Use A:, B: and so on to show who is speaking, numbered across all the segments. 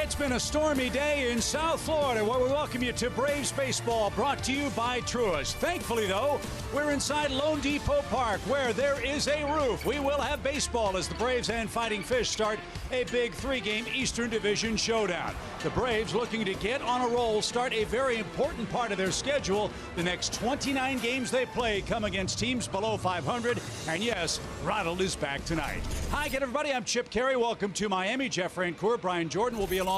A: It's been a stormy day in South Florida where we welcome you to Braves Baseball, brought to you by Truist. Thankfully, though, we're inside Lone Depot Park where there is a roof. We will have baseball as the Braves and Fighting Fish start a big three-game Eastern Division showdown. The Braves, looking to get on a roll, start a very important part of their schedule. The next 29 games they play come against teams below 500. And yes, Ronald is back tonight. Hi again, everybody. I'm Chip Carey. Welcome to Miami. Jeff Rancourt, Brian Jordan will be along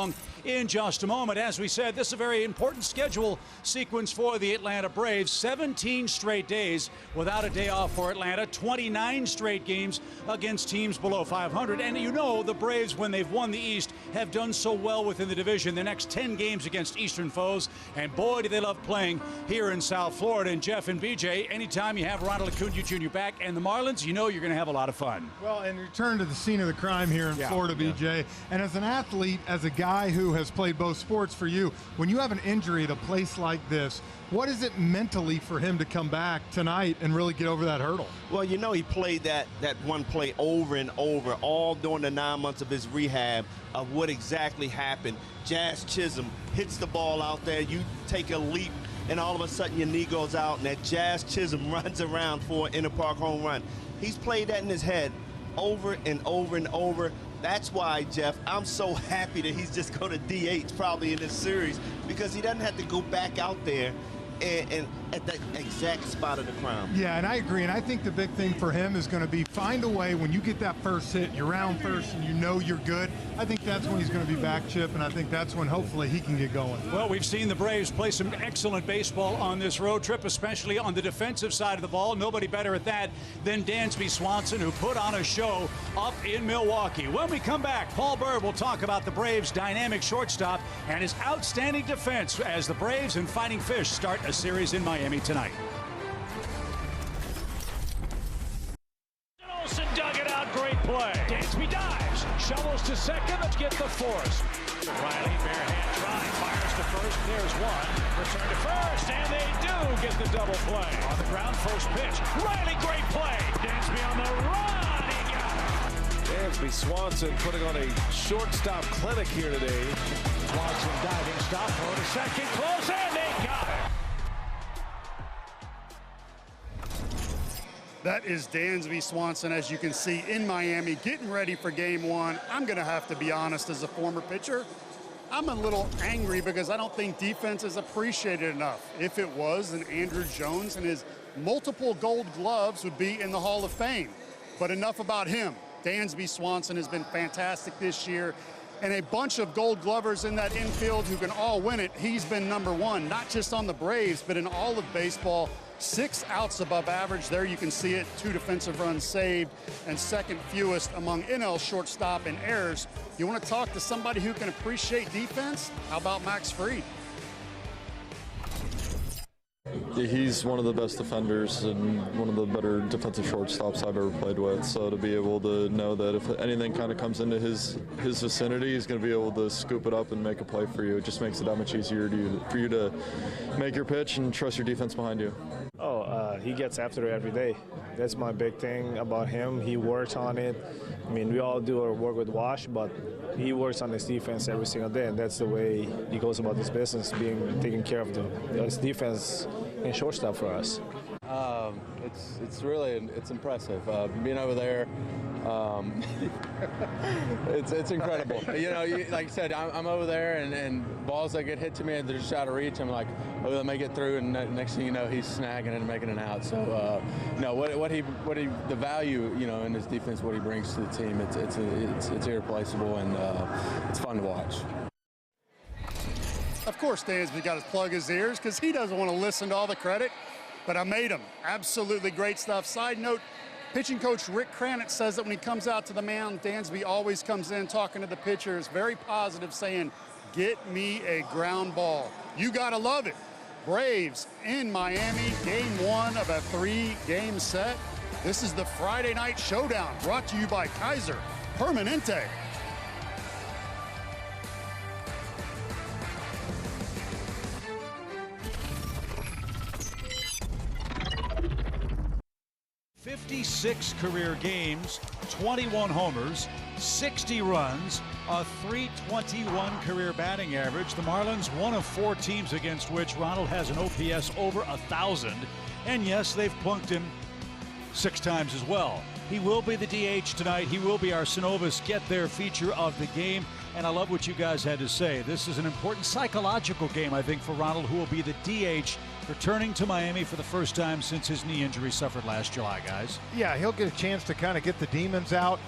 A: in just a moment. As we said, this is a very important schedule sequence for the Atlanta Braves. 17 straight days without a day off for Atlanta. 29 straight games against teams below 500. And you know the Braves, when they've won the East, have done so well within the division. The next 10 games against Eastern foes. And boy, do they love playing here in South Florida. And Jeff and BJ, anytime you have Ronald Acuna Jr. back and the Marlins, you know you're going to have a lot of fun.
B: Well, and return to the scene of the crime here in Florida, BJ. And as an athlete, as a guy who has played both sports for you, when you have an injury at a place like this, what is it mentally for him to come back tonight and really get over that hurdle?
C: Well, you know, he played that one play over and over, all during the 9 months of his rehab, of what exactly happened. Jazz Chisholm hits the ball out there, you take a leap, and all of a sudden your knee goes out, and that Jazz Chisholm runs around for an inner-park home run. He's played that in his head over and over and over. That's why, Jeff, I'm so happy that he's just going to DH probably in this series, because he doesn't have to go back out there and at that exact spot of the crime.
B: Yeah, and I agree. And I think the big thing for him is going to be find a way when you get that first hit, you're round first and you know you're good. I think that's when he's going to be back, Chip, and I think that's when hopefully he can get going.
A: Well, we've seen the Braves play some excellent baseball on this road trip, especially on the defensive side of the ball. Nobody better at that than Dansby Swanson, who put on a show up in Milwaukee. When we come back, Paul Bird will talk about the Braves' dynamic shortstop and his outstanding defense as the Braves and Fighting Fish start a series in Miami tonight.
D: Olsen dug it out, great play. Dansby dives, shovels to second, let's get the force. Riley, bare hand trying, fires to first, there's one. Return to first, and they do get the double play. On the ground, first pitch. Riley, great play. Dansby on the run, he got it.
E: Dansby Swanson putting on a shortstop clinic here today.
D: Swanson diving, stop, throw to second, close, and they got it.
F: That is Dansby Swanson, as you can see, in Miami, getting ready for game one. I'm going to have to be honest, as a former pitcher, I'm a little angry because I don't think defense is appreciated enough. If it was, then Andrew Jones and his multiple gold gloves would be in the Hall of Fame. But enough about him. Dansby Swanson has been fantastic this year, and a bunch of gold glovers in that infield who can all win it. He's been number one, not just on the Braves, but in all of baseball. 6 outs above average. There you can see it. 2 defensive runs saved, and second fewest among NL shortstop in errors. You want to talk to somebody who can appreciate defense? How about Max Fried?
G: He's one of the best defenders and one of the better defensive shortstops I've ever played with. So to be able to know that if anything kind of comes into his vicinity, he's going to be able to scoop it up and make a play for you. It just makes it that much easier for you to make your pitch and trust your defense behind you.
E: He gets after it every day. That's my big thing about him. He works on it. I mean, we all do our work with Wash, but he works on his defense every single day, and that's the way he goes about his business, taking care of his defense and shortstop for us.
G: It's impressive. Being over there, it's incredible. You know, like I said, I'm over there, and balls that get hit to me, they're just out of reach. I'm like, oh, let me get through, and next thing you know, he's snagging it and making it out. So, the value, you know, in his defense, what he brings to the team, it's irreplaceable, and it's fun to watch.
F: Of course, Dansby got to plug his ears because he doesn't want to listen to all the credit, but I made him. Absolutely great stuff. Side note, pitching coach Rick Cranitz says that when he comes out to the mound, Dansby always comes in talking to the pitchers, very positive, saying, get me a ground ball. You got to love it. Braves in Miami, game one of a 3-game set. This is the Friday night showdown, brought to you by Kaiser Permanente.
A: "56 career games, 21 homers, 60 runs, a .321 career batting average. The Marlins, one of 4 teams against which Ronald has an OPS over 1,000. And yes, they've plunked him 6 times as well. He will be the DH tonight. He will be our Synovus Get There feature of the game. And I love what you guys had to say. This is an important psychological game, I think, for Ronald, who will be the DH returning to Miami for the first time since his knee injury suffered last July, guys.
B: Yeah, he'll get a chance to kind of get the demons out.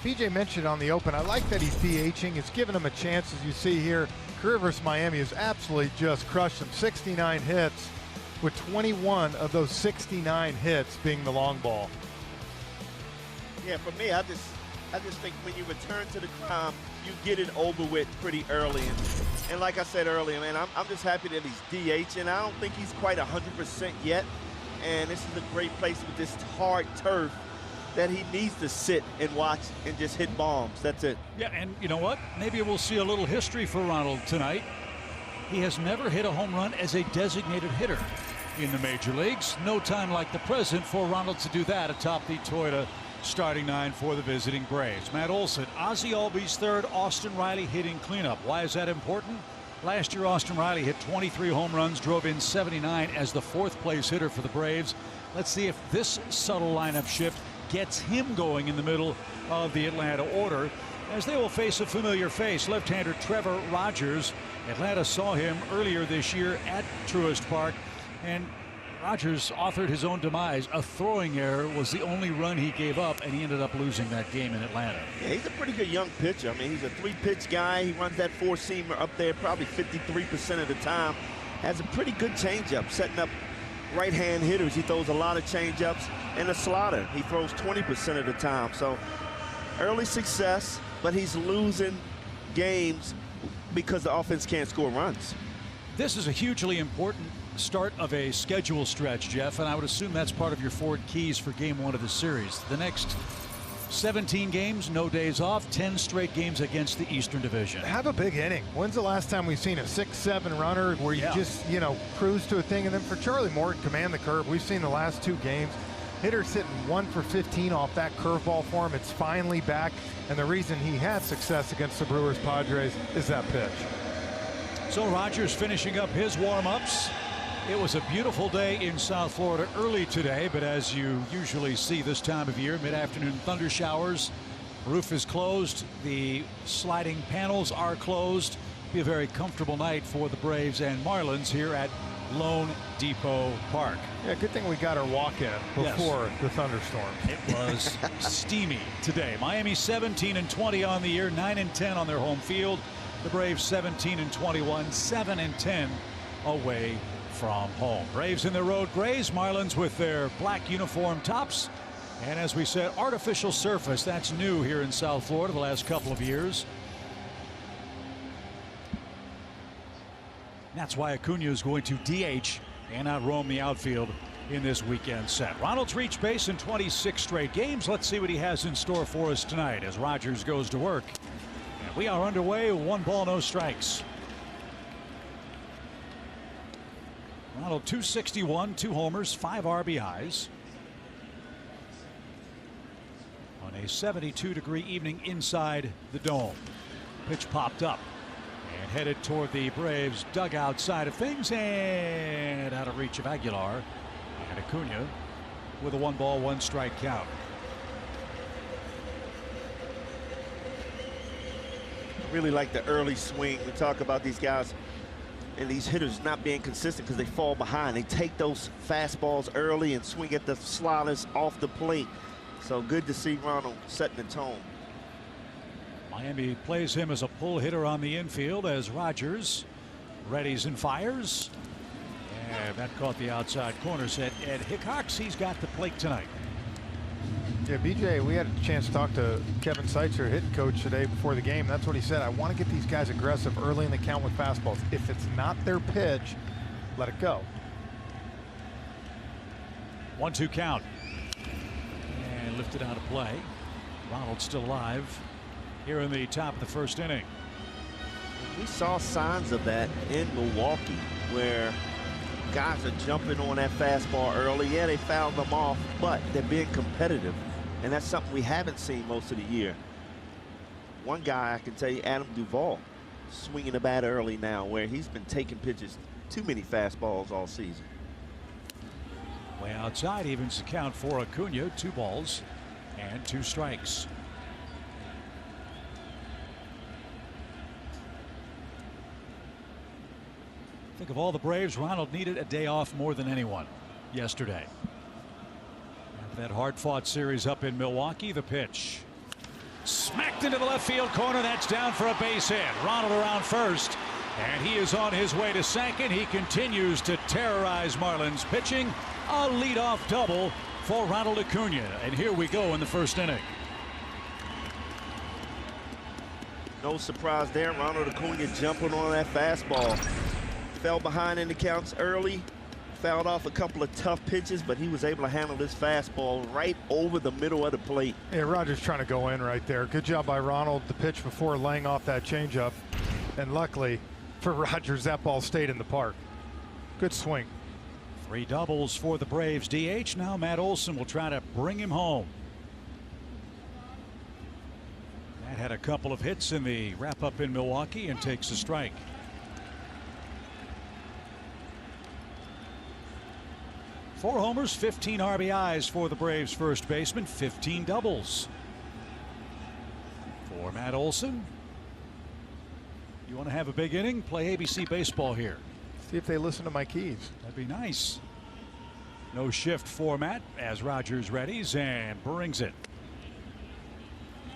B: PJ mentioned on the open, I like that he's DHing. It's given him a chance, as you see here. Career versus Miami has absolutely just crushed him. 69 hits, with 21 of those 69 hits being the long ball.
C: Yeah, for me, I just think when you return to the crime, you get it over with pretty early. And like I said earlier, man, I'm just happy that he's DH, and I don't think he's quite 100% yet. And this is a great place with this hard turf that he needs to sit and watch and just hit bombs. That's it.
A: Yeah, and you know what? Maybe we'll see a little history for Ronald tonight. He has never hit a home run as a designated hitter in the major leagues. No time like the present for Ronald to do that atop the Toyota starting 9 for the visiting Braves. Matt Olson, Ozzie Albies third, Austin Riley hitting cleanup. Why is that important? Last year, Austin Riley hit 23 home runs, drove in 79 as the 4th place hitter for the Braves. Let's see if this subtle lineup shift gets him going in the middle of the Atlanta order, as they will face a familiar face, left-hander Trevor Rogers. Atlanta saw him earlier this year at Truist Park, and Rogers authored his own demise. A throwing error was the only run he gave up, and he ended up losing that game in Atlanta.
C: Yeah, he's a pretty good young pitcher. I mean, he's a 3-pitch guy. He runs that 4-seamer up there probably 53% of the time. Has a pretty good changeup, setting up right-hand hitters. He throws a lot of changeups, and a slider he throws 20% of the time. So early success, but he's losing games because the offense can't score runs.
A: This is a hugely important start of a schedule stretch, Jeff, and I would assume that's part of your 4 keys for game 1 of the series. The next 17 games, no days off, 10 straight games against the Eastern Division.
B: Have a big inning. When's the last time we've seen a 6-7 runner where you just, cruise to a thing? And then for Charlie Morton, command the curve. We've seen the last 2 games. Hitters hitting 1 for 15 off that curveball for him. It's finally back. And the reason he had success against the Brewers Padres is that pitch.
A: So Rogers finishing up his warm-ups. It was a beautiful day in South Florida early today, but as you usually see this time of year, mid-afternoon thunder showers. Roof is closed. The sliding panels are closed. Be a very comfortable night for the Braves and Marlins here at Lone Depot Park.
B: Yeah, good thing we got our walk-in before the thunderstorm.
A: It was steamy today. Miami 17-20 on the year, 9-10 on their home field. The Braves 17-21, 7-10 away from home. Braves in their road grays, Marlins with their black uniform tops. And as we said, artificial surface. That's new here in South Florida the last couple of years. That's why Acuna is going to DH and not roam the outfield in this weekend set. Ronald's reached base in 26 straight games. Let's see what he has in store for us tonight as Rogers goes to work. And we are underway. 1 ball, no strikes. Ronald 261, 2 homers, 5 RBIs. On a 72-degree evening inside the dome. Pitch popped up and headed toward the Braves dugout side of things, and out of reach of Aguilar. And Acuna with a 1 ball, 1 strike count.
C: I really like the early swing. We talk about these guys and these hitters not being consistent because they fall behind. They take those fastballs early and swing at the sliders off the plate. So good to see Ronald setting the tone.
A: Miami plays him as a pull hitter on the infield as Rogers readies and fires. And that caught the outside corner set. Ed Hickox, he's got the plate tonight.
B: Yeah, BJ, we had a chance to talk to Kevin Seitzer, hitting coach, today before the game. That's what he said. I want to get these guys aggressive early in the count with fastballs. If it's not their pitch, let it go.
A: 1-2 count. And lifted out of play. Ronald still alive here in the top of the first inning.
C: We saw signs of that in Milwaukee where guys are jumping on that fastball early. Yeah, they fouled them off, but they're being competitive. And that's something we haven't seen most of the year. one guy I can tell you, Adam Duvall, swinging the bat early now, where he's been taking pitches, too many fastballs all season.
A: Way outside, evens the count for Acuna. 2 balls and 2 strikes. Think of all the Braves, Ronald needed a day off more than anyone yesterday. After that hard-fought series up in Milwaukee, the pitch. Smacked into the left field corner. That's down for a base hit. Ronald around first, and he is on his way to second. He continues to terrorize Marlins pitching. A leadoff double for Ronald Acuna. And here we go in the first inning.
C: No surprise there. Ronald Acuna jumping on that fastball. Fell behind in the counts early, fouled off a couple of tough pitches, but he was able to handle this fastball right over the middle of the plate.
B: Yeah, Rogers trying to go in right there. Good job by Ronald. The pitch before laying off that changeup, and luckily for Rogers, that ball stayed in the park. Good swing.
A: 3 doubles for the Braves DH. Now Matt Olson will try to bring him home. Matt had a couple of hits in the wrap-up in Milwaukee and takes a strike. Four homers, 15 RBIs for the Braves first baseman, 15 doubles. For Matt Olson. You want to have a big inning? Play ABC baseball here.
B: See if they listen to my keys.
A: That'd be nice. No shift format as Rogers readies and brings it.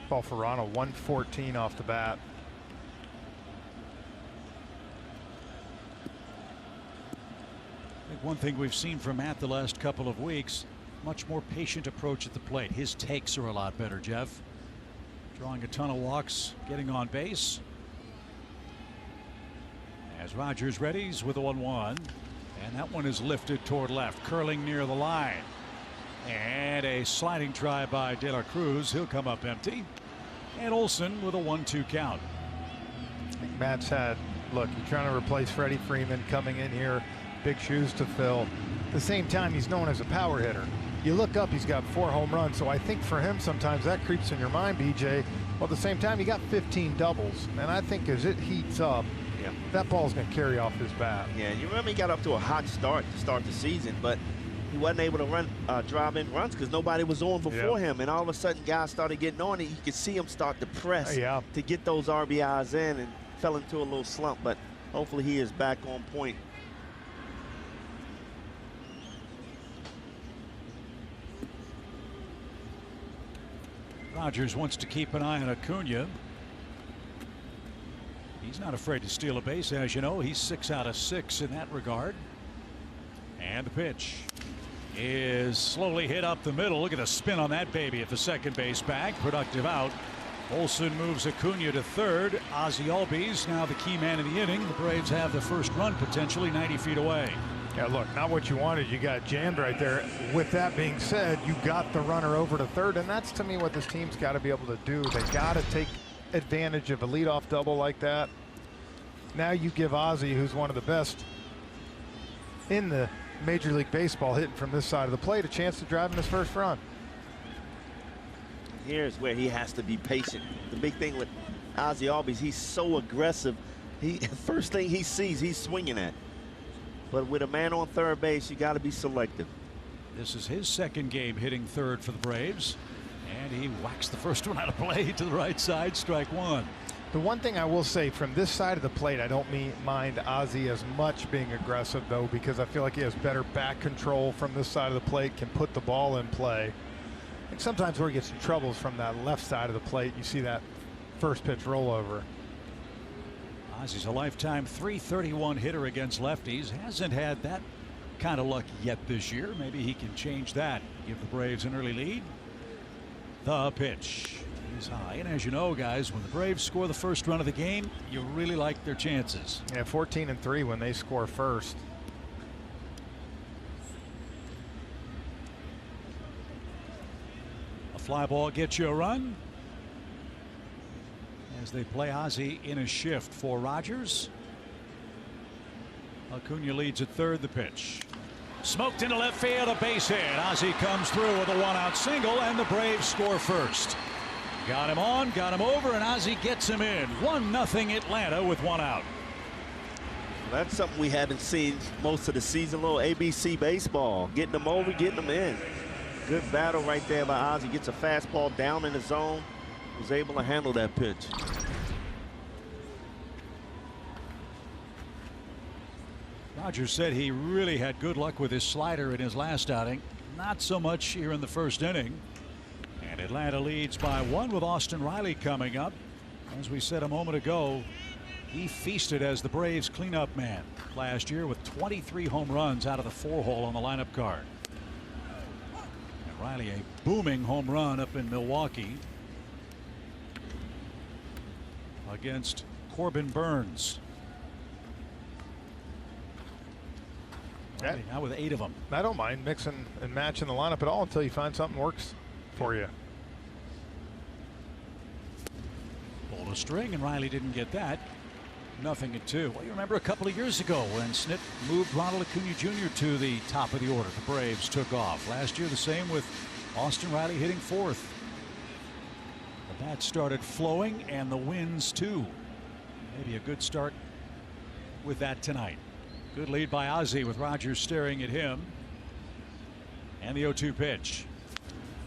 B: Ball for Ronald, 114 off the bat.
A: One thing we've seen from Matt the last couple of weeks, much more patient approach at the plate. His takes are a lot better, Jeff. Drawing a ton of walks, getting on base. As Rogers readies with a 1-1, and that one is lifted toward left, curling near the line. And a sliding try by De La Cruz. He'll come up empty. And Olson with a 1-2 count.
B: I think Matt's had, look, you're trying to replace Freddie Freeman coming in here. Big shoes to fill. At the same time, he's known as a power hitter. You look up, he's got 4 home runs, so I think for him sometimes that creeps in your mind, BJ. Well, at the same time, he got 15 doubles, and I think as it heats up, that ball's going to carry off his bat.
C: Yeah, you remember he got up to a hot start to start the season, but he wasn't able to drive in runs because nobody was on before him, and all of a sudden guys started getting on it. You could see him start to press to get those RBIs in, and fell into a little slump, but hopefully he is back on point.
A: Rogers wants to keep an eye on Acuna. He's not afraid to steal a base, as you know. He's 6 out of 6 in that regard. And the pitch is slowly hit up the middle. Look at the spin on that baby at the second base bag. Productive out. Olson moves Acuna to third. Ozzie Albies now the key man of the inning. The Braves have the first run potentially 90 feet away.
B: Yeah, look, not what you wanted. You got jammed right there. With that being said, you got the runner over to third, and that's to me what this team's got to be able to do. They got to take advantage of a leadoff double like that. Now you give Ozzie, who's one of the best in the Major League Baseball hitting from this side of the plate, a chance to drive in his first run.
C: Here's where he has to be patient. The big thing with Ozzie Albies, he's so aggressive. First thing he sees, he's swinging at. But with a man on third base, you got to be selective.
A: This is his second game hitting third for the Braves, and he whacks the first one out of play to the right side, strike one.
B: The one thing I will say from this side of the plate, I don't mind Ozzie as much being aggressive, though, because I feel like he has better back control from this side of the plate, can put the ball in play. And sometimes where he gets in trouble is from that left side of the plate. You see that first pitch rollover.
A: Ozzie's a lifetime .331 hitter against lefties. Hasn't had that kind of luck yet this year. Maybe he can change that. Give the Braves an early lead. The pitch is high. And as you know, guys, when the Braves score the first run of the game, you really like their chances.
B: Yeah, 14-3 when they score first.
A: A fly ball gets you a run. As they play Ozzie in a shift for Rogers. Acuna leads at third. The pitch smoked into left field, a base hit. Ozzie comes through with a 1-out single, and the Braves score first. Got him on, got him over, and Ozzie gets him in. 1-0 Atlanta with 1 out.
C: That's something we haven't seen most of the season. A little ABC baseball. Getting them over, getting them in. Good battle right there by Ozzie. Gets a fastball down in the zone. Was able to handle that pitch.
A: Rogers said he really had good luck with his slider in his last outing. Not so much here in the first inning. And Atlanta leads by 1 with Austin Riley coming up. As we said a moment ago, he feasted as the Braves cleanup man last year with 23 home runs out of the 4-hole on the lineup card. And Riley, a booming home run up in Milwaukee against Corbin Burns. Riley now with 8 of them.
H: I don't mind mixing and matching the lineup at all until you find something works for you.
A: Pulled a string, and Riley didn't get that. 0-2. Well, you remember a couple of years ago when Snit moved Ronald Acuna Jr. to the top of the order. The Braves took off. Last year the same with Austin Riley hitting 4th. The bat started flowing, and the wins too. Maybe a good start with that tonight. Good lead by Ozzie with Rogers staring at him. And the 0-2 pitch.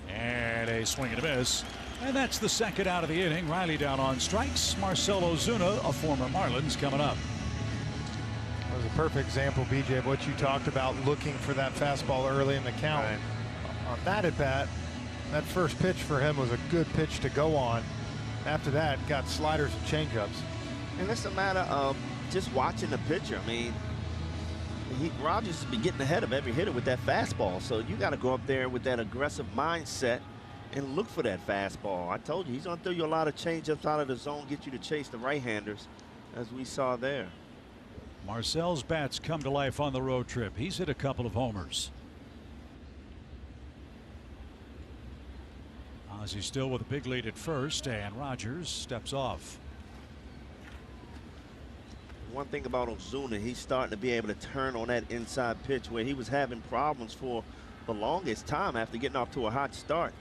A: And a swing and a miss. And that's the second out of the inning. Riley down on strikes. Marcell Ozuna, a former Marlins, coming up.
H: That was a perfect example, BJ, of what you talked about, looking for that fastball early in the count. Right. On that at bat, that first pitch for him was a good pitch to go on. After that, got sliders and changeups.
C: And it's a matter of just watching the pitcher. I mean, Rogers has been getting ahead of every hitter with that fastball. So you got to go up there with that aggressive mindset and look for that fastball. I told you, he's going to throw you a lot of changeups out of the zone, get you to chase the right-handers, as we saw there.
A: Marcel's bats come to life on the road trip. He's hit a couple of homers. Ozzie still with a big lead at first, and Rogers steps off.
C: One thing about Ozuna, he's starting to be able to turn on that inside pitch where he was having problems for the longest time after getting off to a hot start.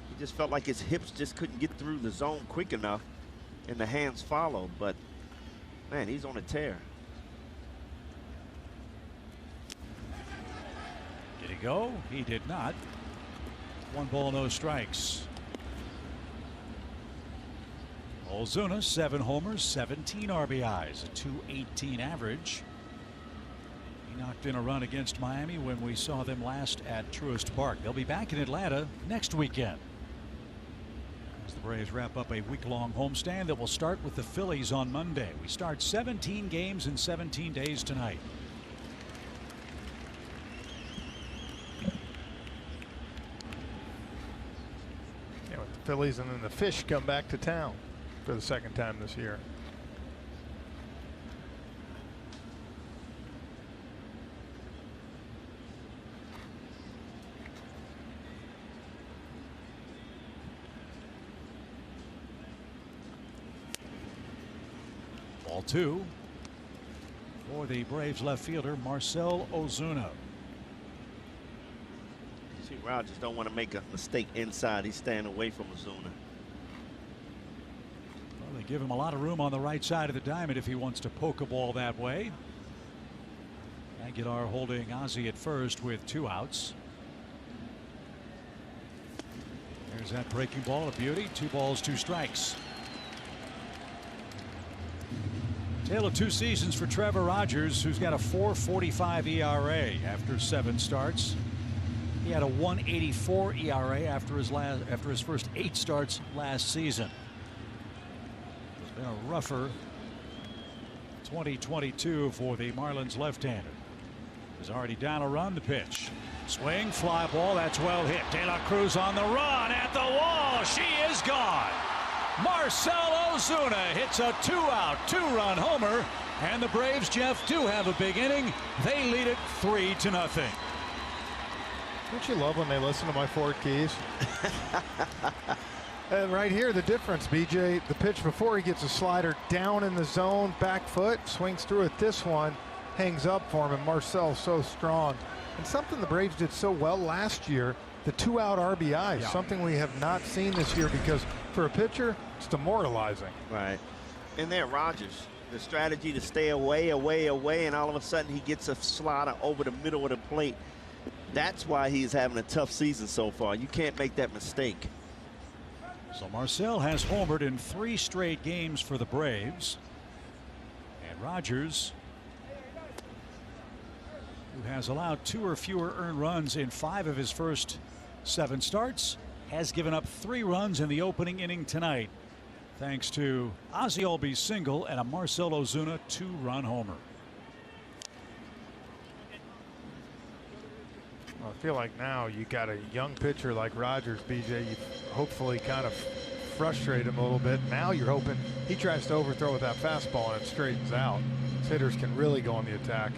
C: He just felt like his hips just couldn't get through the zone quick enough, and the hands followed. But man, he's on a tear.
A: Did he go? He did not. 1 ball, no strikes. Ozuna, 7 homers, 17 RBIs, a .218 average. He knocked in a run against Miami when we saw them last at Truist Park. They'll be back in Atlanta next weekend as the Braves wrap up a week-long homestand that will start with the Phillies on Monday. We start 17 games in 17 days tonight.
H: Yeah, with the Phillies, and then the Fish come back to town for the second time this year.
A: Ball 2 for the Braves left fielder Marcell Ozuna.
C: See, Rogers don't want to make a mistake inside. He's staying away from Ozuna.
A: Well, they give him a lot of room on the right side of the diamond if he wants to poke a ball that way. Aguilar holding Ozzie at first with 2 outs. There's that breaking ball, a beauty. 2 balls, 2 strikes. Tale of 2 seasons for Trevor Rogers, who's got a .445 ERA after 7 starts. He had a .184 ERA after his first 8 starts last season. It's been a rougher 2022 for the Marlins left-hander. He's already down a run. The pitch, swing, fly ball. That's well hit. De La Cruz on the run at the wall. She is gone. Marcell Ozuna hits a 2-out, 2-run homer, and the Braves, Jeff, do have a big inning. They lead it 3-0.
H: Don't you love when they listen to my 4 keys? And right here, the difference, BJ. The pitch before, he gets a slider down in the zone, back foot, swings through it. This one hangs up for him, and Marcell's so strong. And something the Braves did so well last year, the 2-out RBI, something we have not seen this year, because for a pitcher, it's demoralizing.
C: Right. And then Rogers, the strategy to stay away, and all of a sudden he gets a slider over the middle of the plate. That's why he's having a tough season so far. You can't make that mistake.
A: So Marcel has homered in 3 straight games for the Braves. And Rogers, who has allowed 2 or fewer earned runs in 5 of his first 7 starts, has given up 3 runs in the opening inning tonight, thanks to Ozzie Albies' single and a Marcell Ozuna 2-run homer.
H: Well, I feel like now you got a young pitcher like Rogers, BJ. You hopefully kind of frustrate him a little bit. Now you're hoping he tries to overthrow with that fastball and it straightens out. His hitters can really go on the attack.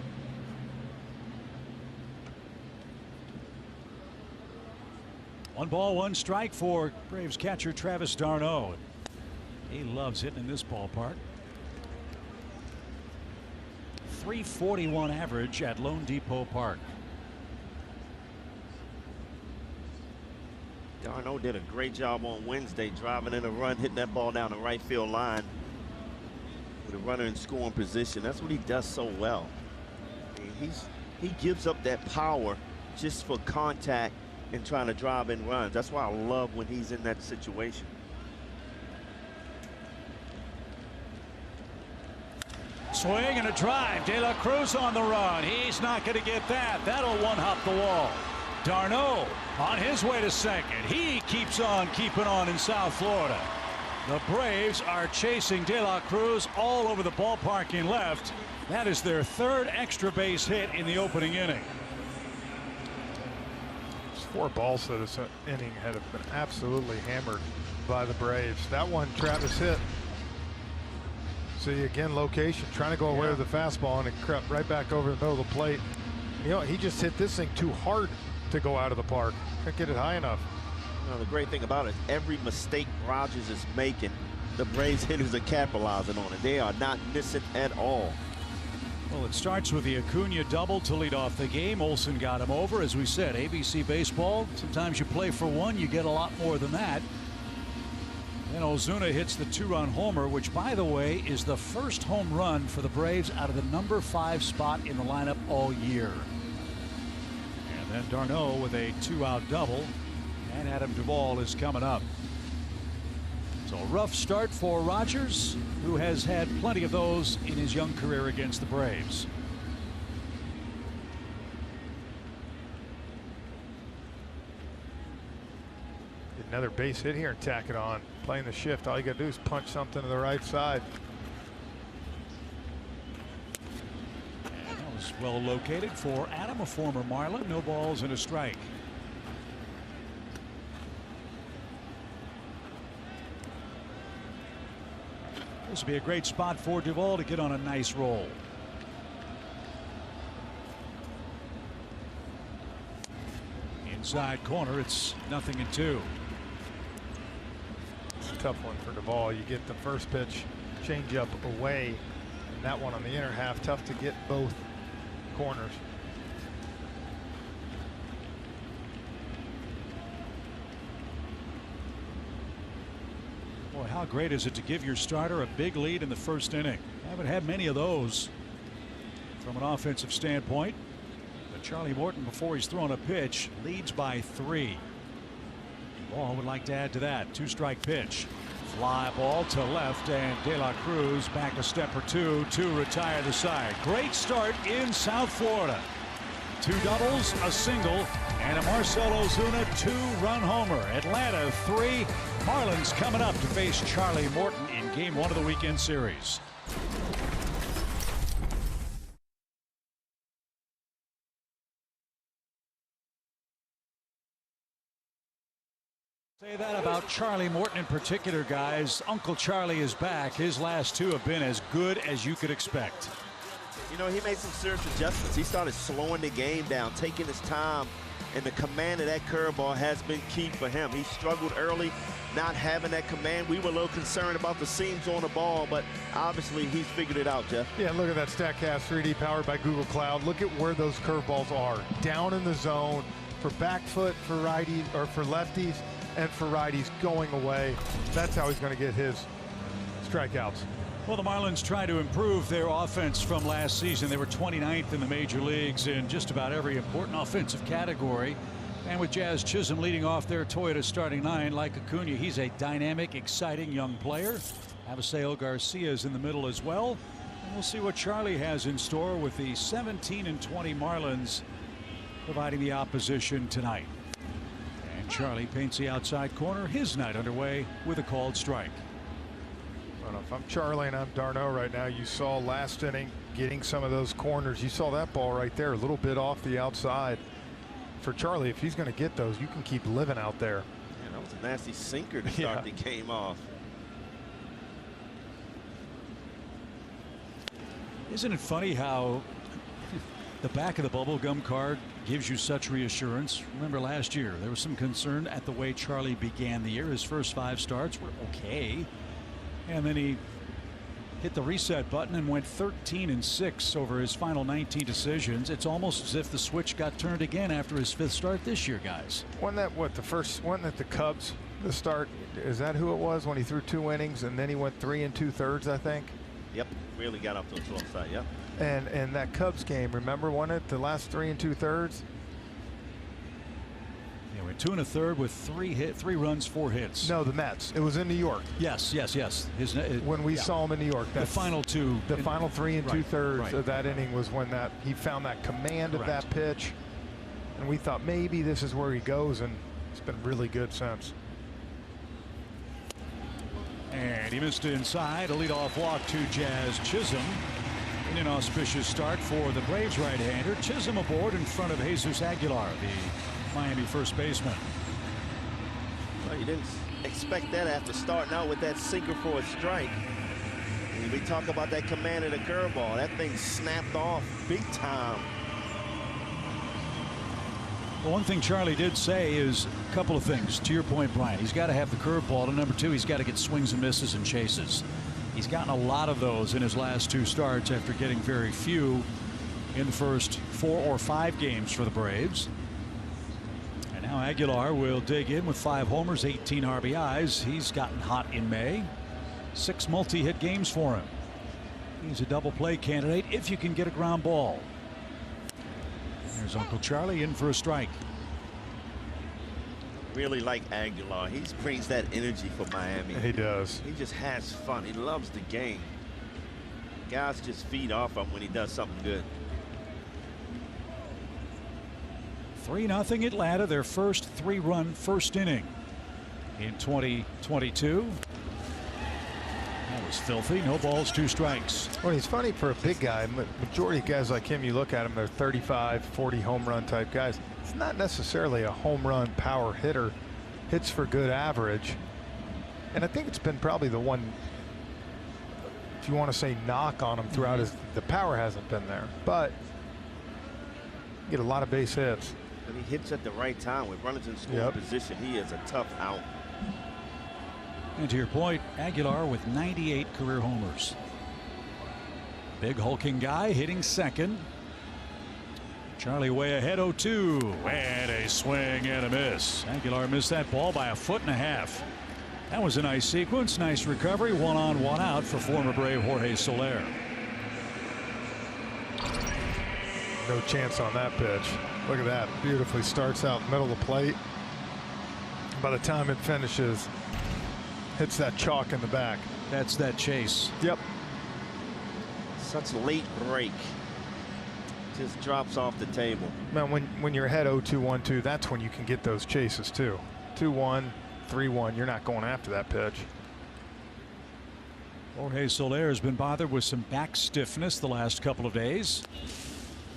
A: One ball, 1 strike for Braves catcher Travis d'Arnaud. He loves hitting in this ballpark. .341 average at Lone Depot Park.
C: d'Arnaud did a great job on Wednesday, driving in a run, hitting that ball down the right field line with a runner in scoring position. That's what he does so well. I mean, he gives up that power just for contact and trying to drive in runs. That's why I love when he's in that situation.
A: Swing and a drive. De La Cruz on the run. He's not going to get that. That'll one-hop the wall. d'Arnaud on his way to second. He keeps on keeping on in South Florida. The Braves are chasing De La Cruz all over the ballpark in left. That is their 3rd extra base hit in the opening inning.
H: 4 balls to this inning have been absolutely hammered by the Braves. That one Travis hit. See again, location, trying to go away with the fastball, and it crept right back over the middle of the plate. You know, he just hit this thing too hard to go out of the park. Couldn't get it high enough.
C: Well, the great thing about it, every mistake Rogers is making, the Braves hitters are capitalizing on it. They are not missing at all.
A: Well, it starts with the Acuna double to lead off the game. Olsen got him over. As we said, ABC baseball, sometimes you play for 1, you get a lot more than that. Then Ozuna hits the 2-run homer, which, by the way, is the first home run for the Braves out of the number 5 spot in the lineup all year. And then d'Arnaud with a 2-out double, and Adam Duvall is coming up. So a rough start for Rogers, who has had plenty of those in his young career against the Braves.
H: Another base hit here and tack it on. Playing the shift, all you got to do is punch something to the right side.
A: And that was well located for Adam, a former Marlin. No balls and a strike. This would be a great spot for Duvall to get on a nice roll. Inside corner, it's 0-2.
H: It's a tough one for Duvall. You get the first pitch, change up away, and that one on the inner half, tough to get both corners.
A: Boy, how great is it to give your starter a big lead in the first inning? Haven't had many of those from an offensive standpoint. But Charlie Morton, before he's thrown a pitch, leads by 3. Ball would like to add to that. 2-strike pitch. Fly ball to left, and De La Cruz back a step or 2 to retire the side. Great start in South Florida. 2 doubles, a single, and a Marcell Ozuna 2-run homer. Atlanta 3. Marlins coming up to face Charlie Morton in Game 1 of the weekend series. Say that about Charlie Morton in particular, guys. Uncle Charlie is back. His last 2 have been as good as you could expect.
C: You know, he made some serious adjustments. He started slowing the game down, taking his time, and the command of that curveball has been key for him. He struggled early, not having that command. We were a little concerned about the seams on the ball, but obviously he's figured it out, Jeff.
H: Yeah, look at that StatCast 3D powered by Google Cloud. Look at where those curveballs are. Down in the zone. for back foot for righties or for lefties and for righties going away. That's how he's going to get his strikeouts.
A: Well, the Marlins try to improve their offense from last season. They were 29th in the major leagues in just about every important offensive category. And with Jazz Chisholm leading off their Toyota starting line, like Acuna, he's a dynamic, exciting young player. Aviseo Garcia is in the middle as well. And we'll see what Charlie has in store with the 17-20 Marlins providing the opposition tonight. And Charlie paints the outside corner, his night underway with a called strike.
H: Well, if I'm Charlie and I'm Darno right now, you saw last inning getting some of those corners. You saw that ball right there, a little bit off the outside. For Charlie, if he's going to get those, you can keep living out there.
C: Yeah, that was a nasty sinker to start the game off.
A: Isn't it funny how the back of the bubble gum card gives you such reassurance? Remember last year, there was some concern at the way Charlie began the year. His first 5 starts were okay. And then he hit the reset button and went 13-6 over his final 19 decisions. It's almost as if the switch got turned again after his 5th start this year, guys.
H: Wasn't that what the first? Wasn't that the Cubs? The start, is that who it was when he threw 2 innings and then he went 3 2/3, I think.
C: Yep, really got off to a slow start. Yep.
H: And that Cubs game, remember, wasn't it the last 3 2/3?
A: Yeah, went 2 1/3 with 3 runs, 4 hits.
H: No, the Mets. It was in New York.
A: Yes.
H: When we saw him in New York,
A: the final 2,
H: the final 3 2/3 of that inning was when he found that command of that pitch, and we thought maybe this is where he goes, and it's been really good since.
A: And he missed it inside. A leadoff walk to Jazz Chisholm. An inauspicious start for the Braves right-hander. Chisholm aboard in front of Jesus Aguilar, the Miami first baseman.
C: Well, you didn't expect that after starting out with that sinker for a strike. And we talk about that command of the curveball. That thing snapped off big time.
A: Well, one thing Charlie did say is a couple of things. To your point, Brian, he's got to have the curveball, and number 2, he's got to get swings and misses and chases. He's gotten a lot of those in his last 2 starts after getting very few in the first 4 or 5 games for the Braves. And now Aguilar will dig in with 5 homers, 18 RBIs. He's gotten hot in May. 6 multi-hit games for him. He's a double play candidate if you can get a ground ball. There's Uncle Charlie in for a strike.
C: Really like Aguilar. He brings that energy for Miami.
H: He does.
C: He just has fun. He loves the game. Guys just feed off him when he does something good.
A: 3-0 Atlanta, their first 3-run first inning in 2022. That was filthy. No balls, 2 strikes.
H: Well, he's funny for a big guy. Majority of guys like him, you look at them, they're 35, 40 home run type guys. It's not necessarily a home run power hitter. Hits for good average. And I think it's been probably the one, if you want to say knock on him throughout the power hasn't been there. But you get a lot of base hits.
C: And he hits at the right time with runners in scoring position. He is a tough out.
A: And to your point, Aguilar with 98 career homers. Big hulking guy hitting second. Charlie way ahead, 0-2, and a swing and a miss. Aguilar missed that ball by 1.5 feet. That was a nice sequence, nice recovery, 1 on, 1 out for former Brave Jorge Soler.
H: No chance on that pitch. Look at that, beautifully starts out middle of the plate. By the time it finishes, hits that chalk in the back.
A: That's that chase.
H: Yep.
C: Such late break. Just drops off the table.
H: Man, when you're ahead 0-2, 1-2, that's when you can get those chases too. 2-1, 3-1, you're not going after that pitch.
A: Jorge Soler has been bothered with some back stiffness the last couple of days,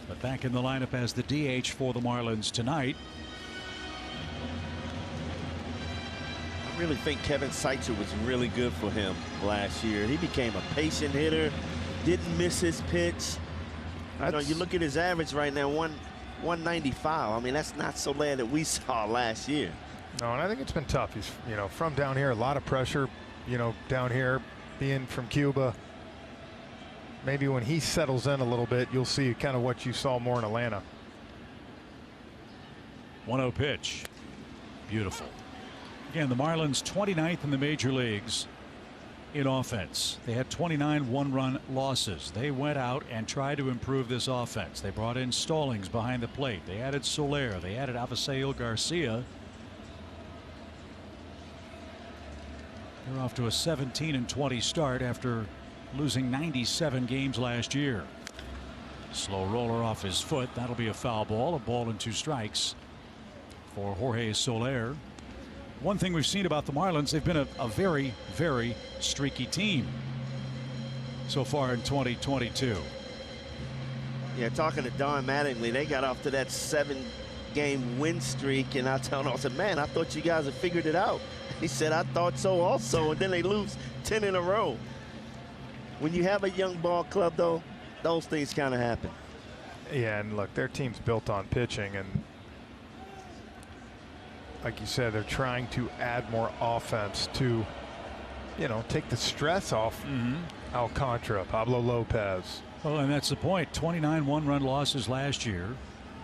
A: but back in the lineup as the DH for the Marlins tonight.
C: I really think Kevin Seitzer was really good for him last year. He became a patient hitter, didn't miss his pitch. You know, you look at his average right now, 195. I mean, that's not Soler that we saw last year.
H: No, and I think it's been tough. He's, you know, from down here, a lot of pressure, you know, down here, being from Cuba. Maybe when he settles in a little bit, you'll see kind of what you saw more in Atlanta.
A: 1-0 pitch. Beautiful. Again, the Marlins 29th in the major leagues in offense. They had 29 one-run losses. They went out and tried to improve this offense. They brought in Stallings behind the plate. They added Soler. They added Avisail Garcia. They're off to a 17-20 start after losing 97 games last year. Slow roller off his foot. That'll be a foul ball. A ball and 2 strikes for Jorge Soler. One thing we've seen about the Marlins, they've been a very, very streaky team so far in 2022.
C: Yeah, talking to Don Mattingly, they got off to that 7-game win streak, and I told him, I said, man, I thought you guys had figured it out. He said, I thought so also, and then they lose 10 in a row. When you have a young ball club, though, those things kind of happen.
H: Yeah, and look, their team's built on pitching, and like you said, they're trying to add more offense to, you know, take the stress off Alcantara, Pablo Lopez.
A: Well, and that's the point. 29 one-run losses last year.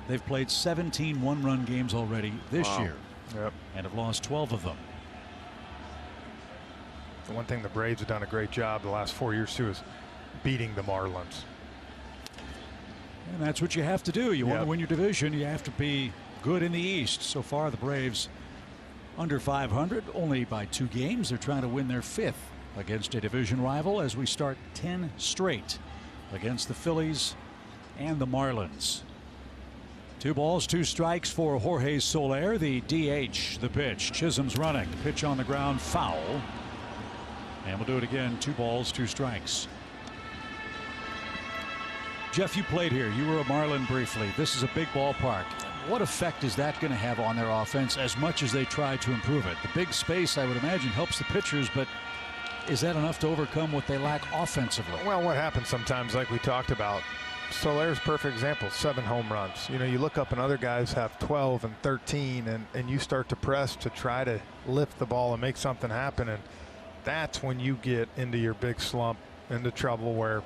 A: They've played 17 one-run games already this year.
H: Yep.
A: And have lost 12 of them.
H: The one thing the Braves have done a great job the last 4 years too is beating the Marlins.
A: And that's what you have to do. You want to win your division, you have to be good in the East. So far, the Braves under 500, only by 2 games. They're trying to win their 5th against a division rival as we start 10 straight against the Phillies and the Marlins. 2 balls, 2 strikes for Jorge Soler. The DH, the pitch. Chisholm's running. Pitch on the ground, foul. And we'll do it again. 2 balls, 2 strikes. Jeff, you played here. You were a Marlin briefly. This is a big ballpark. What effect is that going to have on their offense as much as they try to improve it? The big space, I would imagine, helps the pitchers, but is that enough to overcome what they lack offensively?
H: Well, what happens sometimes, like we talked about, Soler's perfect example, 7 home runs. You know, you look up and other guys have 12 and 13, and you start to press to try to lift the ball and make something happen, and that's when you get into your big slump, into trouble where,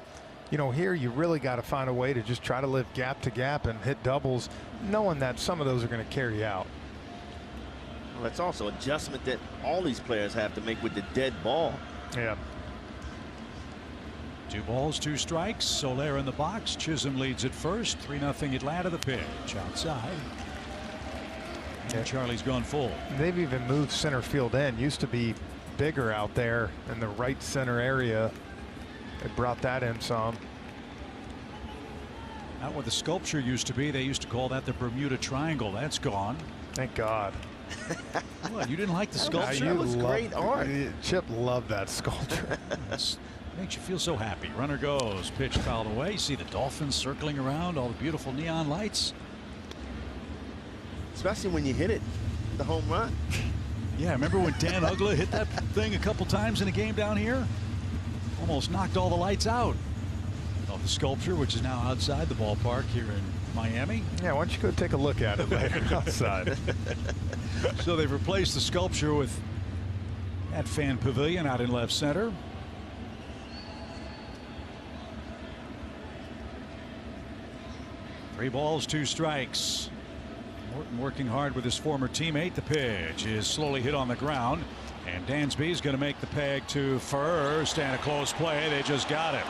H: you know, here you really got to find a way to just try to live gap to gap and hit doubles, knowing that some of those are going to carry out.
C: Well, that's also adjustment that all these players have to make with the dead ball.
H: Yeah.
A: 2 balls, 2 strikes. Soler in the box. Chisholm leads at first. 3-0 Atlanta. The pitch outside. And Charlie's gone full.
H: They've even moved center field in. Used to be bigger out there in the right center area. They brought that in some.
A: Out where the sculpture used to be, they used to call that the Bermuda Triangle. That's gone.
H: Thank God.
A: What, you didn't like the sculpture?
C: That was great art.
H: Chip loved that sculpture.
A: Makes you feel so happy. Runner goes. Pitch fouled away. You see the Dolphins circling around, all the beautiful neon lights.
C: Especially when you hit it, the home run.
A: Yeah, remember when Dan Ugla hit that thing a couple times in a game down here? Almost knocked all the lights out of the sculpture, which is now outside the ballpark here in Miami.
H: Yeah, why don't you go take a look at it later outside.
A: So they've replaced the sculpture with that fan pavilion out in left center. Three balls, 2 strikes. Morton working hard with his former teammate. The pitch is slowly hit on the ground, and Dansby is going to make the peg to first, and a close play. They just got it.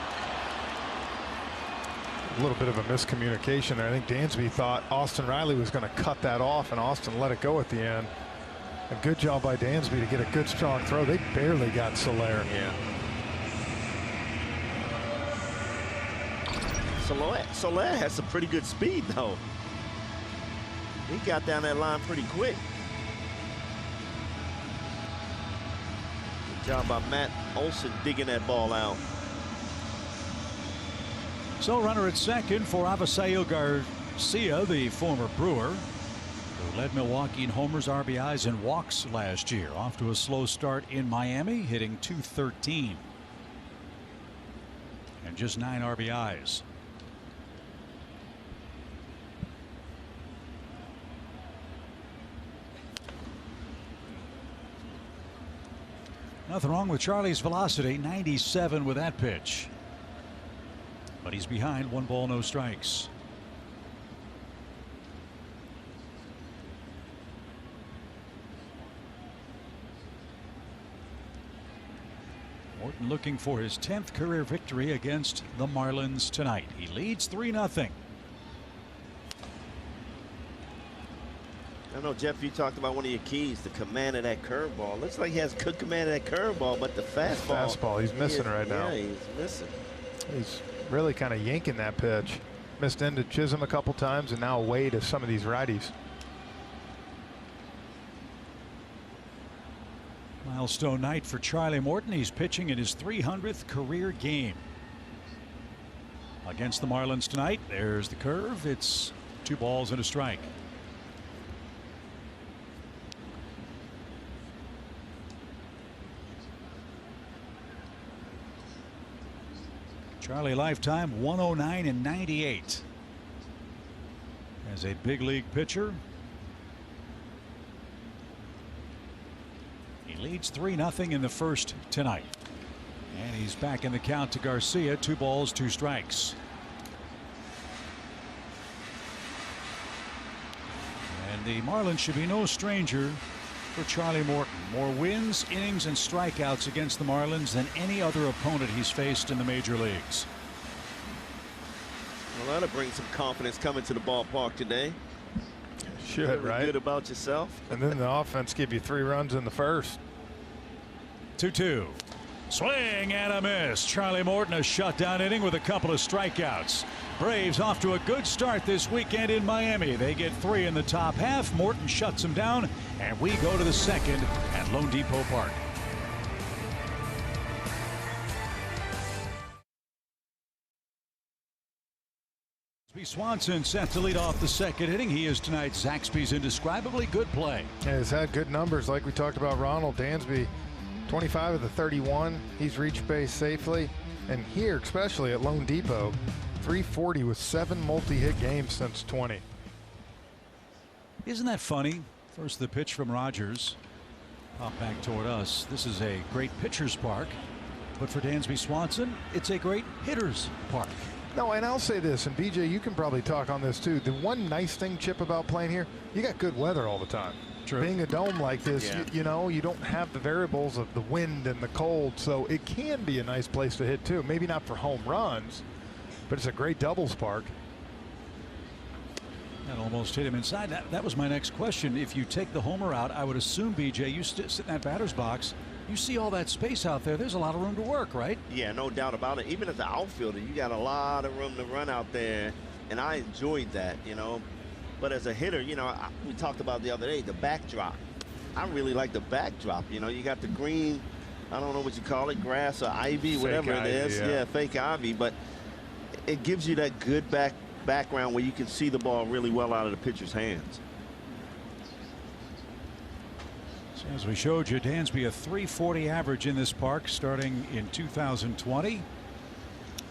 H: A little bit of a miscommunication there. I think Dansby thought Austin Riley was going to cut that off, and Austin let it go at the end. A good job by Dansby to get a good strong throw. They barely got Soler.
C: Yeah. Soler has some pretty good speed, though. He got down that line pretty quick. Good job by Matt Olson digging that ball out.
A: So runner at second for Avisail Garcia, the former Brewer, who led Milwaukee in homers, RBIs, and walks last year. Off to a slow start in Miami, hitting .213 and just 9 RBIs. Nothing wrong with Charlie's velocity, 97 with that pitch. But he's behind, 1 ball, no strikes. Morton looking for his 10th career victory against the Marlins tonight. He leads 3-0.
C: I know, Jeff, you talked about one of your keys, the command of that curveball. Looks like he has good command of that curveball, but the fastball.
H: He's missing right now.
C: Yeah, he's missing.
H: He's really kind of yanking that pitch. Missed into Chisholm a couple times and now away to some of these righties.
A: Milestone night for Charlie Morton. He's pitching in his 300th career game against the Marlins tonight. There's the curve. It's 2 balls and a strike. Charlie lifetime 109 and 98 as a big league pitcher. He leads 3-0 in the first tonight. And he's back in the count to Garcia. 2 balls, 2 strikes. And the Marlins should be no stranger for Charlie Morton. More wins, innings, and strikeouts against the Marlins than any other opponent he's faced in the major leagues.
C: Well, that'll bring some confidence coming to the ballpark today.
H: Should,
C: Feeling
H: right?
C: good about yourself.
H: And then the offense give you 3 runs in the first.
A: 2-2. Swing and a miss. Charlie Morton, a shutdown inning with a couple of strikeouts. Braves off to a good start this weekend in Miami. They get 3 in the top half. Morton shuts them down, and we go to the second at Lone Depot Park. Swanson set to lead off the second inning. He is tonight's Zaxby's indescribably good play.
H: Yeah, he's had good numbers like we talked about. Ronald Dansby, 25 of the 31. He's reached base safely. And here, especially at Lone Depot, 340 with 7 multi-hit games since 20.
A: Isn't that funny? First the pitch from Rogers. Pop back toward us. This is a great pitcher's park. But for Dansby Swanson, it's a great hitter's park.
H: No, and I'll say this, and BJ, you can probably talk on this too. The one nice thing, Chip, about playing here, you got good weather all the time.
A: True.
H: Being a dome like this,
C: Yeah.
H: you know, you don't have the variables of the wind and the cold, so it can be a nice place to hit too. Maybe not for home runs, but it's a great doubles park.
A: That almost hit him inside. That was my next question. If you take the homer out, I would assume, BJ, you sit in that batter's box. You see all that space out there. There's a lot of room to work, right?
C: Yeah, no doubt about it. Even as an outfielder, you got a lot of room to run out there, and I enjoyed that, you know. But as a hitter, you know, we talked about the other day, the backdrop. I really like the backdrop. You know, you got the green, I don't know what you call it, grass or ivy,
H: Fake
C: whatever it
H: ivy,
C: is. Yeah, fake ivy. But it gives you that good background where you can see the ball really well out of the pitcher's hands.
A: So as we showed you, Dansby a 340 average in this park starting in 2020.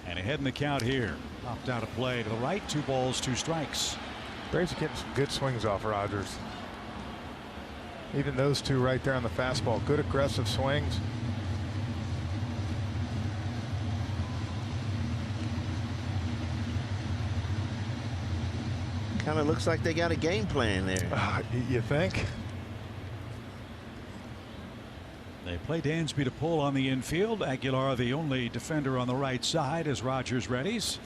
A: And ahead in the count here. Popped out of play to the right. 2 balls, 2 strikes.
H: Braves are getting some good swings off Rogers. Even those 2 right there on the fastball. Good aggressive swings.
C: Kind of looks like they got a game plan there.
H: You think?
A: They play Dansby to pull on the infield. Aguilar the only defender on the right side as Rogers readies.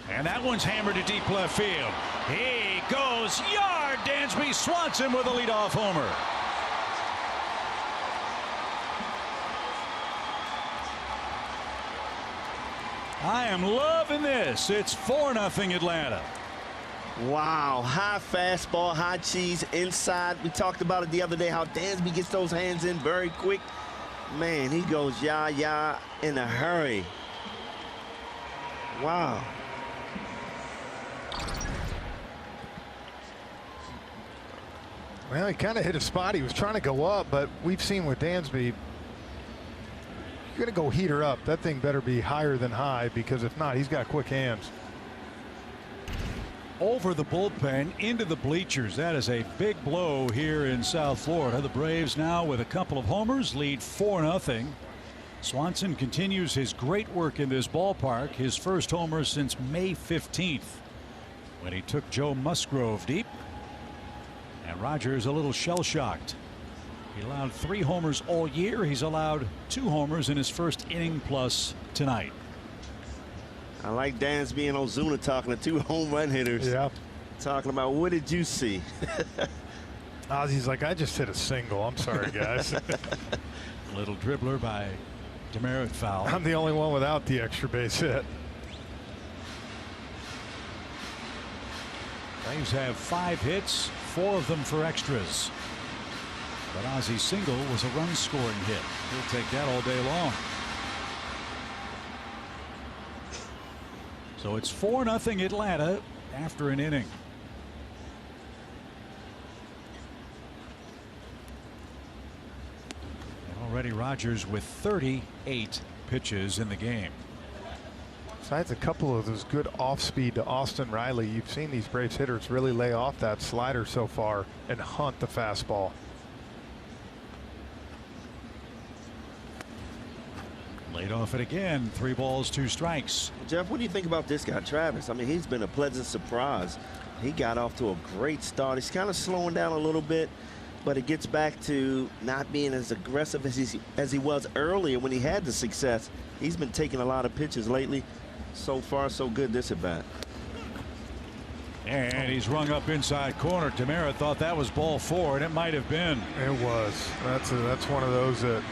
A: And that one's hammered to deep left field. He goes yard. Dansby Swanson with a leadoff homer. I am loving this. It's 4-0 Atlanta.
C: Wow, high fastball, high cheese inside. We talked about it the other day, how Dansby gets those hands in very quick. Man, he goes yah in a hurry. Wow.
H: Well, he kind of hit a spot. He was trying to go up, but we've seen with Dansby, you're going to go heater up. That thing better be higher than high, because if not, he's got quick hands.
A: Over the bullpen into the bleachers. That is a big blow here in South Florida. The Braves now with a couple of homers lead 4-0. Swanson continues his great work in this ballpark. His first homer since May 15th when he took Joe Musgrove deep. And Rogers a little shell shocked. He allowed 3 homers all year. He's allowed 2 homers in his first inning plus tonight.
C: I like Dansby and Ozuna talking to 2 home run hitters.
B: Yeah.
C: Talking about, what did you see?
H: Ozzy's like, I just hit a single. I'm sorry, guys.
A: Little dribbler by Demerit foul.
H: I'm the only one without the extra base hit.
A: Braves have 5 hits, 4 of them for extras. But Ozzy's single was a run scoring hit. He'll take that all day long. So it's 4-0 Atlanta after an inning. And already Rogers with 38 pitches in the game.
H: Besides a couple of those good off speed to Austin Riley, you've seen these Braves hitters really lay off that slider so far and hunt the fastball.
A: Laid off it again. 3 balls, 2 strikes.
C: Jeff, what do you think about this guy, Travis? I mean, he's been a pleasant surprise. He got off to a great start. He's kind of slowing down a little bit, but it gets back to not being as aggressive as he was earlier when he had the success. He's been taking a lot of pitches lately. So far, so good this at bat.
A: And he's rung up inside corner. Tamara thought that was ball 4, and it might have been.
H: It was. That's one of those that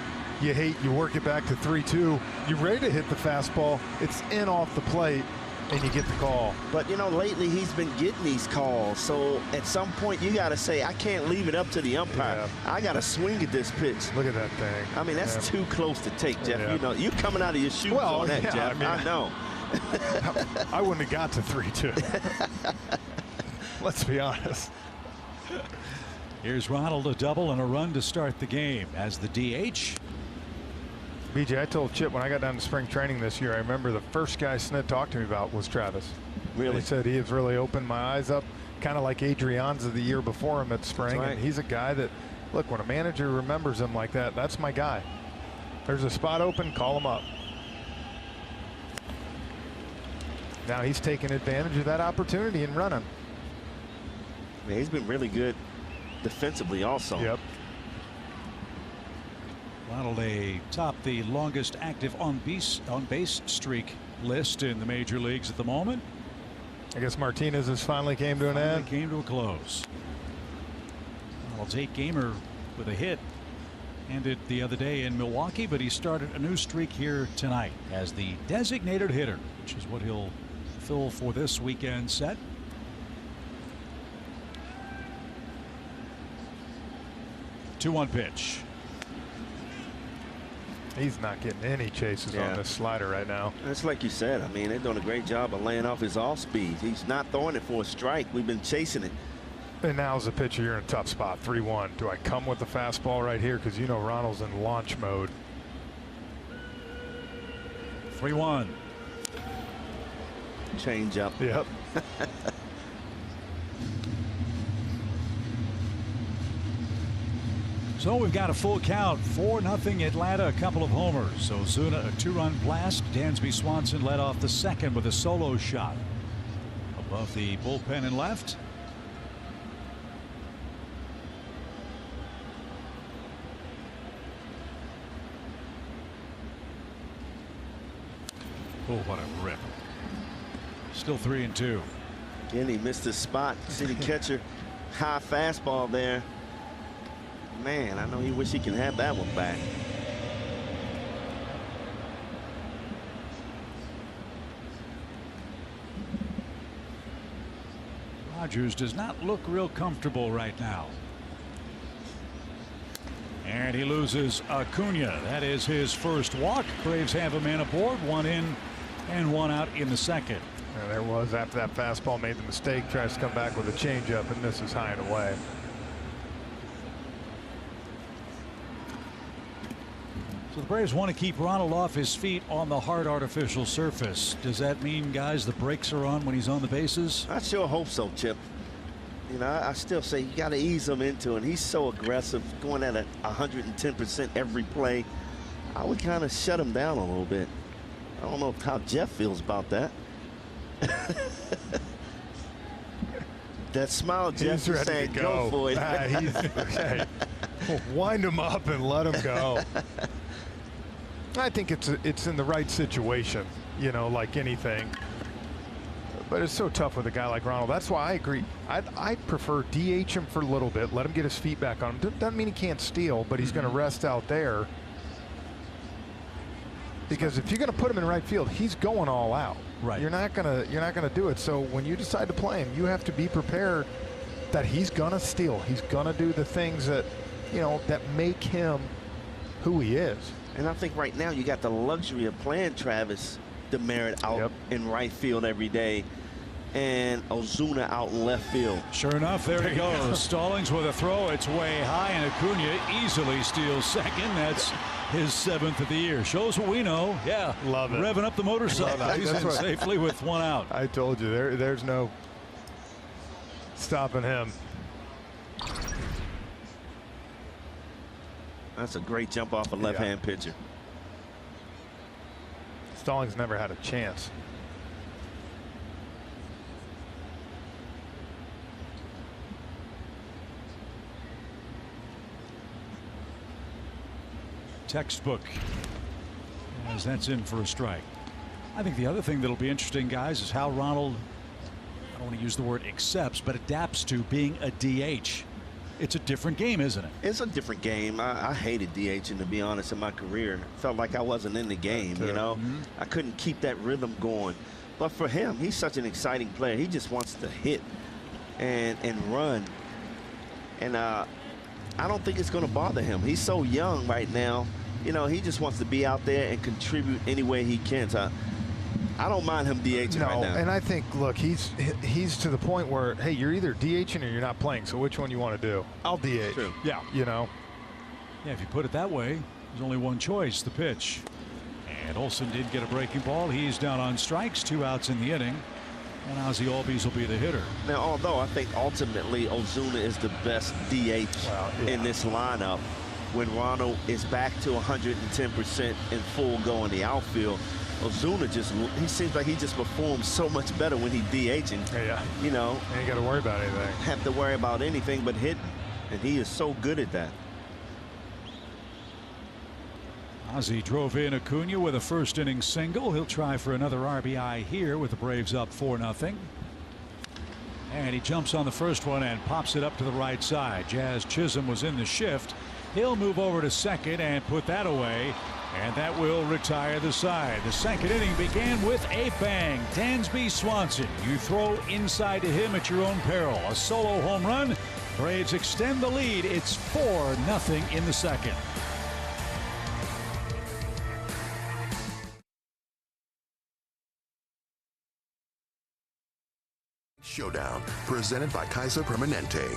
H: you hate. You work it back to 3-2. You're ready to hit the fastball. It's in off the plate, and you get the call.
C: But, you know, lately he's been getting these calls. So at some point you got to say, I can't leave it up to the umpire. Yeah. I got to swing at this pitch.
H: Look at that thing.
C: I mean, that's too close to take, Jeff. Yeah. You know, you're coming out of your shoes on that, Jeff. I mean, I know.
H: I wouldn't have got to 3-2. Let's be honest.
A: Here's Ronald, a double and a run to start the game as the DH.
H: BJ, I told Chip when I got down to spring training this year, I remember the first guy Snit talked to me about was Travis.
C: Really?
H: He said he has really opened my eyes up, kind of like Adrianza the year before him at spring.
C: Right.
H: And he's a guy that, look, when a manager remembers him like that, that's my guy. There's a spot open, call him up. Now he's taking advantage of that opportunity and running.
C: Yeah, he's been really good defensively also.
H: Yep.
A: Ronald topped the longest active on base streak list in the major leagues at the moment.
H: I guess Martinez's finally came to an end.
A: Came to a close. Ronald's 8-gamer with a hit ended the other day in Milwaukee, but he started a new streak here tonight as the designated hitter, which is what he'll fill for this weekend set. Two-one pitch.
H: He's not getting any chases on this slider right now.
C: That's like you said. I mean, they're doing a great job of laying off his off speed. He's not throwing it for a strike. We've been chasing it.
H: And now as a pitcher, you're in a tough spot. 3-1. Do I come with the fastball right here? Because you know Ronald's in launch mode.
A: 3-1.
C: Change up.
H: Yep.
A: So we've got a full count. 4-0 Atlanta, a couple of homers. Ozuna, a 2-run blast. Dansby Swanson led off the second with a solo shot above the bullpen and left. Oh, what a rip. Still 3-2.
C: Again, he missed his spot. See the catcher, high fastball there. Man, I know he wish he can have that one back.
A: Rogers does not look real comfortable right now. And he loses Acuna. That is his first walk. Braves have a man aboard, 1 in and 1 out in the second.
H: And there was, after that fastball made the mistake, tries to come back with a changeup and misses high and away.
A: So the Braves want to keep Ronald off his feet on the hard artificial surface. Does that mean, guys, the brakes are on when he's on the bases?
C: I sure hope so, Chip. You know, I still say you got to ease him into it. He's so aggressive, going at 110% every play. I would kind of shut him down a little bit. I don't know how Jeff feels about that. That smile, Jeff, is saying go for it.
H: Wind him up and let him go. I think it's in the right situation, you know, like anything. But it's so tough with a guy like Ronald. That's why I agree. I prefer DH him for a little bit, let him get his feet back on him. Doesn't mean he can't steal, but he's going to rest out there. Because if you're going to put him in right field, he's going all out.
A: Right.
H: You're not gonna do it. So when you decide to play him, you have to be prepared that he's going to steal. He's going to do the things that, you know, that make him who he is.
C: And I think right now you got the luxury of playing Travis Demerit out in right field every day, and Ozuna out in left field.
A: Sure enough, there he goes. Stallings with a throw. It's way high, and Acuna easily steals second. That's his 7th of the year. Shows what we know. Yeah,
H: love it.
A: Revving up the motorcycle. He's in safely with 1 out.
H: I told you, there's no stopping him.
C: That's a great jump off a left-hand pitcher.
H: Stallings never had a chance.
A: Textbook, as that's in for a strike. I think the other thing that'll be interesting, guys, is how Ronald, I don't want to use the word accepts, but adapts to being a DH. It's a different game, isn't it?
C: It's a different game. I hated DHing, to be honest, in my career. Felt like I wasn't in the game, you know. I couldn't keep that rhythm going. But for him, he's such an exciting player. He just wants to hit and run. And I don't think it's going to bother him. He's so young right now. You know, he just wants to be out there and contribute any way he can. So I don't mind him DHing right now.
H: And I think, look, he's to the point where, hey, you're either DHing or you're not playing. So which one you want to do? I'll DH.
C: True.
H: Yeah. You know.
A: Yeah, if you put it that way, there's only one choice, the pitch. And Olsen did get a breaking ball. He's down on strikes, 2 outs in the inning. And Ozzy Albies will be the hitter.
C: Now, although I think ultimately Ozuna is the best DH in this lineup, when Ronald is back to 110% in full go in the outfield, Ozuna he seems like he just performs so much better when he's DHing. You know,
H: ain't got to worry about anything.
C: Have to worry about anything but hitting, and he is so good at that.
A: Ozzy drove in Acuna with a first inning single. He'll try for another RBI here with the Braves up 4-0. And he jumps on the first one and pops it up to the right side. Jazz Chisholm was in the shift. He'll move over to second and put that away. And that will retire the side. The second inning began with a bang. Dansby Swanson, you throw inside to him at your own peril. A solo home run. Braves extend the lead. It's 4-0 in the second.
I: Showdown, presented by Kaiser Permanente.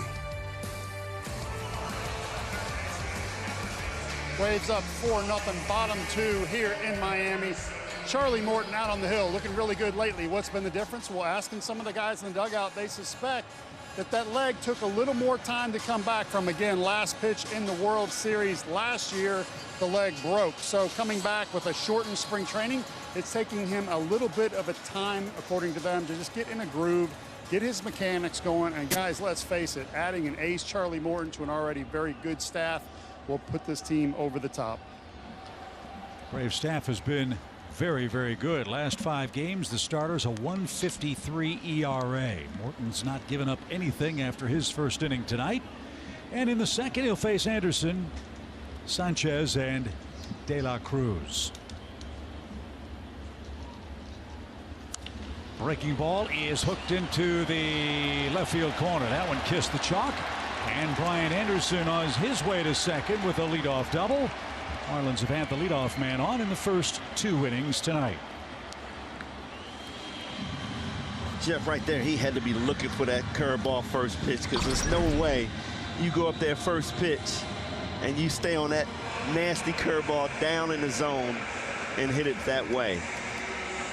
F: Braves up 4-0, bottom 2 here in Miami. Charlie Morton out on the hill, looking really good lately. What's been the difference? Well, asking some of the guys in the dugout, they suspect that leg took a little more time to come back from. Again, last pitch in the World Series last year, the leg broke. So coming back with a shortened spring training, it's taking him a little bit of a time, according to them, to just get in a groove, get his mechanics going. And guys, let's face it, adding an ace Charlie Morton to an already very good staff will put this team over the top.
A: Brave staff has been very, very good. Last 5 games, the starters a 1.53 ERA. Morton's not given up anything after his first inning tonight. And in the second, he'll face Anderson, Sanchez, and De La Cruz. Breaking ball is hooked into the left field corner. That one kissed the chalk. And Brian Anderson on his way to second with a leadoff double. Marlins have had the leadoff man on in the first 2 innings tonight.
C: Jeff, right there, he had to be looking for that curveball first pitch, because there's no way you go up there first pitch and you stay on that nasty curveball down in the zone and hit it that way.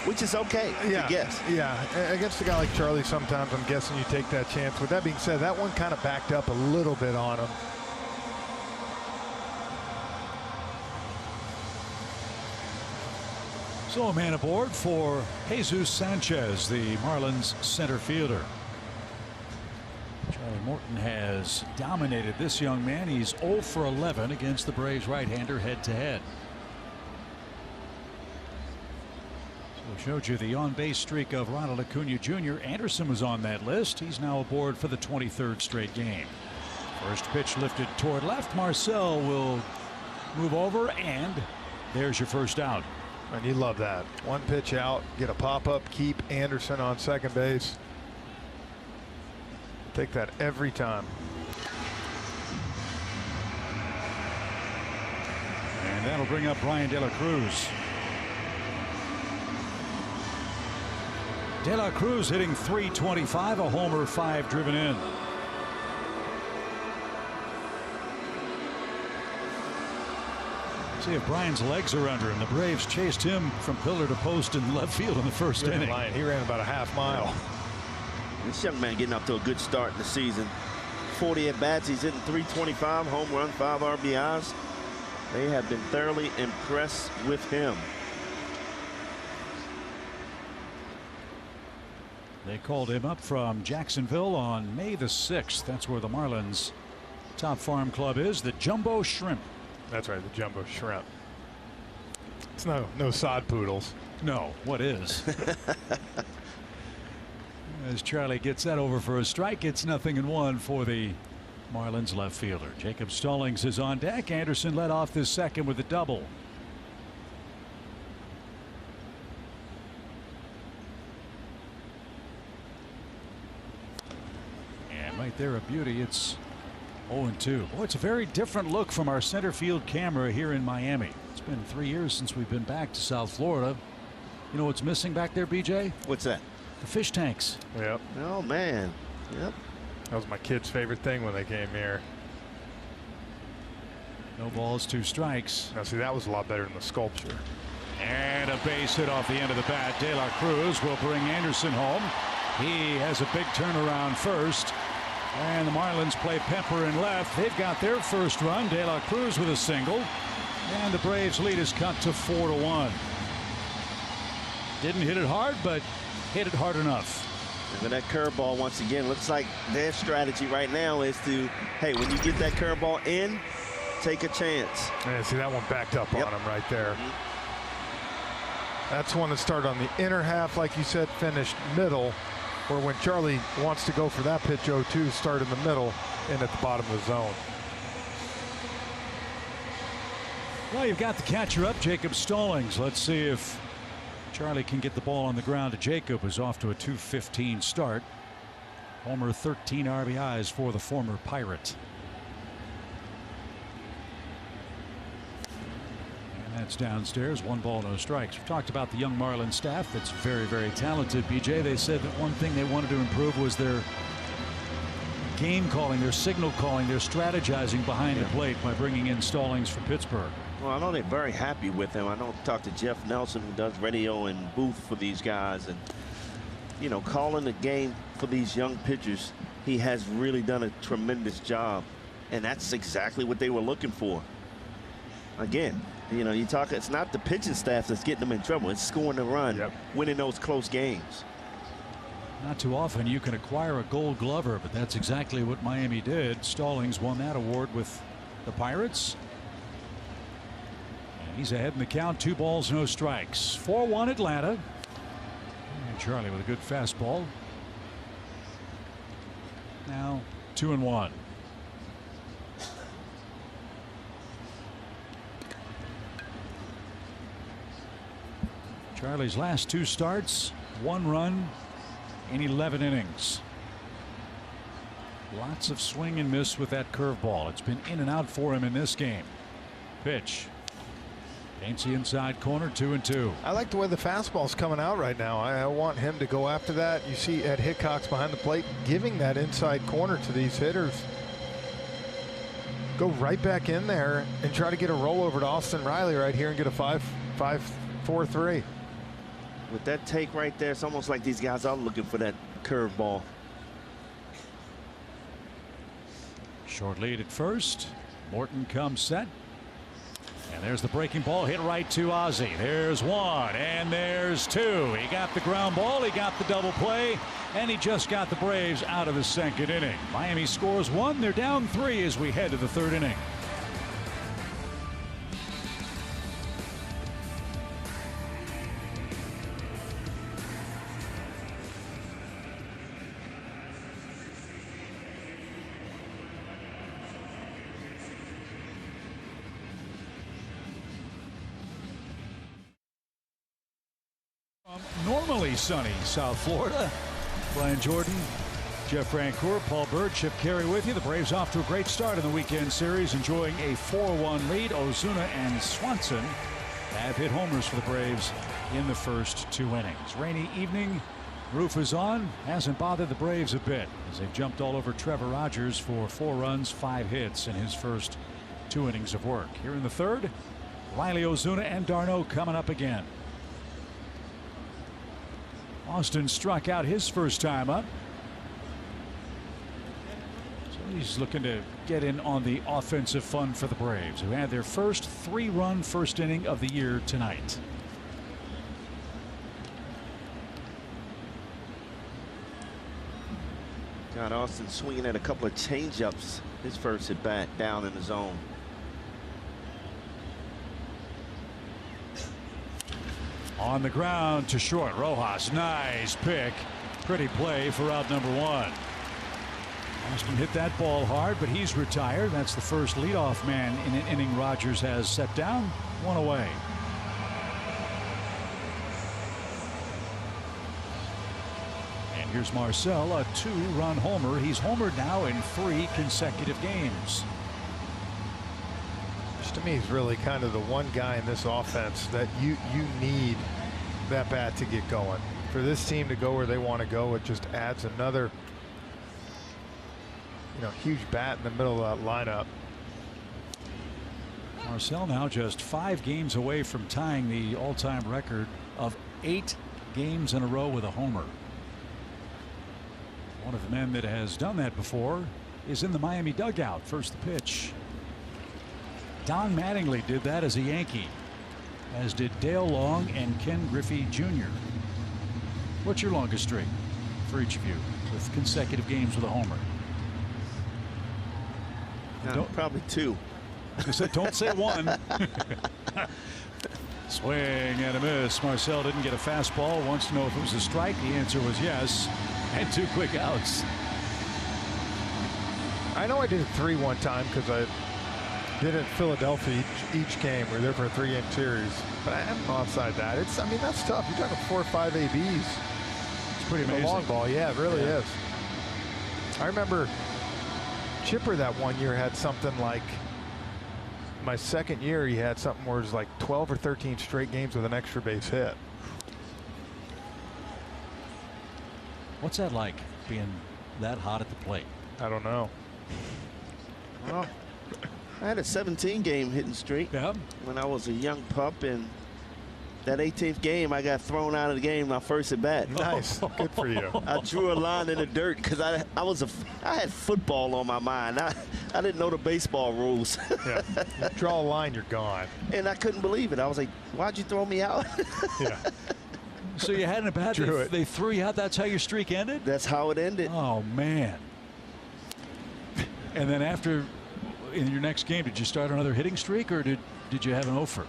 C: Which is okay, I guess.
H: Yeah, against a guy like Charlie, sometimes I'm guessing you take that chance. With that being said, that one kind of backed up a little bit on him.
A: So a man aboard for Jesus Sanchez, the Marlins center fielder. Charlie Morton has dominated this young man. He's 0 for 11 against the Braves right-hander head-to-head. So we showed you the on-base streak of Ronald Acuna Jr. Anderson was on that list. He's now aboard for the 23rd straight game. First pitch lifted toward left. Marcel will move over, and there's your first out.
H: And you love that. One pitch out, get a pop-up, keep Anderson on second base. Take that every time.
A: And that'll bring up Brian De La Cruz. De La Cruz hitting .325, a homer, 5 driven in. See if Brian's legs are under him. The Braves chased him from pillar to post in left field in the first inning.
H: He ran about a half mile.
C: This young man getting up to a good start in the season. 40 at bats. He's hitting .325, home run, 5 RBIs. They have been thoroughly impressed with him.
A: They called him up from Jacksonville on May the 6th. That's where the Marlins top farm club is, the Jumbo Shrimp.
H: That's right, the Jumbo Shrimp. It's no sod poodles.
A: No, what is? As Charlie gets that over for a strike, it's 0-1 for the Marlins left fielder. Jacob Stallings is on deck. Anderson led off this second with a double. And right there, a beauty. It's 0-2. Boy, it's a very different look from our center field camera here in Miami. It's been 3 years since we've been back to South Florida. You know what's missing back there, BJ?
C: What's that?
A: The fish tanks.
H: Yep.
C: Oh, man. Yep.
H: That was my kid's favorite thing when they came here.
A: No balls, 2 strikes.
H: Now, see, that was a lot better than the sculpture.
A: And a base hit off the end of the bat. De La Cruz will bring Anderson home. He has a big turnaround first. And the Marlins play Pepper in left. They've got their first run. De La Cruz with a single. And the Braves lead is cut to 4-1. Didn't hit it hard, but hit it hard enough.
C: And that curveball, once again, looks like their strategy right now is to, hey, when you get that curveball in, take a chance.
H: And see, that one backed up on him right there. That's one that started on the inner half, like you said, finished middle, where when Charlie wants to go for that pitch 0-2, start in the middle and at the bottom of the zone.
A: Well, you've got the catcher up, Jacob Stallings. Let's see if Charlie can get the ball on the ground to Jacob, who's off to a .215 start. Homer, 13 RBIs for the former Pirate. And that's downstairs. 1 ball, no strikes. We've talked about the young Marlins staff that's very, very talented. BJ, they said that one thing they wanted to improve was their game calling, their signal calling, their strategizing behind the plate by bringing in Stallings for Pittsburgh.
C: Well, I know they're very happy with him. I know I talked to Jeff Nelson, who does radio and booth for these guys, and you know, calling the game for these young pitchers, he has really done a tremendous job, and that's exactly what they were looking for. Again, you know, you talk, it's not the pitching staff that's getting them in trouble. It's scoring the run, winning those close games.
A: Not too often you can acquire a Gold Glover, but that's exactly what Miami did. Stallings won that award with the Pirates. He's ahead in the count. 2 balls, no strikes. 4-1 Atlanta. And Charlie with a good fastball. Now 2-1. Charlie's last 2 starts, 1 run in 11 innings. Lots of swing and miss with that curveball. It's been in and out for him in this game. Pitch. Paints the inside corner, 2-2.
H: I like the way the fastball's coming out right now. I want him to go after that. You see Ed Hickox behind the plate giving that inside corner to these hitters. Go right back in there and try to get a rollover to Austin Riley right here and get a 5-4-3.
C: With that take right there, it's almost like these guys are looking for that curveball.
A: Short lead at first. Morton comes set. And There's the breaking ball hit right to Ozzie. There's one and there's two. He got the ground ball, he got the double play, and he just got the Braves out of the second inning. Miami scores 1. They're down 3 as we head to the third inning. Normally sunny South Florida. Brian Jordan, Jeff Francoeur, Paul Bird, Chip Carey with you. The Braves off to a great start in the weekend series, enjoying a 4-1 lead. Ozuna and Swanson have hit homers for the Braves in the first 2 innings. Rainy evening, roof is on. Hasn't bothered the Braves a bit as they've jumped all over Trevor Rogers for 4 runs, 5 hits in his first 2 innings of work. Here in the third, Riley Ozuna and d'Arnaud coming up again. Austin struck out his first time up. So he's looking to get in on the offensive fun for the Braves, who had their first 3-run first inning of the year tonight.
C: Got Austin swinging at a couple of changeups his first at bat down in the zone.
A: On the ground to short. Rojas, nice pick. Pretty play for out number 1. Austin hit that ball hard, but he's retired. That's the first leadoff man in an inning Rogers has set down. 1 away. And here's Marcel, a 2-run homer. He's homered now in 3 consecutive games.
H: To me, he's really kind of the one guy in this offense that you need that bat to get going. For this team to go where they want to go, it just adds another, huge bat in the middle of that lineup.
A: Marcel now just 5 games away from tying the all-time record of 8 games in a row with a homer. One of the men that has done that before is in the Miami dugout. First the pitch. Don Mattingly did that as a Yankee, as did Dale Long and Ken Griffey Jr. What's your longest streak for each of you with consecutive games with a homer?
C: Probably 2.
A: Don't say 1. Swing and a miss. Marcel didn't get a fastball. Wants to know if it was a strike. The answer was yes. And 2 quick outs.
H: I know I did 3 one time because I did it in Philadelphia each game. We were there for a 3-game series, but I'm outside that. I mean, that's tough. You're talking 4 or 5 ABs.
A: It's pretty amazing.
H: A long ball, yeah, it really is. I remember Chipper that one year had something like, my second year, he had something where it was like 12 or 13 straight games with an extra base hit.
A: What's that like, being that hot at the plate?
H: I don't know.
C: Well, I had a 17-game hitting streak when I was a young pup, and that 18th game I got thrown out of the game my first at bat.
H: Nice. Good for you.
C: I drew a line in the dirt because I had football on my mind. I didn't know the baseball rules.
H: Yeah. You draw a line, you're gone.
C: And I couldn't believe it. I was like, why'd you throw me out?
H: Yeah.
A: So you had a bat, they threw you out. That's how your streak ended?
C: That's how it ended.
A: Oh, man. And then in your next game, did you start another hitting streak, or did you have an offer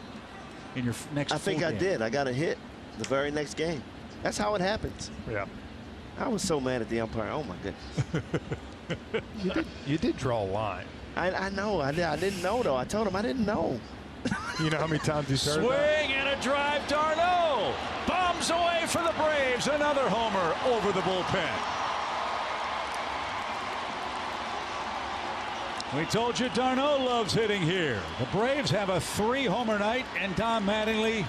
A: in your next
C: I think I
A: game?
C: did. I got a hit the very next game. That's how it happens.
H: Yeah.
C: I was so mad at the umpire. Oh, my goodness.
H: You did draw a line.
C: I know. I didn't know, though. I told him I didn't know.
H: You know how many times he's heard
A: Swing and a drive. d'Arnaud bombs away for the Braves. Another homer over the bullpen. We told you d'Arnaud loves hitting here. The Braves have a 3-homer night, and Don Mattingly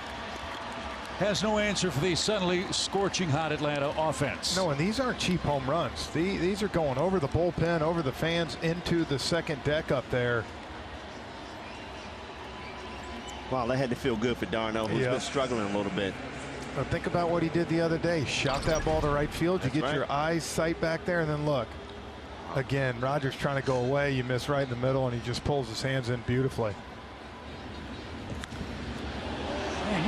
A: has no answer for the suddenly scorching hot Atlanta offense.
H: No, and these aren't cheap home runs. These are going over the bullpen, over the fans, into the second deck up there.
C: Wow, that had to feel good for d'Arnaud, who's been struggling a little bit.
H: Now think about what he did the other day. Shot that ball to right field. You get your eyes sight back there, and then look. Again, Rogers trying to go away. You miss right in the middle, and he just pulls his hands in beautifully.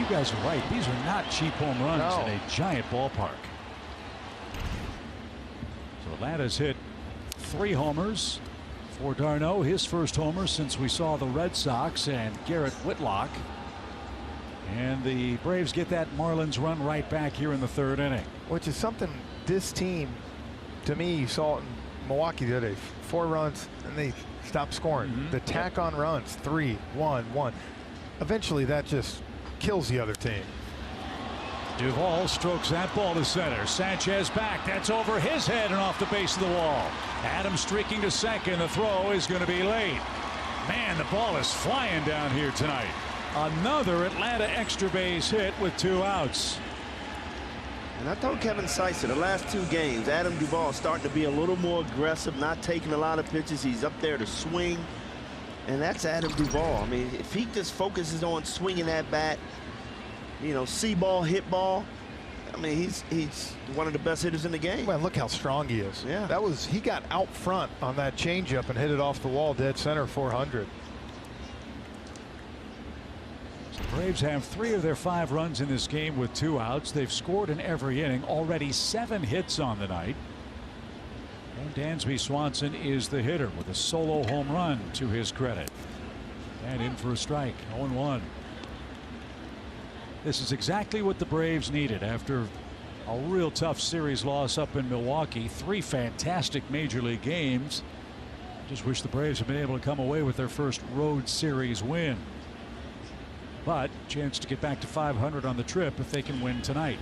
A: guys are right. These are not cheap home runs in a giant ballpark. So Atlanta's hit 3 homers for d'Arnaud, his first homer since we saw the Red Sox and Garrett Whitlock. And the Braves get that Marlins run right back here in the 3rd inning.
H: Which is something this team, to me, you saw it in Milwaukee the other day. 4 runs and they stopped scoring. The tack on runs, 3, 1, 1. Eventually that just kills the other team.
A: Duvall strokes that ball to center. Sanchez back. That's over his head and off the base of the wall. Adams streaking to second. The throw is going to be late. Man, the ball is flying down here tonight. Another Atlanta extra base hit with 2 outs.
C: And I told Kevin Seitzer the last 2 games, Adam Duvall starting to be a little more aggressive, not taking a lot of pitches. He's up there to swing. And that's Adam Duvall. I mean, if he just focuses on swinging that bat, you know, see ball, hit ball. I mean, he's one of the best hitters in the game.
H: Well, look how strong he is.
C: Yeah.
H: He got out front on that changeup and hit it off the wall, dead center, 400.
A: So the Braves have 3 of their 5 runs in this game with 2 outs. They've scored in every inning, already 7 hits on the night. And Dansby Swanson is the hitter with a solo home run to his credit. And in for a strike, 0-1. This is exactly what the Braves needed after a real tough series loss up in Milwaukee. 3 fantastic major league games. Just wish the Braves had been able to come away with their first road series win. But chance to get back to 500 on the trip if they can win tonight.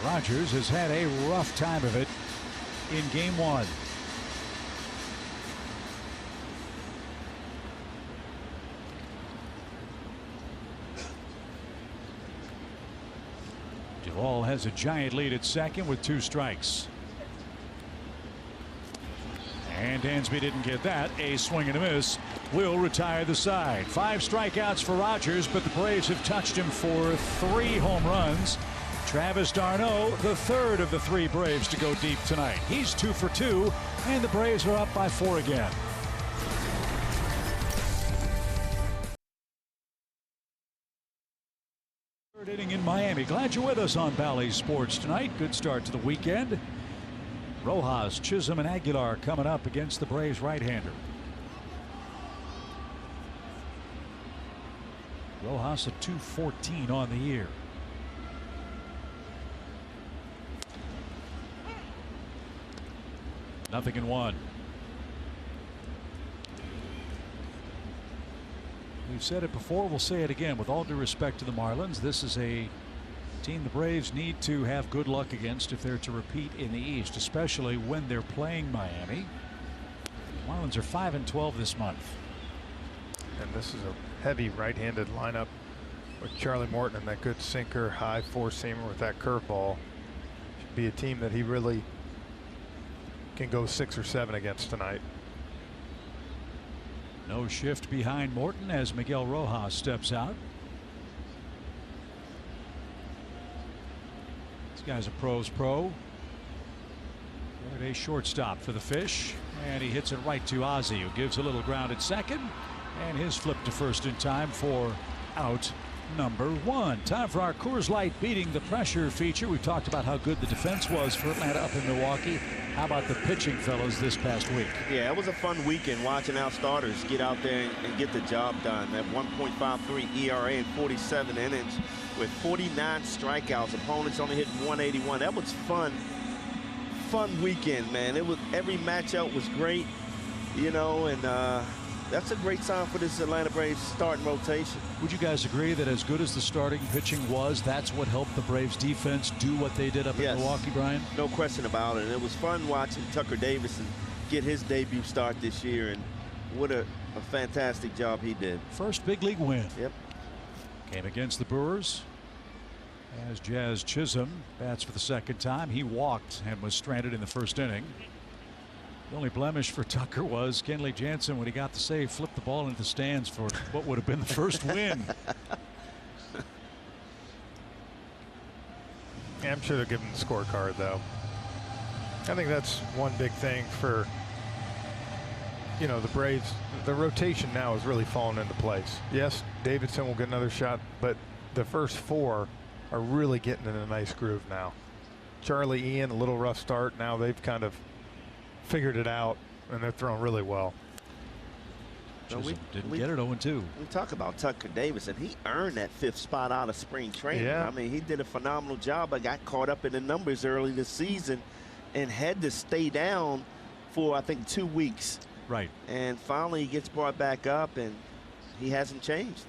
A: Rogers has had a rough time of it in game 1. Duvall has a giant lead at second with 2 strikes. And Dansby didn't get that. A swing and a miss will retire the side. 5 strikeouts for Rogers, but the Braves have touched him for 3 home runs. Travis d'Arnaud, the 3rd of the 3 Braves to go deep tonight. He's 2 for 2, and the Braves are up by 4 again. Third inning in Miami. Glad you're with us on Bally Sports tonight. Good start to the weekend. Rojas, Chisholm, and Aguilar coming up against the Braves right-hander. Rojas at .214 on the year. Nothing in 1. We've said it before, we'll say it again. With all due respect to the Marlins, this is a team the Braves need to have good luck against if they're to repeat in the East, especially when they're playing Miami. The Marlins are 5-12 this month.
H: And this is a heavy right-handed lineup with Charlie Morton and that good sinker, high 4-seamer with that curveball. Should be a team that he really can go 6 or 7 against tonight.
A: No shift behind Morton as Miguel Rojas steps out. This guy's a pro's pro. And a shortstop for the Fish, and he hits it right to Ozzie, who gives a little ground at second, and his flip to first in time for out number 1. Time for our Coors Light beating the pressure feature. We've talked about how good the defense was for Atlanta up in Milwaukee. How about the pitching, fellas, this past week?
C: Yeah, it was a fun weekend watching our starters get out there and get the job done. That 1.53 ERA in 47 innings with 49 strikeouts. Opponents only hit 181. That was fun weekend, man. It was, every matchup was great, you know, and that's a great sign for this Atlanta Braves starting rotation.
A: Would you guys agree that as good as the starting pitching was, that's what helped the Braves defense do what they did up in Milwaukee, Brian?
C: No question about it. It was fun watching Tucker Davidson get his debut start this year, and what a fantastic job he did.
A: First big league win.
C: Yep.
A: Came against the Brewers. As Jazz Chisholm bats for the 2nd time. He walked and was stranded in the 1st inning. The only blemish for Tucker was Kenley Jansen, when he got the save, flipped the ball into the stands for what would have been the first win.
H: Yeah, I'm sure they'll give him the scorecard, though. I think that's one big thing for, you know, the Braves. The rotation now is really falling into place. Yes, Davidson will get another shot, but the first 4 are really getting in a nice groove now. Charlie, Ian, a little rough start. Now they've kind of figured it out, and they're throwing really well.
A: We didn't get it 0-2.
C: We talk about Tucker Davidson. He earned that 5th spot out of spring training.
H: Yeah.
C: I mean, he did a phenomenal job, but got caught up in the numbers early this season and had to stay down for, I think, 2 weeks.
A: Right.
C: And finally he gets brought back up, and he hasn't changed.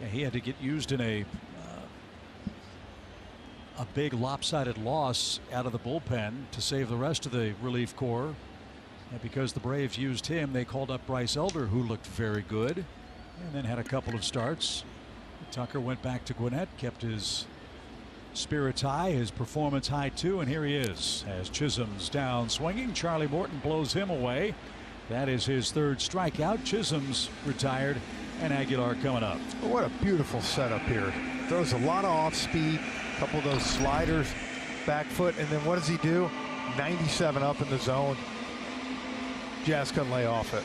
A: Yeah, he had to get used in a big lopsided loss out of the bullpen to save the rest of the relief corps. And because the Braves used him, they called up Bryce Elder, who looked very good, and then had a couple of starts. Tucker went back to Gwinnett, kept his spirits high, his performance high too, and here he is as Chisholm's down swinging. Charlie Morton blows him away. That is his 3rd strikeout. Chisholm's retired, and Aguilar coming up.
H: What a beautiful setup here. Throws a lot of off speed, a couple of those sliders, back foot, and then what does he do? 97 up in the zone. Jazz couldn't lay off it.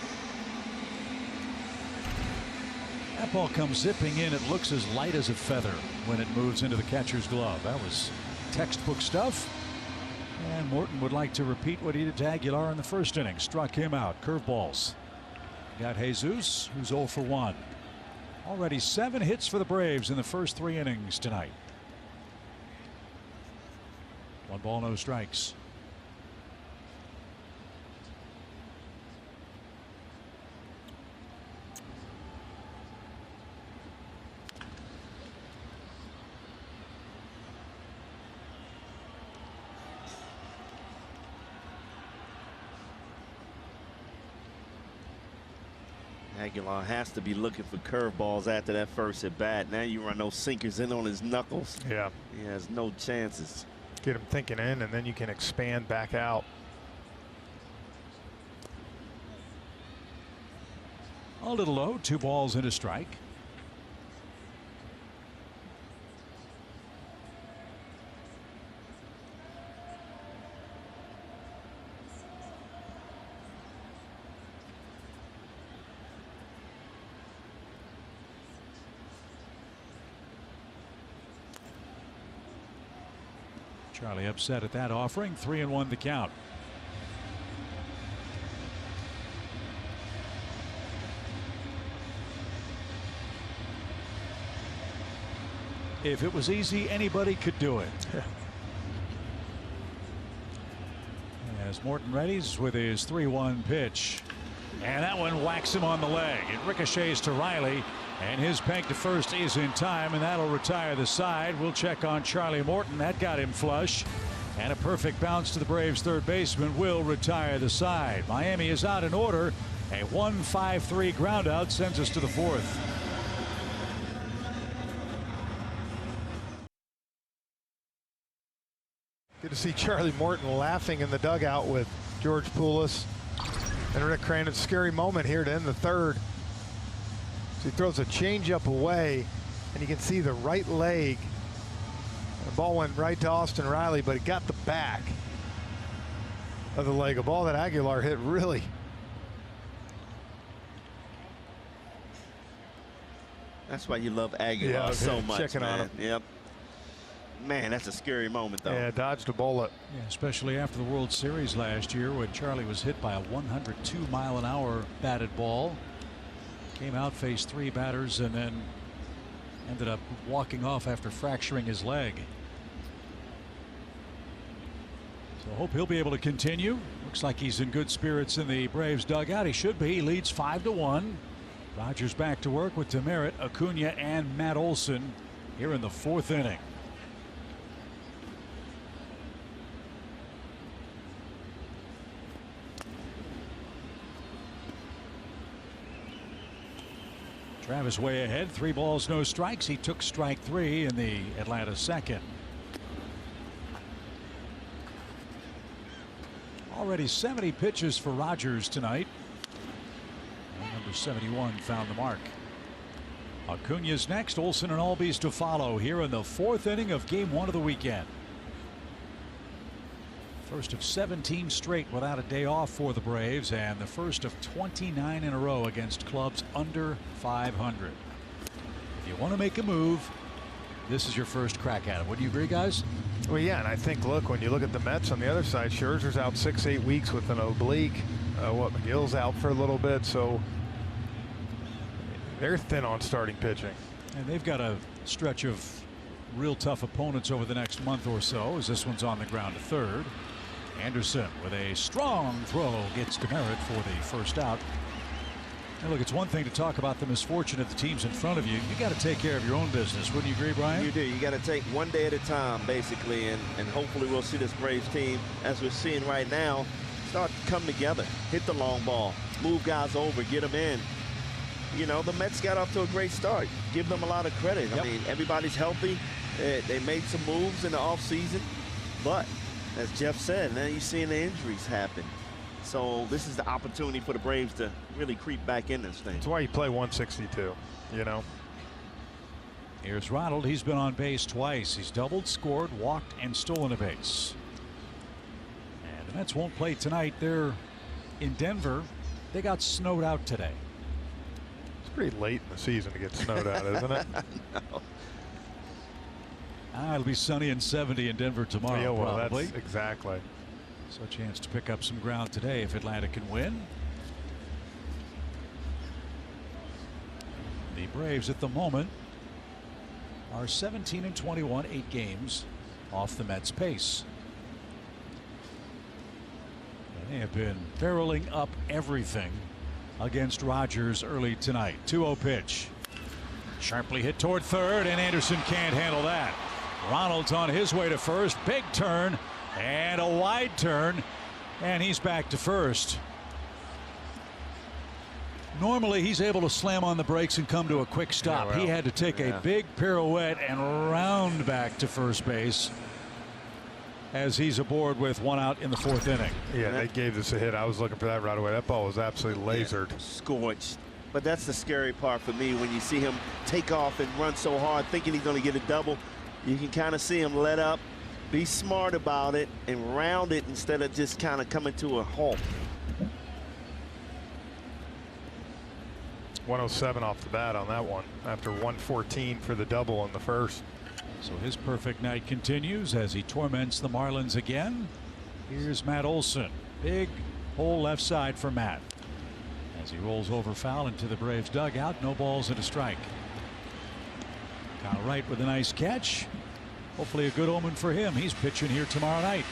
A: That ball comes zipping in. It looks as light as a feather when it moves into the catcher's glove. That was textbook stuff. And Morton would like to repeat what he did to Aguilar in the first inning. Struck him out. Curveballs. Got Jesus, who's 0 for 1. Already 7 hits for the Braves in the first 3 innings tonight. 1 ball, no strikes.
C: Aguilar has to be looking for curveballs after that first at bat. Now you run those sinkers in on his knuckles.
H: Yeah.
C: He has no chances.
H: Get him thinking in, and then you can expand back out.
A: A little low. 2 balls and a strike. Charlie upset at that offering. 3-1 the count. If it was easy, anybody could do it. As Morton readies with his 3-1 pitch. And that one whacks him on the leg. It ricochets to Riley. And his peg to first is in time, and that'll retire the side. We'll check on Charlie Morton. That got him flush. And a perfect bounce to the Braves' third baseman will retire the side. Miami is out in order. A 1-5-3 groundout sends us to the 4th.
H: Good to see Charlie Morton laughing in the dugout with George Poulos and Rick Crandon. Scary moment here to end the 3rd. So he throws a changeup away, and you can see the right leg. The ball went right to Austin Riley, but it got the back of the leg. A ball that Aguilar hit really.
C: That's why you love Aguilar so much,
H: checking
C: man.
H: on him.
C: Yep. Man, that's a scary moment, though.
H: Yeah, dodged a bullet.
A: Yeah, especially after the World Series last year when Charlie was hit by a 102-mile-an-hour batted ball. Came out, faced 3 batters, and then ended up walking off after fracturing his leg. So hope he'll be able to continue. Looks like he's in good spirits in the Braves dugout. He should be. He leads 5-1. Rogers back to work with Demerit, Acuna, and Matt Olson here in the 4th inning. Travis way ahead. 3 balls, no strikes. He took strike 3 in the Atlanta 2nd. Already 70 pitches for Rogers tonight. And number 71 found the mark. Acuna's next, Olsen and Albies to follow here in the 4th inning of Game 1 of the weekend. First of 17 straight without a day off for the Braves, and the first of 29 in a row against clubs under 500. If you want to make a move, this is your first crack at it. Would you agree, guys?
H: Well, yeah, and I think, look, when you look at the Mets on the other side, Scherzer's out 6-8 weeks with an oblique. McGill's out for a little bit, so they're thin on starting pitching.
A: And they've got a stretch of real tough opponents over the next month or so, as this one's on the ground to third. Anderson with a strong throw gets demerit for the first out. And look, it's one thing to talk about the misfortune of the teams in front of you. You got to take care of your own business. Wouldn't you agree, Brian?
C: You do. You got to take one day at a time, basically, and hopefully we'll see this Braves team, as we're seeing right now, start to come together, hit the long ball, move guys over, get them in. You know, the Mets got off to a great start. Give them a lot of credit.
A: Yep.
C: I mean, everybody's healthy. They made some moves in the offseason, but as Jeff said, now you're seeing the injuries happen. So this is the opportunity for the Braves to really creep back in this thing.
H: That's why you play 162, you know.
A: Here's Ronald. He's been on base twice. He's doubled, scored, walked, and stolen a base. And the Mets won't play tonight. They're in Denver. They got snowed out today.
H: It's pretty late in the season to get snowed out, isn't it?
C: No.
A: It'll be sunny and 70 in Denver tomorrow.
H: Yeah, well,
A: probably.
H: that's exactly.
A: So a chance to pick up some ground today if Atlanta can win. The Braves at the moment are 17-21, 8 games off the Mets pace. And they have been barreling up everything against Rogers early tonight. 2-0 pitch. Sharply hit toward third, and Anderson can't handle that. Ronald's on his way to first. Big turn and a wide turn, and he's back to first. Normally he's able to slam on the brakes and come to a quick stop.
H: Yeah, well,
A: he had to take a big pirouette and round back to first base as he's aboard with 1 out in the 4th inning.
H: Yeah, they gave this a hit. I was looking for that right away. That ball was absolutely lasered.
C: Yeah, scorched. But that's the scary part for me when you see him take off and run so hard thinking he's going to get a double. You can kind of see him let up, be smart about it, and round it instead of just kind of coming to a halt.
H: 107 off the bat on that one after 114 for the double in the first.
A: So his perfect night continues as he torments the Marlins again. Here's Matt Olson. Big hole left side for Matt as he rolls over foul into the Braves dugout. No balls and a strike. Kyle Wright with a nice catch. Hopefully a good omen for him. He's pitching here tomorrow night.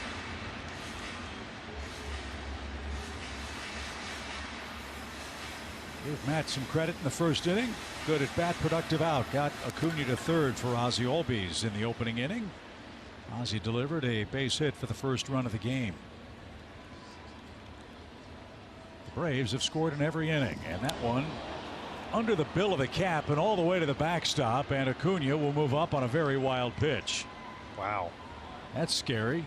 A: Give Matt some credit in the first inning. Good at bat, productive out. Got Acuna to third for Ozzie Albies in the opening inning. Ozzie delivered a base hit for the first run of the game. The Braves have scored in every inning, and that one under the bill of the cap and all the way to the backstop, and Acuna will move up on a very wild pitch.
H: Wow.
A: That's scary.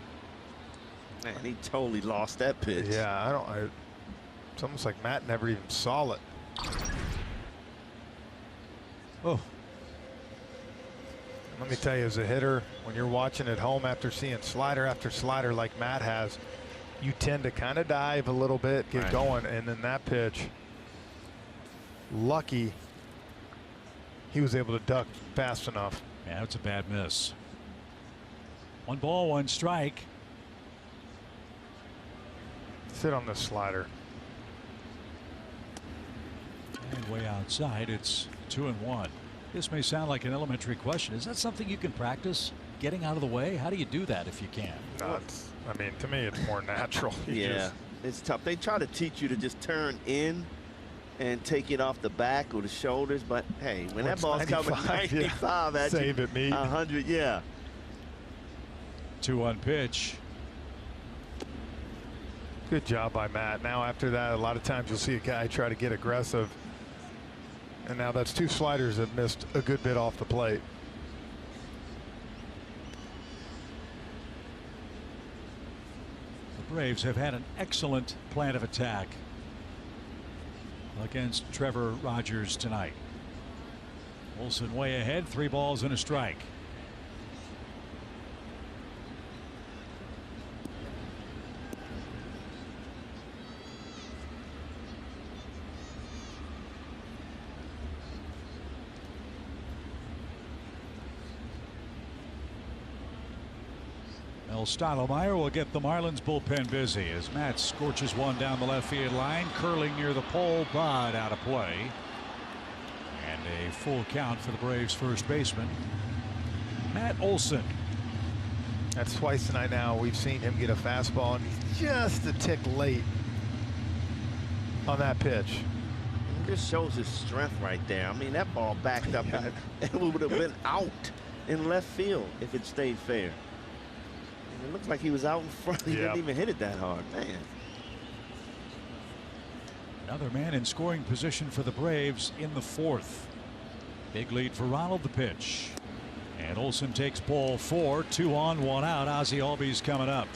C: Man, he totally lost that pitch.
H: Yeah, it's almost like Matt never even saw it.
A: Oh.
H: Let me tell you, as a hitter, when you're watching at home after seeing slider after slider like Matt has, you tend to kind of dive a little bit, get going, and then that pitch, lucky he was able to duck fast enough.
A: Yeah, it's a bad miss. 1 ball, 1 strike.
H: Sit on this slider.
A: And way outside, it's 2-1. This may sound like an elementary question. Is that something you can practice? Getting out of the way? How do you do that if you can?
H: No, I mean, to me, it's more natural.
C: It's tough. They try to teach you to just turn in and take it off the back or the shoulders, but hey, when that ball's coming 95 at
H: Save
C: you,
H: it, me.
C: 100, yeah.
A: 2-1 pitch.
H: Good job by Matt. Now after that, a lot of times you'll see a guy try to get aggressive, and now that's 2 sliders that missed a good bit off the plate.
A: The Braves have had an excellent plan of attack against Trevor Rogers tonight. Olsen way ahead, 3 balls and a strike. Mel Stottlemyre will get the Marlins bullpen busy as Matt scorches one down the left field line, curling near the pole, but out of play. And a full count for the Braves first baseman, Matt Olson.
H: That's twice tonight now we've seen him get a fastball, and he's just a tick late on that pitch.
C: It just shows his strength right there. I mean, that ball backed up and it would have been out in left field if it stayed fair. It looks like he was out in front. He didn't even hit it that hard, man.
A: Another man in scoring position for the Braves in the 4th. Big lead for Ronald. The pitch, and Olsen takes ball 4, 2 on, 1 out. Ozzie Albies coming up.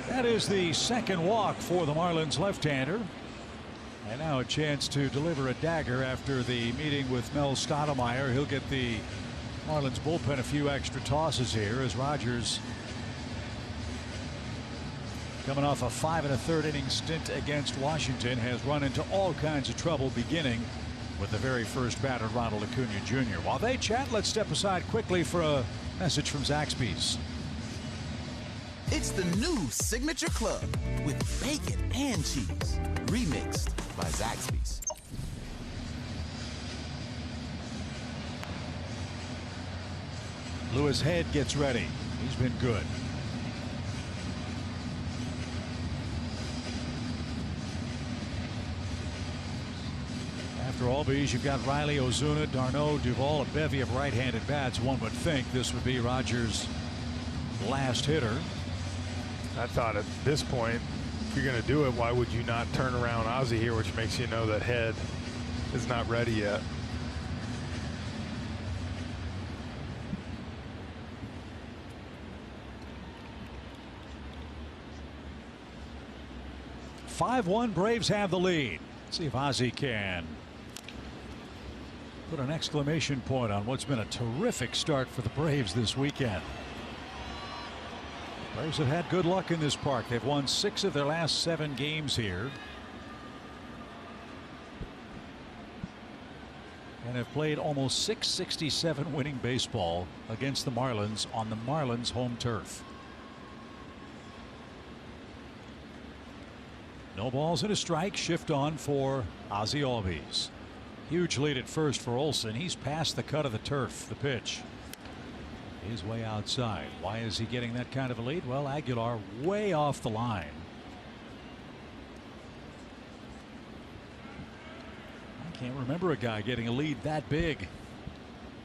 A: That is the second walk for the Marlins left-hander. And now a chance to deliver a dagger after the meeting with Mel Stottlemyre. He'll get the Marlins bullpen a few extra tosses here as Rogers, coming off a 5 1/3 inning stint against Washington, has run into all kinds of trouble, beginning with the very first batter, Ronald Acuna Jr. While they chat, let's step aside quickly for a message from Zaxby's.
J: It's the new Signature Club with bacon and cheese, remixed by Zaxby's.
A: Lewis Head gets ready. He's been good. After Albies, you've got Riley, Ozuna, d'Arnaud, Duvall, a bevy of right-handed bats. One would think this would be Rogers' last hitter.
H: I thought at this point, if you're going to do it, why would you not turn around Ozzie here, which makes you know that Head is not ready yet.
A: "5-1, Braves have the lead." Let's see if Ozzie can put an exclamation point on what's been a terrific start for the Braves this weekend. Braves have had good luck in this park. They've won 6 of their last 7 games here, and have played almost .667 winning baseball against the Marlins on the Marlins home turf. No balls and a strike. Shift on for Ozzie Albies. Huge lead at first for Olsen. He's past the cut of the turf. The pitch is way outside. Why is he getting that kind of a lead? Well, Aguilar way off the line. I can't remember a guy getting a lead that big.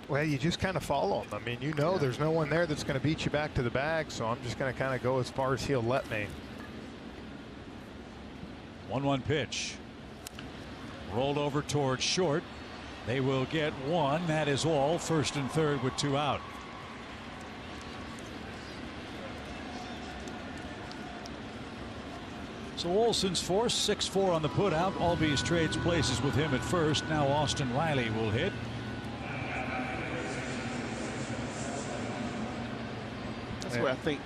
H: Well, you just kind of follow him. I mean, you know, there's no one there that's going to beat you back to the bag, so I'm just going to kind of go as far as he'll let me.
A: 1-1 pitch. Rolled over towards short. They will get 1. That is all. First and third with 2 out. So Olsen's forced 6-4 on the putout. Albies trades places with him at first. Now Austin Riley will hit.
C: That's where I think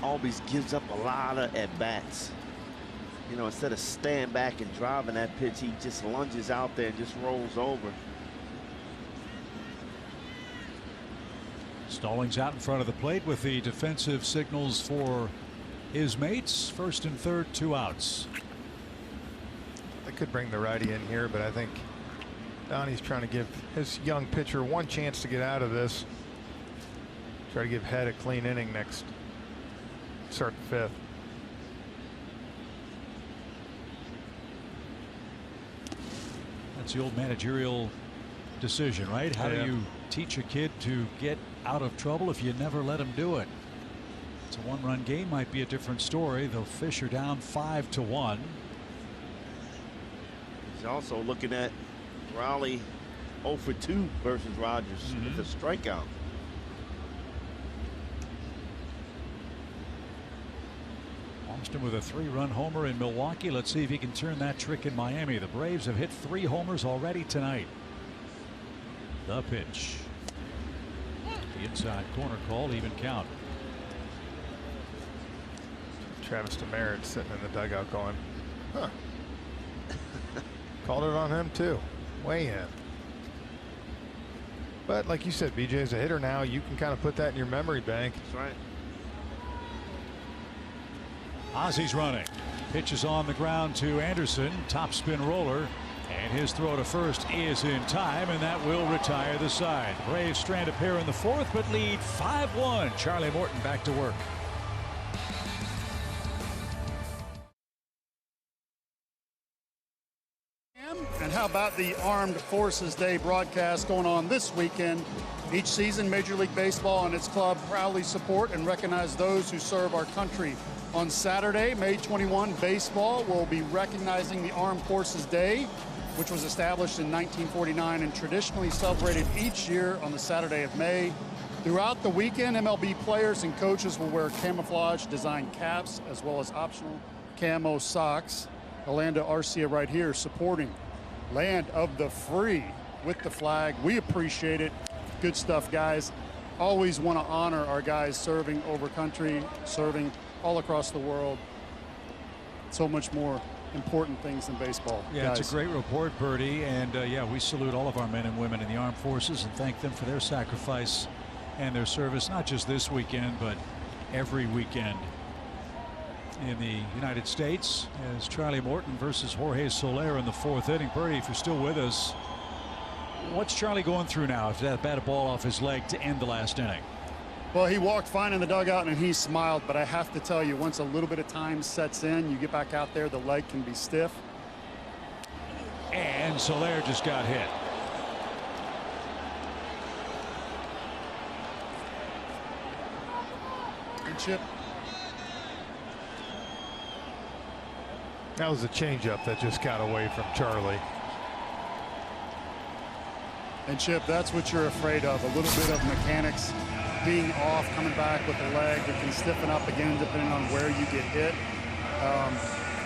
C: Albies gives up a lot of at-bats. You know, instead of staying back and driving that pitch, he just lunges out there and just rolls over.
A: Stallings out in front of the plate with the defensive signals for his mates. First and third, 2 outs.
H: I could bring the righty in here, but I think Donnie's trying to give his young pitcher one chance to get out of this. Try to give Head a clean inning next. Start the 5th.
A: That's the old managerial decision, right? How do you teach a kid to get out of trouble if you never let him do it? It's a 1-run game. Might be a different story. The Fish are down 5-1.
C: He's also looking at Raleigh 0 for 2 versus Rogers with a strikeout.
A: Boston with a 3-run homer in Milwaukee. Let's see if he can turn that trick in Miami. The Braves have hit 3 homers already tonight. The pitch. The inside corner call, even count.
H: Travis Demerit sitting in the dugout going, huh. Called it on him too. Way in. But like you said, BJ, as a hitter now, you can kind of put that in your memory bank.
C: That's right.
A: Ozzy's running. Pitch is on the ground to Anderson. Top spin roller. And his throw to first is in time, and that will retire the side. The Braves strand a pair in the 4th, but lead 5-1. Charlie Morton back to work.
F: And how about the Armed Forces Day broadcast going on this weekend? Each season, Major League Baseball and its club proudly support and recognize those who serve our country. On Saturday, May 21, baseball will be recognizing the Armed Forces Day, which was established in 1949 and traditionally celebrated each year on the Saturday of May. Throughout the weekend, MLB players and coaches will wear camouflage designed caps as well as optional camo socks. Alanda Arcia right here supporting Land of the Free with the flag. We appreciate it. Good stuff, guys. Always want to honor our guys serving over country, serving all across the world. So much more important things than baseball.
A: Yeah, guys. It's a great report, Bertie. And yeah, we salute all of our men and women in the armed forces and thank them for their sacrifice and their service, not just this weekend, but every weekend in the United States. As Charlie Morton versus Jorge Soler in the 4th inning. Bertie, if you're still with us, what's Charlie going through now after that batted ball off his leg to end the last inning?
F: Well, he walked fine in the dugout and he smiled, but I have to tell you, once a little bit of time sets in, you get back out there, the leg can be stiff.
A: And Soler just got hit.
F: Good chip.
H: That was a changeup that just got away from Charlie.
F: And Chip, that's what you're afraid of, a little bit of mechanics being off, coming back with the leg that can stiffen up again depending on where you get hit.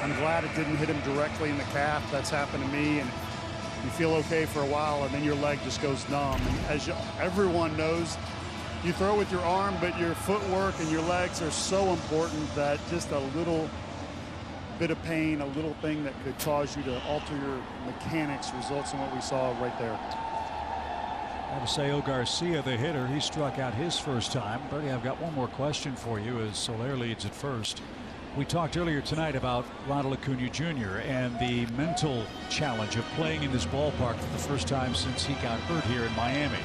F: I'm glad it didn't hit him directly in the calf. That's happened to me, and you feel okay for a while and then your leg just goes numb. And as everyone knows, you throw with your arm, but your footwork and your legs are so important that just a little bit of pain, a little thing that could cause you to alter your mechanics results in what we saw right there.
A: Aviseo Garcia, the hitter, he struck out his first time. Bertie, I've got one more question for you as Soler leads at first. We talked earlier tonight about Ronald Acuna Jr. and the mental challenge of playing in this ballpark for the first time since he got hurt here in Miami.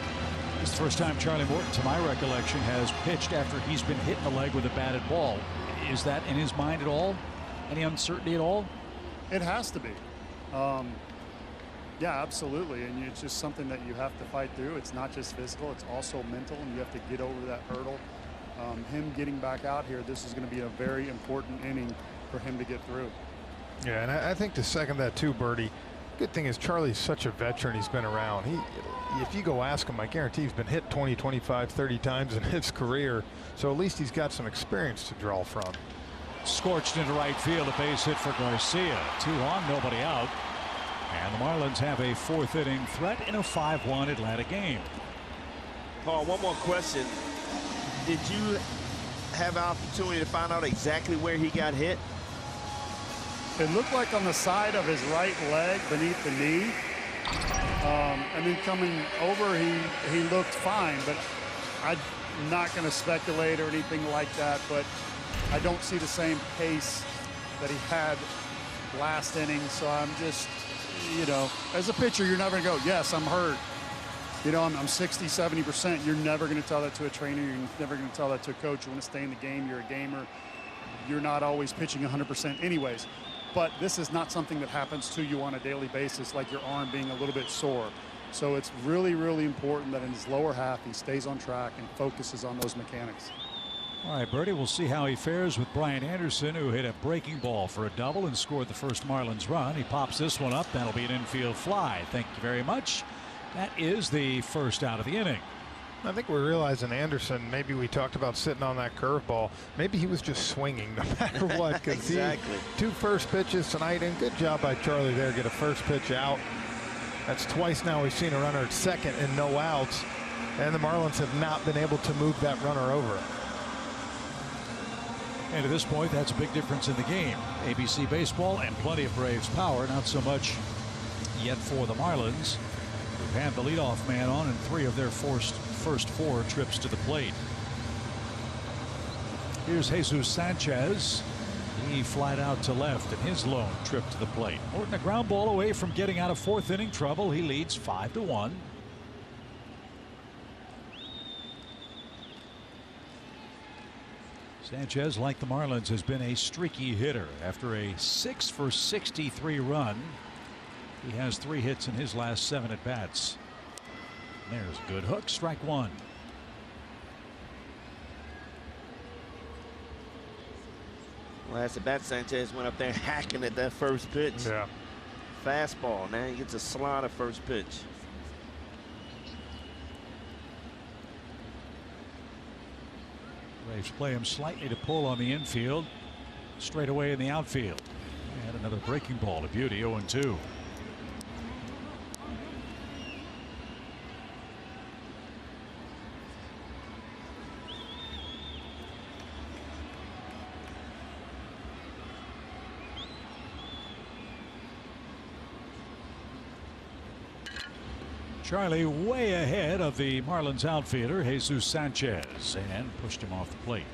A: It's the first time Charlie Morton, to my recollection, has pitched after he's been hit in the leg with a batted ball. Is that in his mind at all? Any uncertainty at all?
F: It has to be. Yeah, absolutely. And it's just something that you have to fight through. It's not just physical, it's also mental, and you have to get over that hurdle. Him getting back out here, this is going to be a very important inning for him to get through.
H: Yeah, and I think to second that too, Bertie, good thing is Charlie's such a veteran. He's been around. If you go ask him, I guarantee he's been hit 20, 25, 30 times in his career. So at least he's got some experience to draw from.
A: Scorched into right field, a base hit for Garcia. 2 on, nobody out. And the Marlins have a 4th inning threat in a 5-1 Atlanta game.
C: Paul, one more question. Did you have an opportunity to find out exactly where he got hit?
F: It looked like on the side of his right leg beneath the knee. And then coming over, he looked fine, but I'm not going to speculate or anything like that, but I don't see the same pace that he had last inning. So I'm just, you know, as a pitcher, you're never going to go, yes, I'm hurt. You know, I'm 60, 70%. You're never going to tell that to a trainer. You're never going to tell that to a coach. You want to stay in the game. You're a gamer. You're not always pitching 100% anyways. But this is not something that happens to you on a daily basis, like your arm being a little bit sore. So it's really, really important that in his lower half, he stays on track and focuses on those mechanics.
A: All right, Bertie, we'll see how he fares with Brian Anderson, who hit a breaking ball for a double and scored the first Marlins run. He pops this one up. That'll be an infield fly. Thank you very much. That is the first out of the inning.
H: I think we're realizing Anderson, maybe we talked about sitting on that curveball. Maybe he was just swinging no matter what.
C: Exactly.
H: Two first pitches tonight, and good job by Charlie there. Get a first pitch out. That's twice now we've seen a runner at second and no outs. And the Marlins have not been able to move that runner over.
A: And at this point, that's a big difference in the game. ABC baseball and plenty of Braves power. Not so much yet for the Marlins. They've had the leadoff man on in 3 of their first 4 trips to the plate. Here's Jesus Sanchez. He flied out to left in his lone trip to the plate. Morton, a ground ball away from getting out of 4th inning trouble. He leads 5-1. Sanchez, like the Marlins, has been a streaky hitter. After a 6 for 63 run, he has 3 hits in his last 7 at bats. There's a good hook, strike 1.
C: Last at bat, Sanchez went up there hacking at that first pitch.
H: Yeah.
C: Fastball. Now he gets a slider first pitch.
A: Braves play him slightly to pull on the infield, straight away in the outfield. And another breaking ball to Beauty, 0-2. Charlie way ahead of the Marlins outfielder Jesus Sanchez and pushed him off the plate.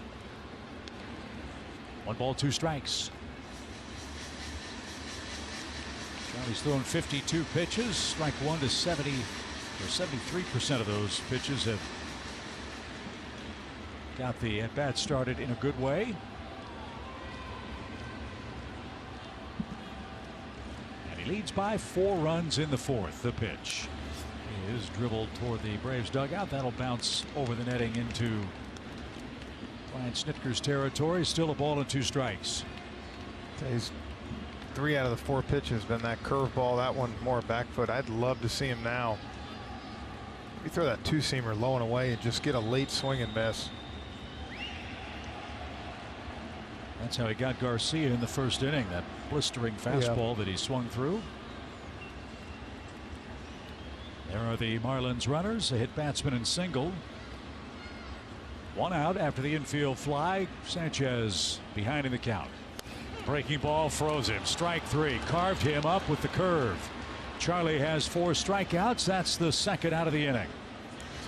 A: 1 ball, 2 strikes. Charlie's thrown 52 pitches, strike 1 to 70, or 73% of those pitches have got the at bat started in a good way. And he leads by 4 runs in the 4th. The pitch is dribbled toward the Braves dugout. That'll bounce over the netting into Brian Snitker's territory. Still a ball and 2 strikes.
H: He's 3 out of the 4 pitches been that curveball. That one more back foot. I'd love to see him now. You throw that 2-seamer low and away and just get a late swing and miss.
A: That's how he got Garcia in the 1st inning. That blistering fastball that he swung through. There are the Marlins runners. A hit batsman and single. 1 out after the infield fly. Sanchez behind in the count. Breaking ball froze him. Strike 3. Carved him up with the curve. Charlie has 4 strikeouts. That's the 2nd out of the inning.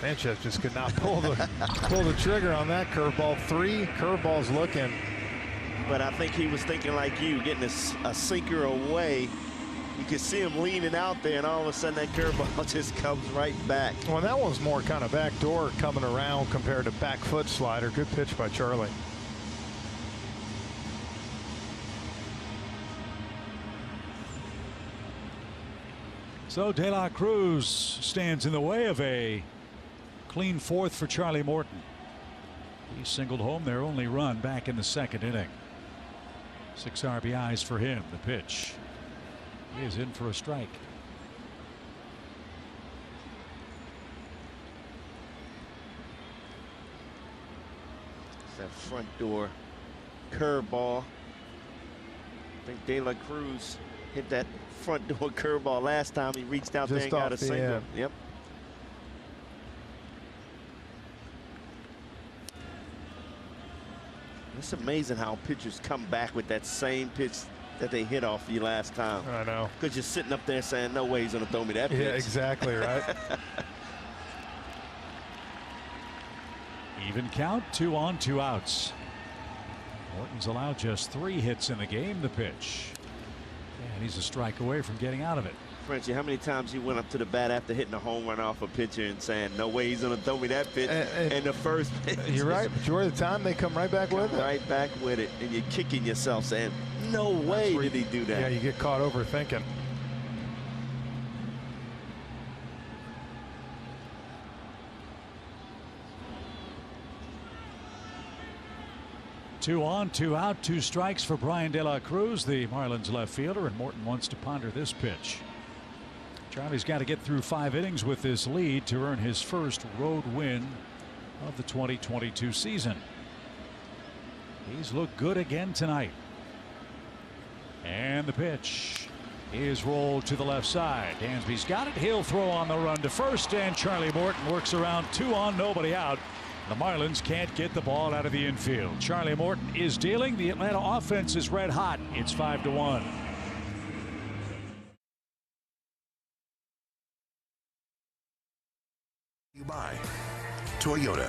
H: Sanchez just could not pull the trigger on that curveball. 3 curveballs looking.
C: But I think he was thinking like you, getting a sinker away. You could see him leaning out there, and all of a sudden that curveball just comes right back.
H: Well, that one's more kind of backdoor coming around compared to back foot slider. Good pitch by Charlie.
A: So De La Cruz stands in the way of a clean 4th for Charlie Morton. He singled home their only run back in the 2nd inning. 6 RBIs for him. The pitch. He is in for a strike.
C: It's that front door curveball. I think De La Cruz hit that front door curveball last time he reached out there and got a single. Yep. It's amazing how pitchers come back with that same pitch that they hit off you last time.
H: I know.
C: Because you're sitting up there saying, no way he's going to throw me that pitch.
H: Yeah, exactly right.
A: Even count, 2 on, 2 outs. Morton's allowed just 3 hits in the game. The pitch. And he's a strike away from getting out of it.
C: Frenchie, how many times you went up to the bat after hitting a home run off a pitcher and saying, no way he's going to throw me that pitch in the first pitch?
H: You're right. Majority of the time, they come right back with it.
C: Right back with it. And you're kicking yourself saying, no way did he do that.
H: Yeah, you get caught overthinking.
A: Two on, 2 out, 2 strikes for Brian De La Cruz, the Marlins left fielder, and Morton wants to ponder this pitch. Charlie's got to get through 5 innings with this lead to earn his first road win of the 2022 season. He's looked good again tonight. And the pitch is rolled to the left side. Dansby's got it. He'll throw on the run to first, and Charlie Morton works around 2 on, nobody out. The Marlins can't get the ball out of the infield. Charlie Morton is dealing. The Atlanta offense is red hot. It's 5-1.
I: You buy Toyota.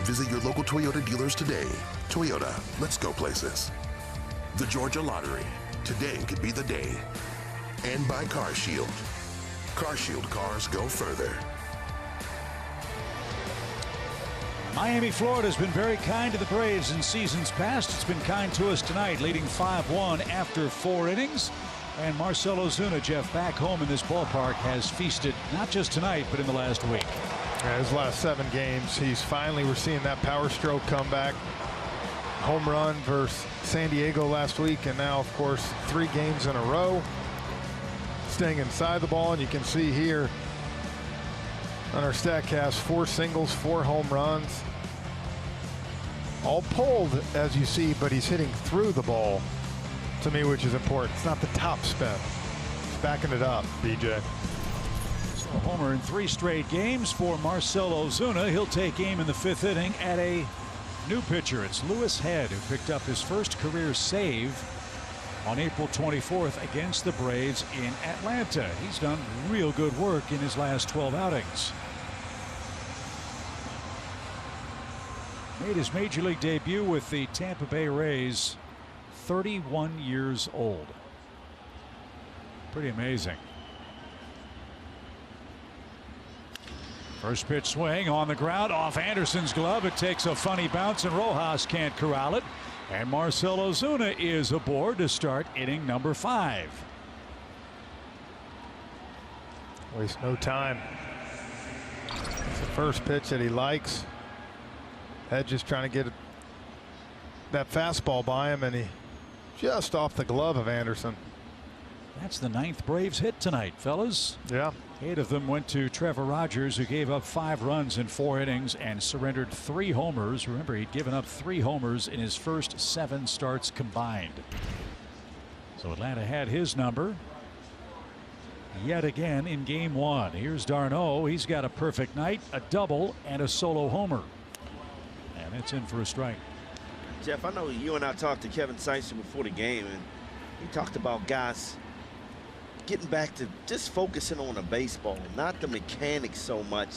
I: Visit your local Toyota dealers today. Toyota, let's go places. The Georgia Lottery. Today could be the day. And by CarShield. CarShield cars go further.
A: Miami, Florida has been very kind to the Braves in seasons past. It's been kind to us tonight, leading 5-1 after 4 innings. And Marcell Ozuna, Jeff, back home in this ballpark, has feasted not just tonight, but in the last week.
H: Yeah, his last 7 games, we're seeing that power stroke comeback. Home run versus San Diego last week, and now, of course, 3 games in a row. Staying inside the ball, and you can see here on our StatCast, 4 singles, 4 home runs. All pulled, as you see, but he's hitting through the ball, to me, which is important. It's not the top spin. It's backing it up, BJ.
A: So a homer in 3 straight games for Marcell Ozuna. He'll take aim in the 5th inning at a new pitcher. It's Louis Head, who picked up his first career save on April 24th against the Braves in Atlanta. He's done real good work in his last 12 outings. Made his major league debut with the Tampa Bay Rays, 31 years old. Pretty amazing. First pitch swing on the ground off Anderson's glove. It takes a funny bounce and Rojas can't corral it. And Marcell Ozuna is aboard to start inning number 5.
H: Waste no time. It's the first pitch that he likes. Head just trying to get that fastball by him, and he just off the glove of Anderson.
A: That's the 9th Braves hit tonight, fellas.
H: Yeah.
A: 8 of them went to Trevor Rogers, who gave up 5 runs in 4 innings and surrendered 3 homers. Remember, he'd given up 3 homers in his first 7 starts combined. So Atlanta had his number yet again in game 1. Here's d'Arnaud. He's got a perfect night, a double, and a solo homer. And it's in for a strike.
C: Jeff, I know you and I talked to Kevin Seitzer before the game, and he talked about guys getting back to just focusing on the baseball, not the mechanics so much.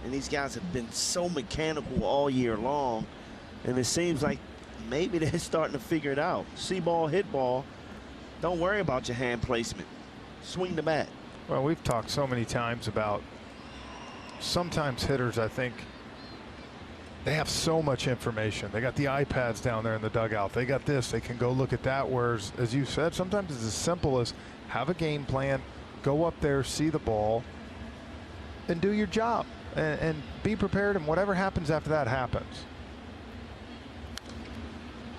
C: And these guys have been so mechanical all year long, and it seems like maybe they're starting to figure it out. See ball, hit ball. Don't worry about your hand placement. Swing the bat.
H: Well, we've talked so many times about sometimes hitters, I think, they have so much information. They got the iPads down there in the dugout. They got this. They can go look at that. Whereas, as you said, sometimes it's as simple as have a game plan, go up there, see the ball, and do your job. And be prepared, and whatever happens after that happens.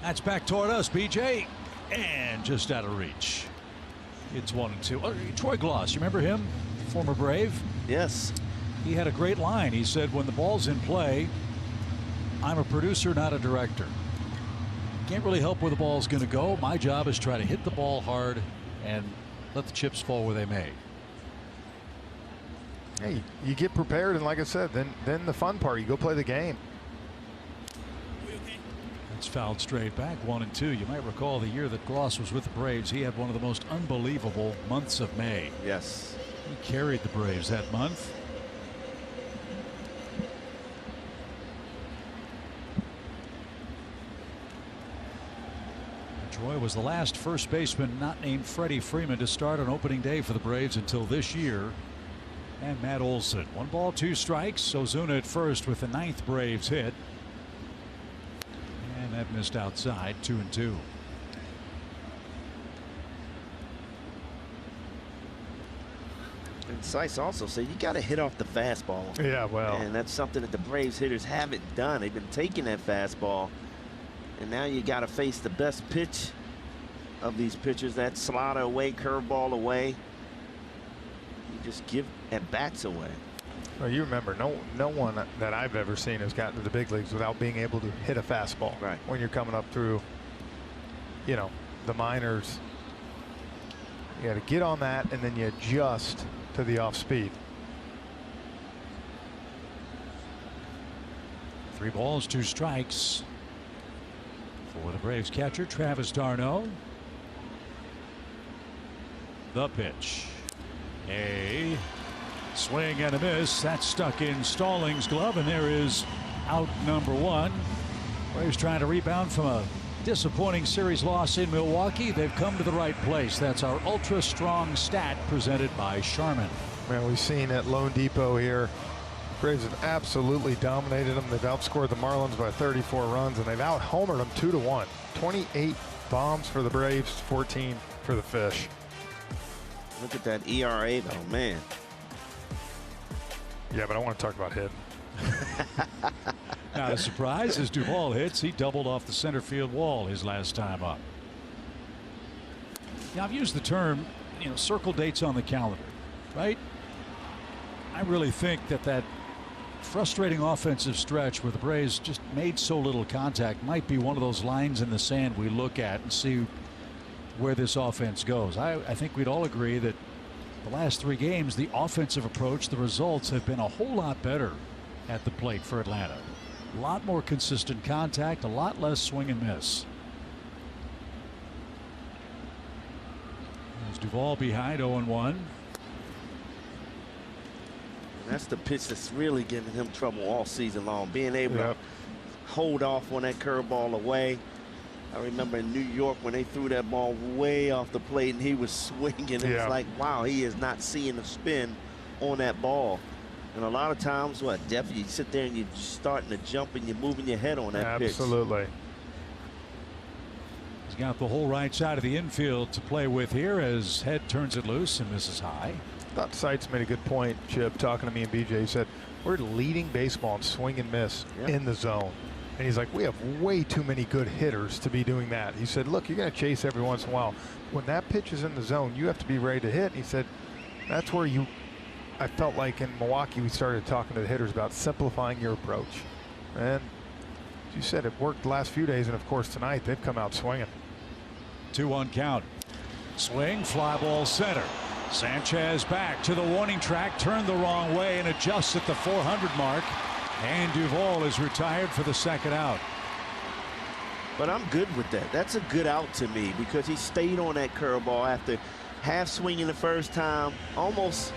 A: That's back toward us, BJ. And just out of reach. It's 1-2. Oh, Troy Gloss, you remember him? Former Brave?
C: Yes.
A: He had a great line. He said, when the ball's in play, I'm a producer, not a director. Can't really help where the ball's going to go. My job is try to hit the ball hard and let the chips fall where they may.
H: Hey, you get prepared, and like I said, then the fun part, you go play the game.
A: It's fouled straight back, 1-2. You might recall the year that Gloss was with the Braves. He had one of the most unbelievable months of May.
C: Yes.
A: He carried the Braves that month. Troy was the last first baseman not named Freddie Freeman to start on opening day for the Braves until this year. And Matt Olson. 1 ball, 2 strikes. Ozuna at first with the 9th Braves hit. And that missed outside. 2-2.
C: And Seiss also said you got to hit off the fastball.
H: Yeah, well.
C: And that's something that the Braves hitters haven't done. They've been taking that fastball. And now you got to face the best pitch of these pitchers. That slider away, curveball away. You just give at-bats away.
H: Well, you remember, no one that I've ever seen has gotten to the big leagues without being able to hit a fastball.
C: Right.
H: When you're coming up through, you know, the minors, you got to get on that and then you adjust to the off speed.
A: 3 balls, 2 strikes for the Braves catcher, Travis d'Arnaud. The pitch. A swing and a miss. That's stuck in Stallings' glove, and there is out number 1. Braves trying to rebound from a disappointing series loss in Milwaukee. They've come to the right place. That's our ultra strong stat presented by Charmin.
H: Man, we've seen at Lone Depot here, Braves have absolutely dominated them. They've outscored the Marlins by 34 runs, and they've out-homered them 2-1. 28 bombs for the Braves, 14 for the Fish.
C: Look at that ERA, though, man.
H: Yeah, but I want to talk about hitting.
A: Not a surprise as Duvall hits. He doubled off the center field wall his last time up. Yeah, I've used the term, you know, circle dates on the calendar, right? I really think that frustrating offensive stretch where the Braves just made so little contact might be one of those lines in the sand we look at and see where this offense goes. I think we'd all agree that the last 3 games, the offensive approach, the results have been a whole lot better at the plate for Atlanta. A lot more consistent contact, a lot less swing and miss. There's Duvall behind 0-1.
C: That's the pitch that's really giving him trouble all season long. Being able to hold off on that curveball away. I remember in New York when they threw that ball way off the plate and he was swinging. It was like, wow, he is not seeing the spin on that ball. And a lot of times, Jeff, you sit there and you're starting to jump and you're moving your head on that pitch.
H: Absolutely.
A: He's got the whole right side of the infield to play with here as Head turns it loose and misses high.
H: I thought Seitz made a good point, Chip, talking to me and BJ. He said, we're leading baseball in swing and miss in the zone. And he's like, we have way too many good hitters to be doing that. He said, look, you're going to chase every once in a while. When that pitch is in the zone, you have to be ready to hit. And he said, that's where I felt like in Milwaukee, we started talking to the hitters about simplifying your approach. And as you said, it worked the last few days. And of course, tonight, they've come out swinging.
A: 2-1 count. Swing, fly ball center. Sanchez back to the warning track, turned the wrong way and adjusts at the 400 mark. And Duvall is retired for the 2nd out.
C: But I'm good with that. That's a good out to me because he stayed on that curveball after half swinging the first time, almost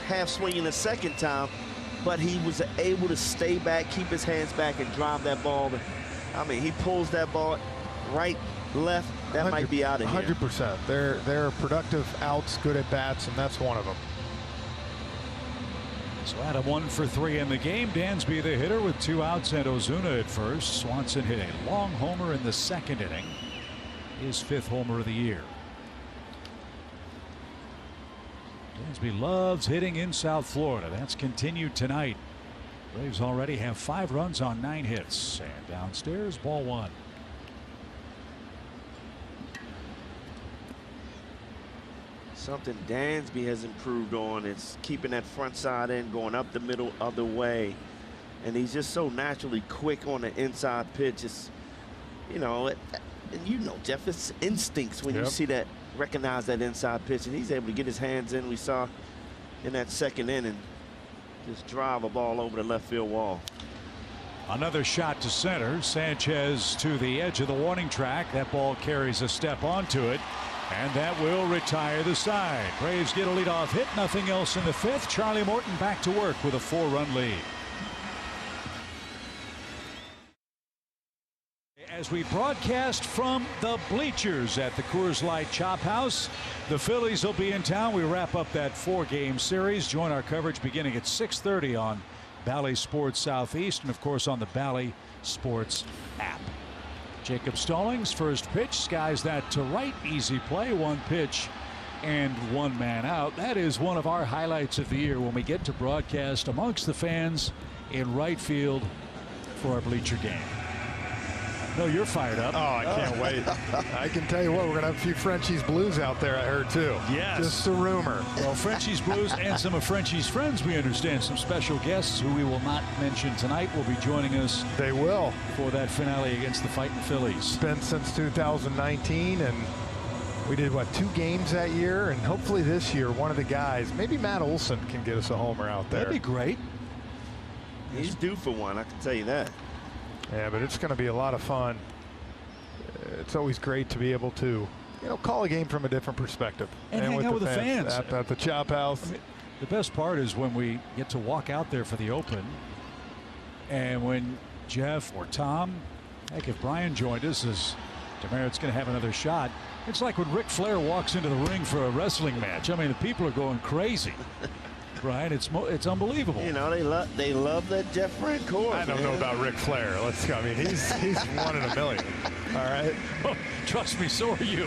C: half swinging the second time, but he was able to stay back, keep his hands back, and drive that ball. I mean, he pulls that ball right, left. That might be out of here.
H: 100%. They're productive outs, good at bats, and that's one of them.
A: So Adam 1 for 3 in the game. Dansby the hitter with 2 outs and Ozuna at first. Swanson hit a long homer in the 2nd inning. His 5th homer of the year. Dansby loves hitting in South Florida. That's continued tonight. Braves already have 5 runs on 9 hits. And downstairs, ball 1.
C: Something Dansby has improved on is keeping that front side end, going up the middle other way. And he's just so naturally quick on the inside pitch. It's, you know, Jeff, it's instincts when you see that, recognize that inside pitch. And he's able to get his hands in. We saw in that 2nd inning, just drive a ball over the left field wall.
A: Another shot to center. Sanchez to the edge of the warning track. That ball carries a step onto it. And that will retire the side. Braves get a leadoff hit. Nothing else in the 5th. Charlie Morton back to work with a 4-run lead. As we broadcast from the bleachers at the Coors Light Chop House, the Phillies will be in town. We wrap up that 4-game series. Join our coverage beginning at 6:30 on Bally Sports Southeast and, of course, on the Bally Sports app. Jacob Stallings, first pitch, skies that to right. Easy play, 1 pitch and 1 man out. That is one of our highlights of the year when we get to broadcast amongst the fans in right field for our bleacher game. No, you're fired up.
H: Oh, I can't wait. I can tell you what, we're going to have a few Frenchie's Blues out there, I heard, too.
A: Yes.
H: Just a rumor.
A: Well, Frenchie's Blues and some of Frenchie's friends, we understand. Some special guests who we will not mention tonight will be joining us.
H: They will.
A: For that finale against the Fighting Phillies.
H: Been since 2019, and we did, what, 2 games that year? And hopefully this year, one of the guys, maybe Matt Olson, can get us a homer out there.
A: That'd be great.
C: He's due for one, I can tell you that.
H: Yeah, but it's going to be a lot of fun. It's always great to be able to, call a game from a different perspective.
A: And hang out with the fans.
H: At the Chop House.
A: I mean, the best part is when we get to walk out there for the open, and when Jeff or Tom, heck, if Brian joined us, as Demerit's going to have another shot, it's like when Ric Flair walks into the ring for a wrestling match. I mean, the people are going crazy. Brian, it's unbelievable.
C: They love that Jeff Francoeur.
H: I don't know about Ric Flair. I mean, he's 1 in a million. All right.
A: Oh, trust me, so are you.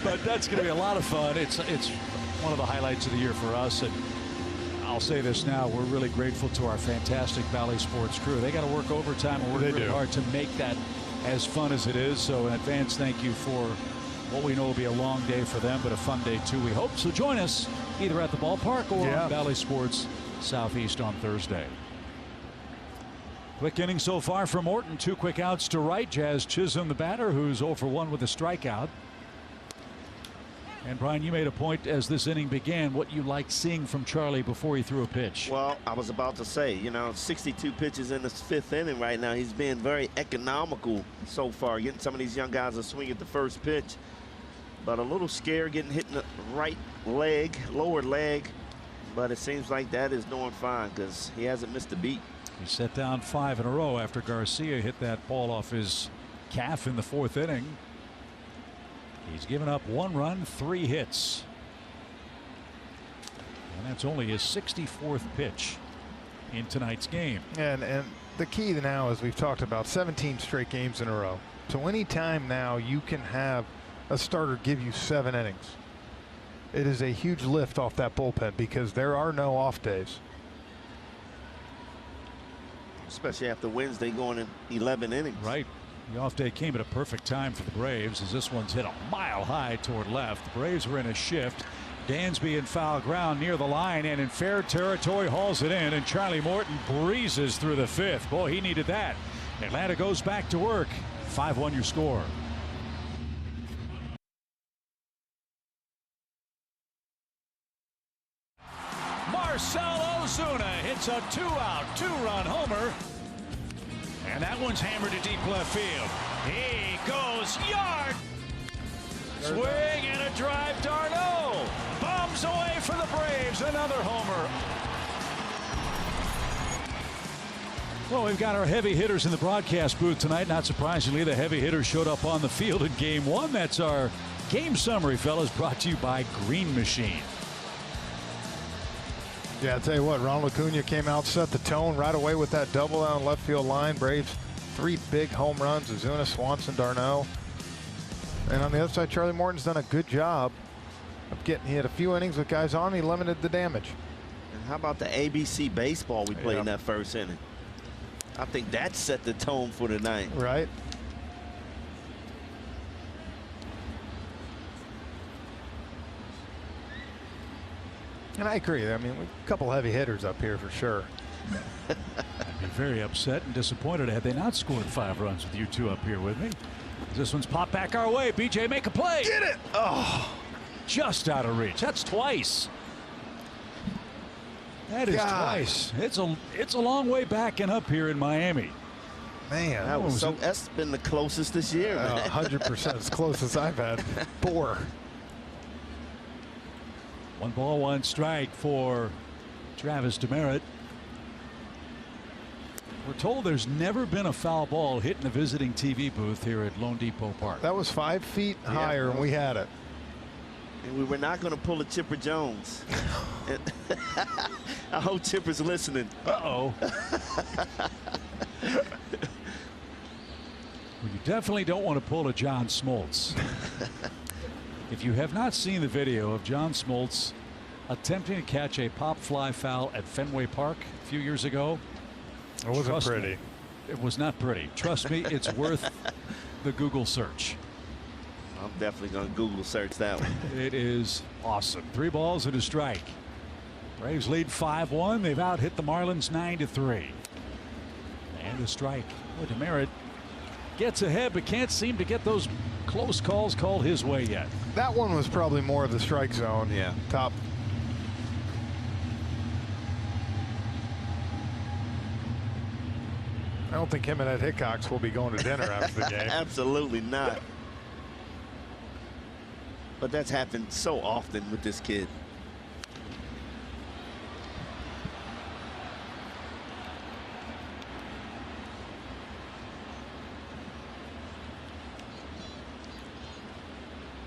A: But that's going to be a lot of fun. It's one of the highlights of the year for us, and I'll say this now: we're really grateful to our fantastic Valley Sports crew. They got to work overtime and work really hard to make that as fun as it is. So in advance, thank you for what we know will be a long day for them, but a fun day too, we hope. So join us either at the ballpark or on Valley Sports Southeast on Thursday. Quick inning so far for Morton. 2 quick outs to right. Jazz Chisholm, the batter, who's 0 for 1 with a strikeout. And Brian, you made a point as this inning began what you liked seeing from Charlie before he threw a pitch.
C: Well, I was about to say, 62 pitches in the 5th inning right now. He's been very economical so far, getting some of these young guys to swing at the first pitch. But a little scared getting hit in the right leg, lower leg. But it seems like that is doing fine because he hasn't missed a beat.
A: He set down 5 in a row after Garcia hit that ball off his calf in the 4th inning. He's given up 1 run, 3 hits. And that's only his 64th pitch in tonight's game.
H: And the key now, as we've talked about, 17 straight games in a row. So any time now you can have a starter give you 7 innings. It is a huge lift off that bullpen because there are no off days.
C: Especially after Wednesday going in 11 innings.
A: Right. The off day came at a perfect time for the Braves as this one's hit a mile high toward left. The Braves were in a shift. Dansby in foul ground near the line and in fair territory hauls it in, and Charlie Morton breezes through the 5th. Boy, he needed that. Atlanta goes back to work. 5-1 your score. Marcell Ozuna hits a 2-out, 2-run homer. And that one's hammered to deep left field. He goes yard. Swing and a drive. Darno bombs away for the Braves. Another homer. Well, we've got our heavy hitters in the broadcast booth tonight. Not surprisingly, the heavy hitters showed up on the field in Game 1. That's our game summary, fellas, brought to you by Green Machine.
H: Yeah, I'll tell you what, Ronald Acuna came out, set the tone right away with that double down left field line. Braves 3 big home runs, Ozuna, Swanson, Darno. And on the other side, Charlie Morton's done a good job of he had a few innings with guys on. He limited the damage.
C: And how about the ABC baseball we played in that 1st inning? I think that set the tone for the night.
H: Right. And I agree. I mean, a couple heavy hitters up here for sure.
A: I'd be very upset and disappointed had they not scored 5 runs with you 2 up here with me. This one's popped back our way. BJ, make a play.
H: Get it.
A: Oh, just out of reach. That's twice. That is twice. It's a long way back and up here in Miami.
H: Man,
C: that's been the closest this year.
H: 100% as close as I've had. 4.
A: 1 ball, 1 strike for Travis Demerit. We're told there's never been a foul ball hit in the visiting TV booth here at Lone Depot Park.
H: That was 5 feet higher, and we had it.
C: And we were not going to pull a Chipper Jones. I hope Chipper's listening.
A: Uh-oh. Well, you definitely don't want to pull a John Smoltz. If you have not seen the video of John Smoltz attempting to catch a pop fly foul at Fenway Park a few years ago,
H: it wasn't pretty.
A: It was not pretty. Trust me, it's worth the Google search.
C: I'm definitely going to Google search that one.
A: It is awesome. 3 balls and a strike. Braves lead 5-1. They've out hit the Marlins 9-3. And a strike. Well, DeMerit gets ahead, but can't seem to get those close calls called his way yet.
H: That one was probably more of the strike zone.
C: Yeah.
H: Top. I don't think him and Ed Hickox will be going to dinner after the game.
C: Absolutely not. But that's happened so often with this kid.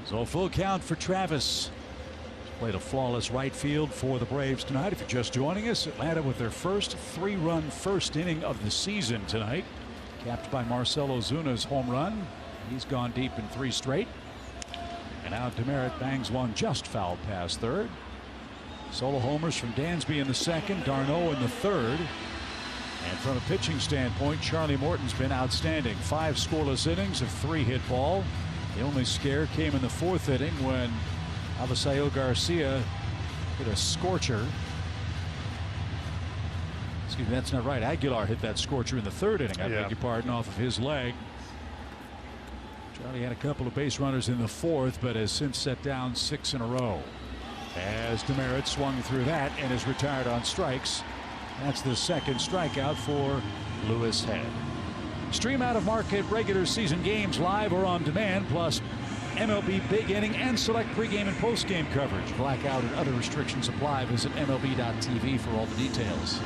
A: So full count for Travis. Played a flawless right field for the Braves tonight. If you're just joining us, Atlanta with their first 3-run first inning of the season tonight, capped by Marcell Ozuna's home run. He's gone deep in 3 straight. And now DeMerit bangs one just foul past third. Solo homers from Dansby in the second, d'Arnaud in the third. And from a pitching standpoint, Charlie Morton's been outstanding. 5 scoreless innings of 3 hit ball. The only scare came in the 4th inning when Avisail Garcia hit a scorcher. Excuse me, that's not right. Aguilar hit that scorcher in the 3rd inning. I beg your pardon, off of his leg. Charlie had a couple of base runners in the 4th, but has since set down 6 in a row. As DeMerit swung through that and is retired on strikes. That's the 2nd strikeout for Louis Head. Stream out of market regular season games live or on demand, plus MLB big inning and select pregame and postgame coverage. Blackout and other restrictions apply. Visit MLB.tv for all the details.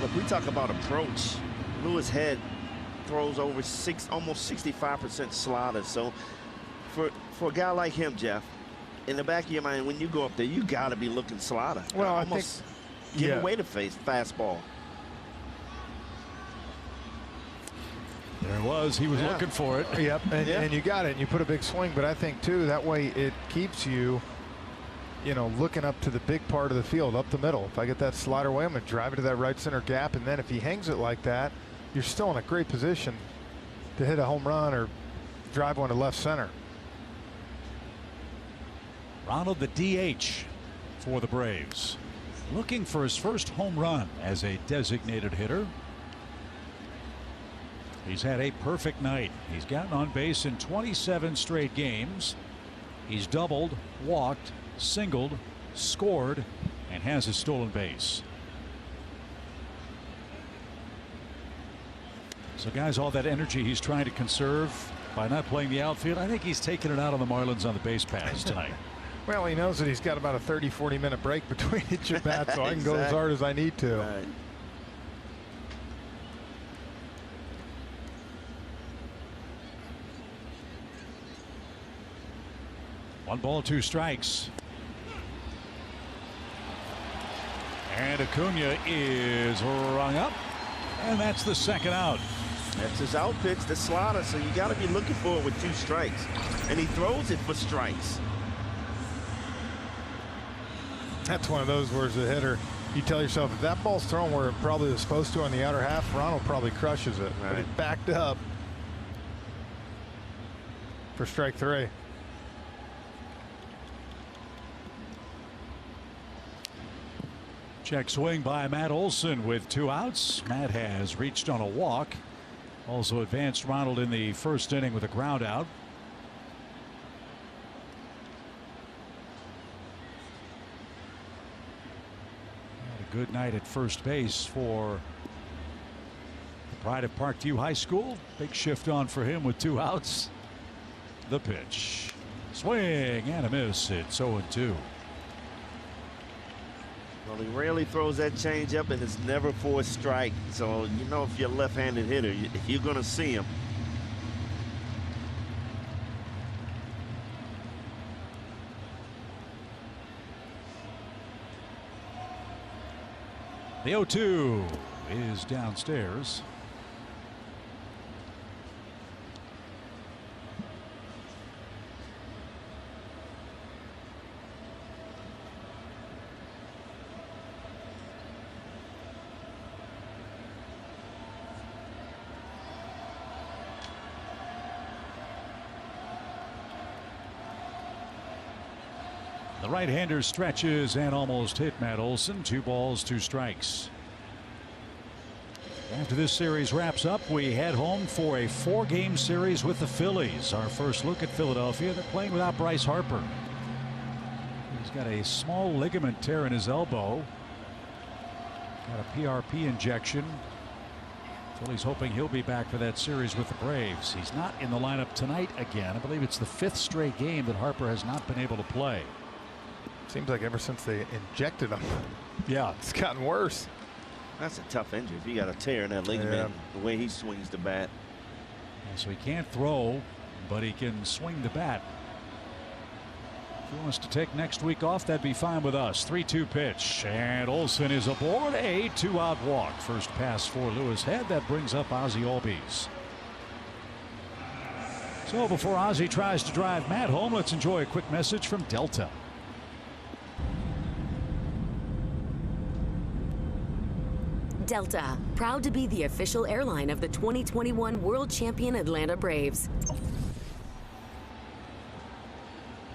C: Look, we talk about approach. Louis Head throws over almost 65% slaughter. So for a guy like him, Jeff, in the back of your mind, when you go up there, you got to be looking slaughter.
H: Well,
C: almost give away the fastball.
A: There it was. He was looking for it.
H: Yep, and you got it. And you put a big swing, but I think too that way it keeps you, looking up to the big part of the field, up the middle. If I get that slider away, I'm going to drive it to that right center gap, and then if he hangs it like that, you're still in a great position to hit a home run or drive one to left center.
A: Ronald, the DH for the Braves, looking for his first home run as a designated hitter. He's had a perfect night. He's gotten on base in 27 straight games. He's doubled, walked, singled, scored, and has a stolen base. So guys, all that energy he's trying to conserve by not playing the outfield, I think he's taking it out on the Marlins on the base paths tonight.
H: Well, he knows that he's got about a 30-40 minute break between each at bat, so I can go as hard as I need to.
C: Right.
A: 1 ball, 2 strikes. And Acuna is rung up, and that's the 2nd out.
C: That's his out pitch, the slaughter, so you got to be looking for it with 2 strikes. And he throws it for strikes.
H: That's one of those where as a hitter, you tell yourself, if that ball's thrown where it probably was supposed to on the outer half, Ronald probably crushes it.
C: Right.
H: But he backed up for strike 3.
A: Check swing by Matt Olson with 2 outs. Matt has reached on a walk. Also advanced Ronald in the 1st inning with a ground out. Had a good night at first base for the pride of Parkview High School. Big shift on for him with 2 outs. The pitch. Swing and a miss. It's 0-2.
C: Well, he rarely throws that changeup, and it's never for a strike. So, if you're a left-handed hitter, you're going to see him.
A: The 0-2 is downstairs. right-hander stretches and almost hit Matt Olson. 2 balls, 2 strikes. After this series wraps up, we head home for a 4-game series with the Phillies. Our first look at Philadelphia. They're playing without Bryce Harper. He's got a small ligament tear in his elbow. Got a PRP injection. Phillies hoping he'll be back for that series with the Braves. He's not in the lineup tonight again. I believe it's the 5th straight game that Harper has not been able to play.
H: Seems like ever since they injected him.
A: Yeah,
H: it's gotten worse.
C: That's a tough injury. If you got a tear in that ligament, the way he swings the bat.
A: So he can't throw, but he can swing the bat. If he wants to take next week off, that'd be fine with us. 3-2 pitch, and Olson is aboard. A 2-out walk. First pass for Lewis Head. That brings up Ozzie Albies. So before Ozzie tries to drive Matt home, let's enjoy a quick message from Delta.
K: Delta, proud to be the official airline of the 2021 World Champion Atlanta Braves.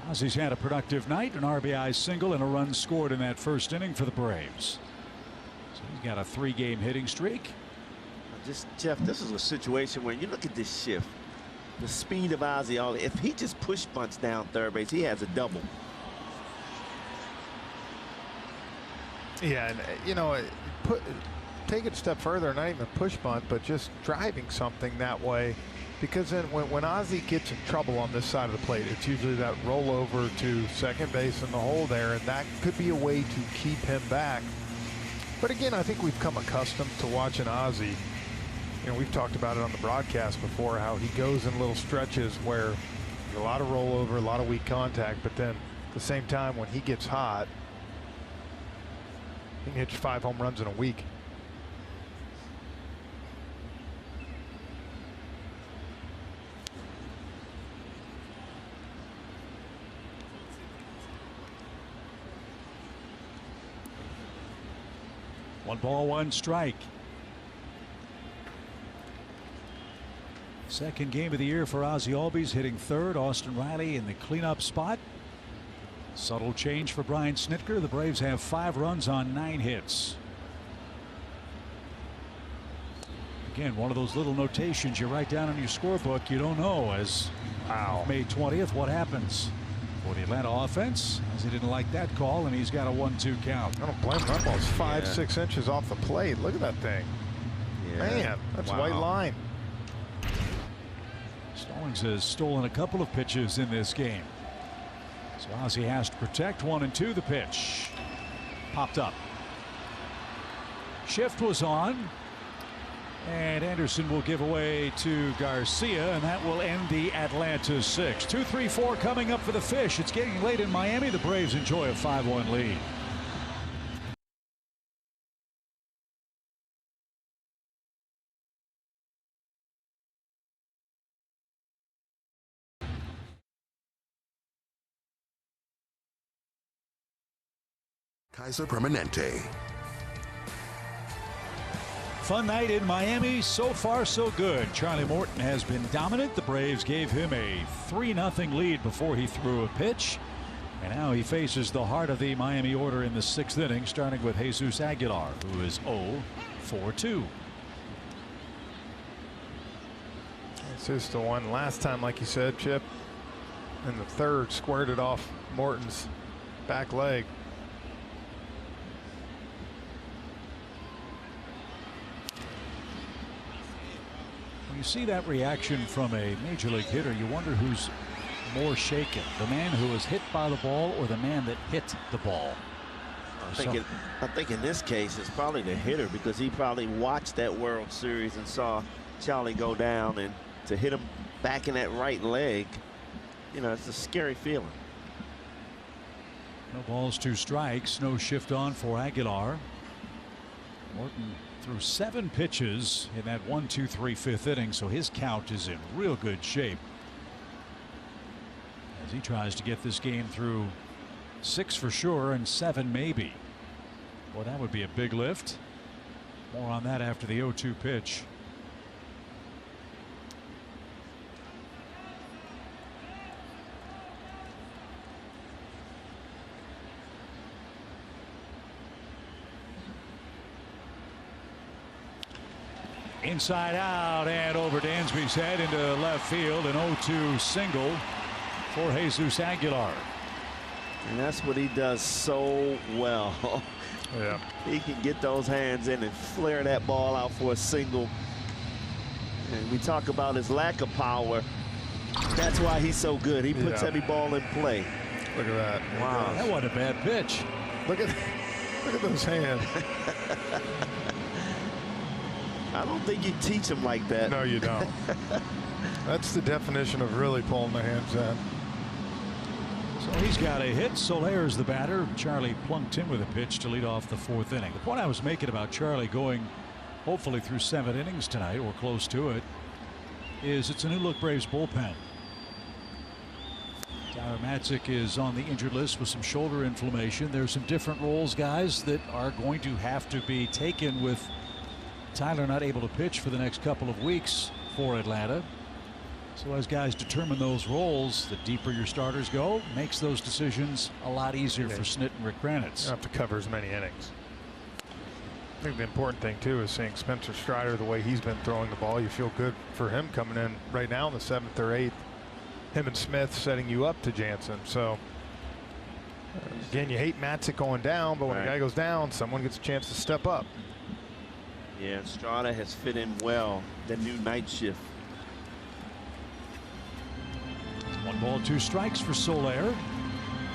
A: Ozzie's had a productive night, an RBI single and a run scored in that first inning for the Braves. So he's got a 3-game hitting streak.
C: Jeff, this is a situation where you look at this shift, the speed of Ozzie. If he just push bunts down third base, he has a double.
H: Yeah, and you know, take it a step further, not even a push bunt, but just driving something that way. Because then when Ozzie gets in trouble on this side of the plate, it's usually that rollover to second base in the hole there, and that could be a way to keep him back. But again, I think we've come accustomed to watching Ozzie. You know, we've talked about it on the broadcast before, how he goes in little stretches where there's a lot of rollover, a lot of weak contact, but then at the same time when he gets hot, he can hit you 5 home runs in a week.
A: One ball, 1 strike. Second game of the year for Ozzie Albies, hitting third. Austin Riley in the cleanup spot. Subtle change for Brian Snitker. The Braves have 5 runs on 9 hits. Again, one of those little notations you write down on your scorebook. You don't know as May 20th what happens for the Atlanta offense, as he didn't like that call, and he's got a 1-2 count.
H: I don't blame him. That ball's 5-6 inches off the plate. Look at that thing. Man, that's white line.
A: Stallings has stolen a couple of pitches in this game. So Ozzie has to protect 1 and 2. The pitch popped up. Shift was on. And Anderson will give away to Garcia, and that will end the Atlanta 6. 2-3-4 coming up for the Fish. It's getting late in Miami. The Braves enjoy a 5-1 lead.
I: Kaiser Permanente.
A: Fun night in Miami. So far, so good. Charlie Morton has been dominant. The Braves gave him a 3-0 lead before he threw a pitch. And now he faces the heart of the Miami order in the 6th inning, starting with Jesus Aguilar, who is 0-for-2.
H: Jesus the one last time, like you said, Chip, in the 3rd, squared it off Morton's back leg.
A: You see that reaction from a major league hitter, you wonder who's more shaken, the man who was hit by the ball or the man that hit the ball.
C: I think in this case it's probably the hitter, because he probably watched that World Series and saw Charlie go down, and to hit him back in that right leg, you know, it's a scary feeling.
A: No balls, 2 strikes, no shift on for Aguilar. Morton threw 7 pitches in that 1-2-3 5th inning, so his count is in real good shape as he tries to get this game through 6 for sure and 7 maybe. Well, that would be a big lift. More on that after the 0-2 pitch. Inside out and over Dansby's head into left field. An 0-2 single for Jesus Aguilar.
C: And that's what he does so well.
B: Yeah.
C: He can get those hands in and flare that ball out for a single. And we talk about his lack of power. That's why he's so good. He puts every ball in play.
B: Look at that.
C: Wow.
A: That wasn't a bad pitch.
B: Look at those hands.
C: I don't think you teach him like that.
B: No, you don't. That's the definition of really pulling the hands in.
A: So he's got a hit. Solaire's the batter. Charlie plunked in with a pitch to lead off the 4th inning. The point I was making about Charlie going hopefully through 7 innings tonight or close to it is it's a new look Braves bullpen. Tyler Matzik is on the injured list with some shoulder inflammation. There's some different roles, guys, that are going to have to be taken with Tyler not able to pitch for the next couple of weeks for Atlanta. So as guys determine those roles, the deeper your starters go, makes those decisions a lot easier for Snit and Rick Kranitz.
B: You don't have to cover as many innings. I think the important thing too is seeing Spencer Strider the way he's been throwing the ball. You feel good for him coming in right now in the 7th or 8th. Him and Smith setting you up to Jansen. So again, you hate Matzik going down, but when a guy goes down, someone gets a chance to step up.
C: Yeah, Strada has fit in well, the new night shift.
A: 1 ball, 2 strikes for Solaire.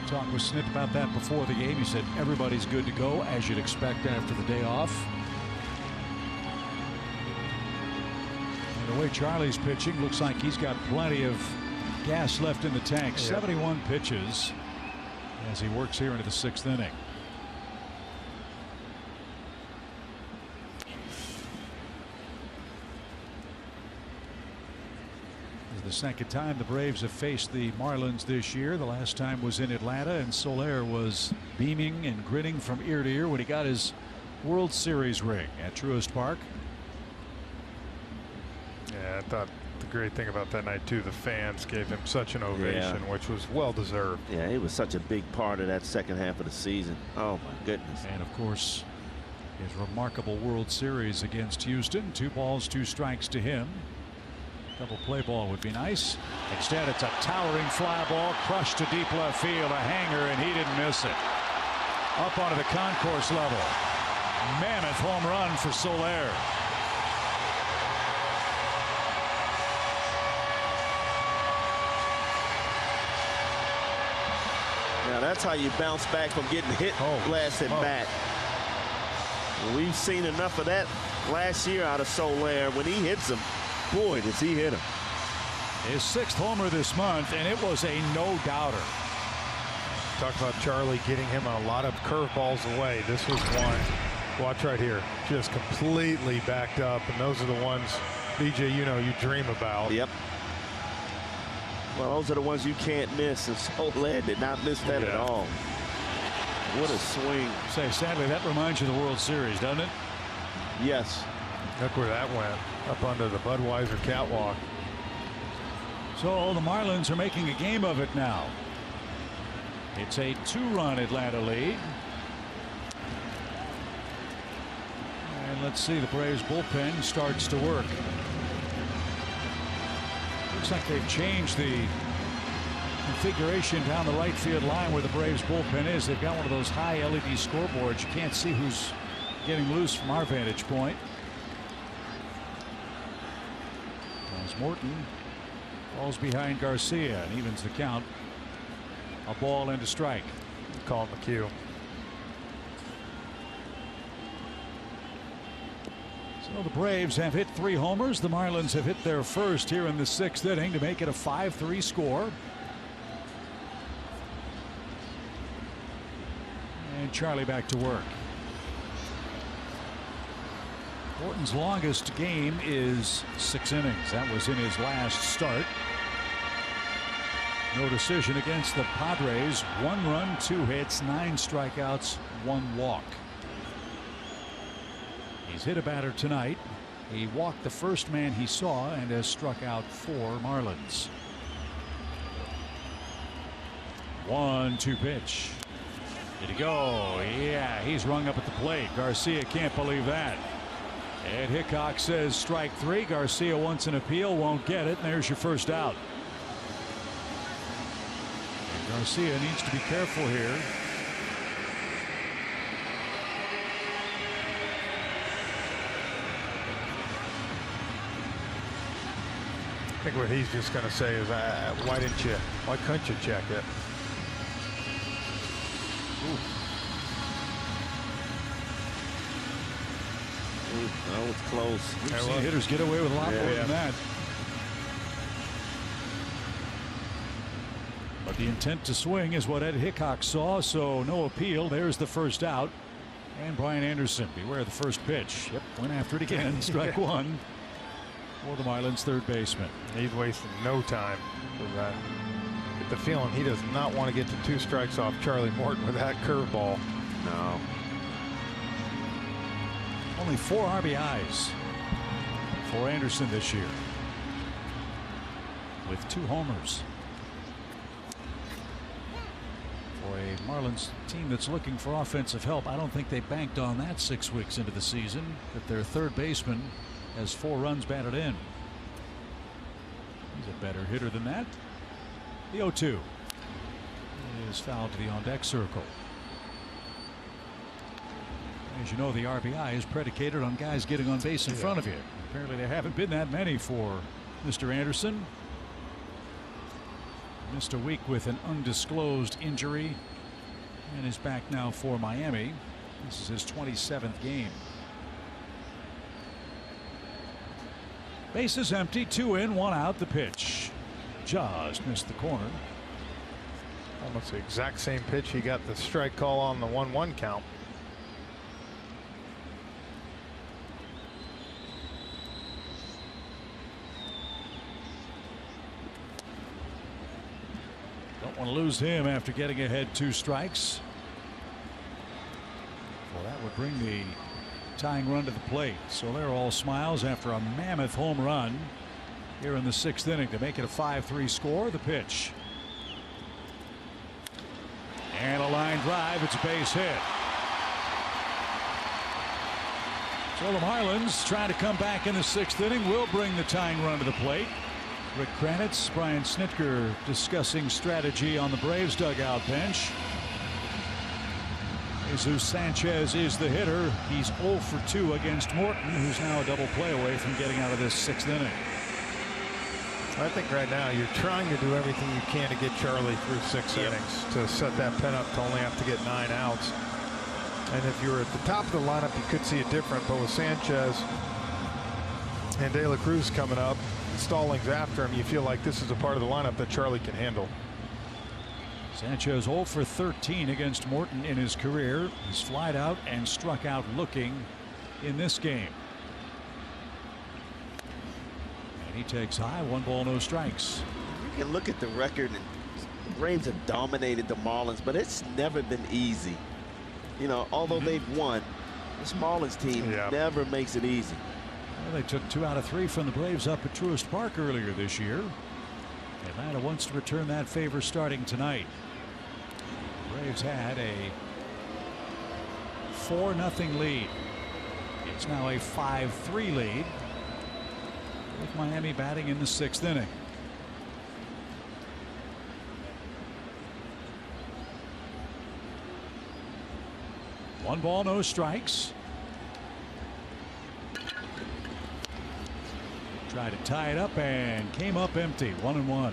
A: Talked with Snit about that before the game. He said everybody's good to go, as you'd expect after the day off. And the way Charlie's pitching, looks like he's got plenty of gas left in the tank. 71 pitches as he works here into the 6th inning. The 2nd time the Braves have faced the Marlins this year. The last time was in Atlanta, and Solaire was beaming and grinning from ear to ear when he got his World Series ring at Truist Park.
B: Yeah, I thought the great thing about that night too, the fans gave him such an ovation, which was well deserved.
C: Yeah, he was such a big part of that 2nd half of the season. Oh my goodness.
A: And of course his remarkable World Series against Houston. 2 balls, 2 strikes to him. Double play ball would be nice. Instead, it's a towering fly ball crushed to deep left field, a hanger, and he didn't miss it. Up onto the concourse level. Mammoth home run for Solaire.
C: Now that's how you bounce back from getting hit last at bat. We've seen enough of that last year out of Solaire. When he hits him, boy, does he hit him.
A: His 6th homer this month, and it was a no-doubter.
B: Talk about Charlie getting him a lot of curveballs away. This was one. Watch right here. Just completely backed up, and those are the ones, BJ, you know, you dream about.
C: Yep. Well, those are the ones you can't miss, and Solaire did not miss that at all. What a swing.
A: Say, sadly, that reminds you of the World Series, doesn't it?
C: Yes.
B: Look where that went, up under the Budweiser catwalk.
A: So the Marlins are making a game of it now. It's a 2-run Atlanta lead. And let's see, the Braves bullpen starts to work. Looks like they've changed the configuration down the right field line where the Braves bullpen is. They've got one of those high LED scoreboards. You can't see who's getting loose from our vantage point. As Morton falls behind Garcia and evens the count. A ball and a strike.
B: Call McHugh.
A: So the Braves have hit 3 homers. The Marlins have hit their first here in the 6th inning to make it a 5-3 score. And Charlie back to work. Morton's longest game is 6 innings. That was in his last start. No decision against the Padres. 1 run, 2 hits, 9 strikeouts, 1 walk. He's hit a batter tonight. He walked the first man he saw and has struck out 4 Marlins. 1-2 pitch. Did he go? Yeah, he's rung up at the plate. Garcia can't believe that. Ed Hickok says strike 3. Garcia wants an appeal, won't get it, and there's your first out. And Garcia needs to be careful here.
H: I think what he's just going to say is, why couldn't you check it?
C: That was close.
A: We've seen hitters get away with a lot more than that. But the intent to swing is what Ed Hickok saw, so no appeal. There's the first out. And Brian Anderson, beware of the first pitch. Yep, went after it again. Strike 1 for the Marlins third baseman.
H: He's wasting no time with that. Get the feeling he does not want to get to 2 strikes off Charlie Morton with that curveball.
C: No.
A: Only 4 RBIs for Anderson this year, with 2 homers. For a Marlins team that's looking for offensive help, I don't think they banked on that 6 weeks into the season, that their third baseman has 4 runs batted in. He's a better hitter than that. The 0-2 is fouled to the on-deck circle. As you know, the RBI is predicated on guys getting on base in front of you. Apparently there haven't been that many for Mr. Anderson. Missed a week with an undisclosed injury and is back now for Miami. This is his 27th game. Bases empty, 2 in, 1 out. The pitch just missed the corner.
H: Almost the exact same pitch he got the strike call on the 1-1 count.
A: Don't want to lose him after getting ahead 2 strikes. Well, that would bring the tying run to the plate. So they're all smiles after a mammoth home run here in the 6th inning to make it a 5-3 score. The pitch. And a line drive. It's a base hit. So the Marlins trying to come back in the 6th inning will bring the tying run to the plate. Rick Kranitz, Brian Snitker discussing strategy on the Braves dugout bench. Jesus Sanchez is the hitter. He's 0 for 2 against Morton, who's now a double play away from getting out of this 6th inning.
H: I think right now you're trying to do everything you can to get Charlie through 6 innings to set that pen up to only have to get 9 outs. And if you were at the top of the lineup, you could see it different. But with Sanchez and De La Cruz coming up, Stallings after him, you feel like this is a part of the lineup that Charlie can handle.
A: Sanchez 0 for 13 against Morton in his career. He's flied out and struck out looking in this game. And he takes high, 1 ball, no strikes.
C: You can look at the record, and the Braves have dominated the Marlins, but it's never been easy. You know, although they've won, this Marlins team never makes it easy.
A: Well, they took 2 out of 3 from the Braves up at Truist Park earlier this year. Atlanta wants to return that favor starting tonight. The Braves had a 4-0 lead. It's now a 5-3 lead, with Miami batting in the 6th inning. One ball, no strikes. Tried to tie it up and came up empty. 1-1.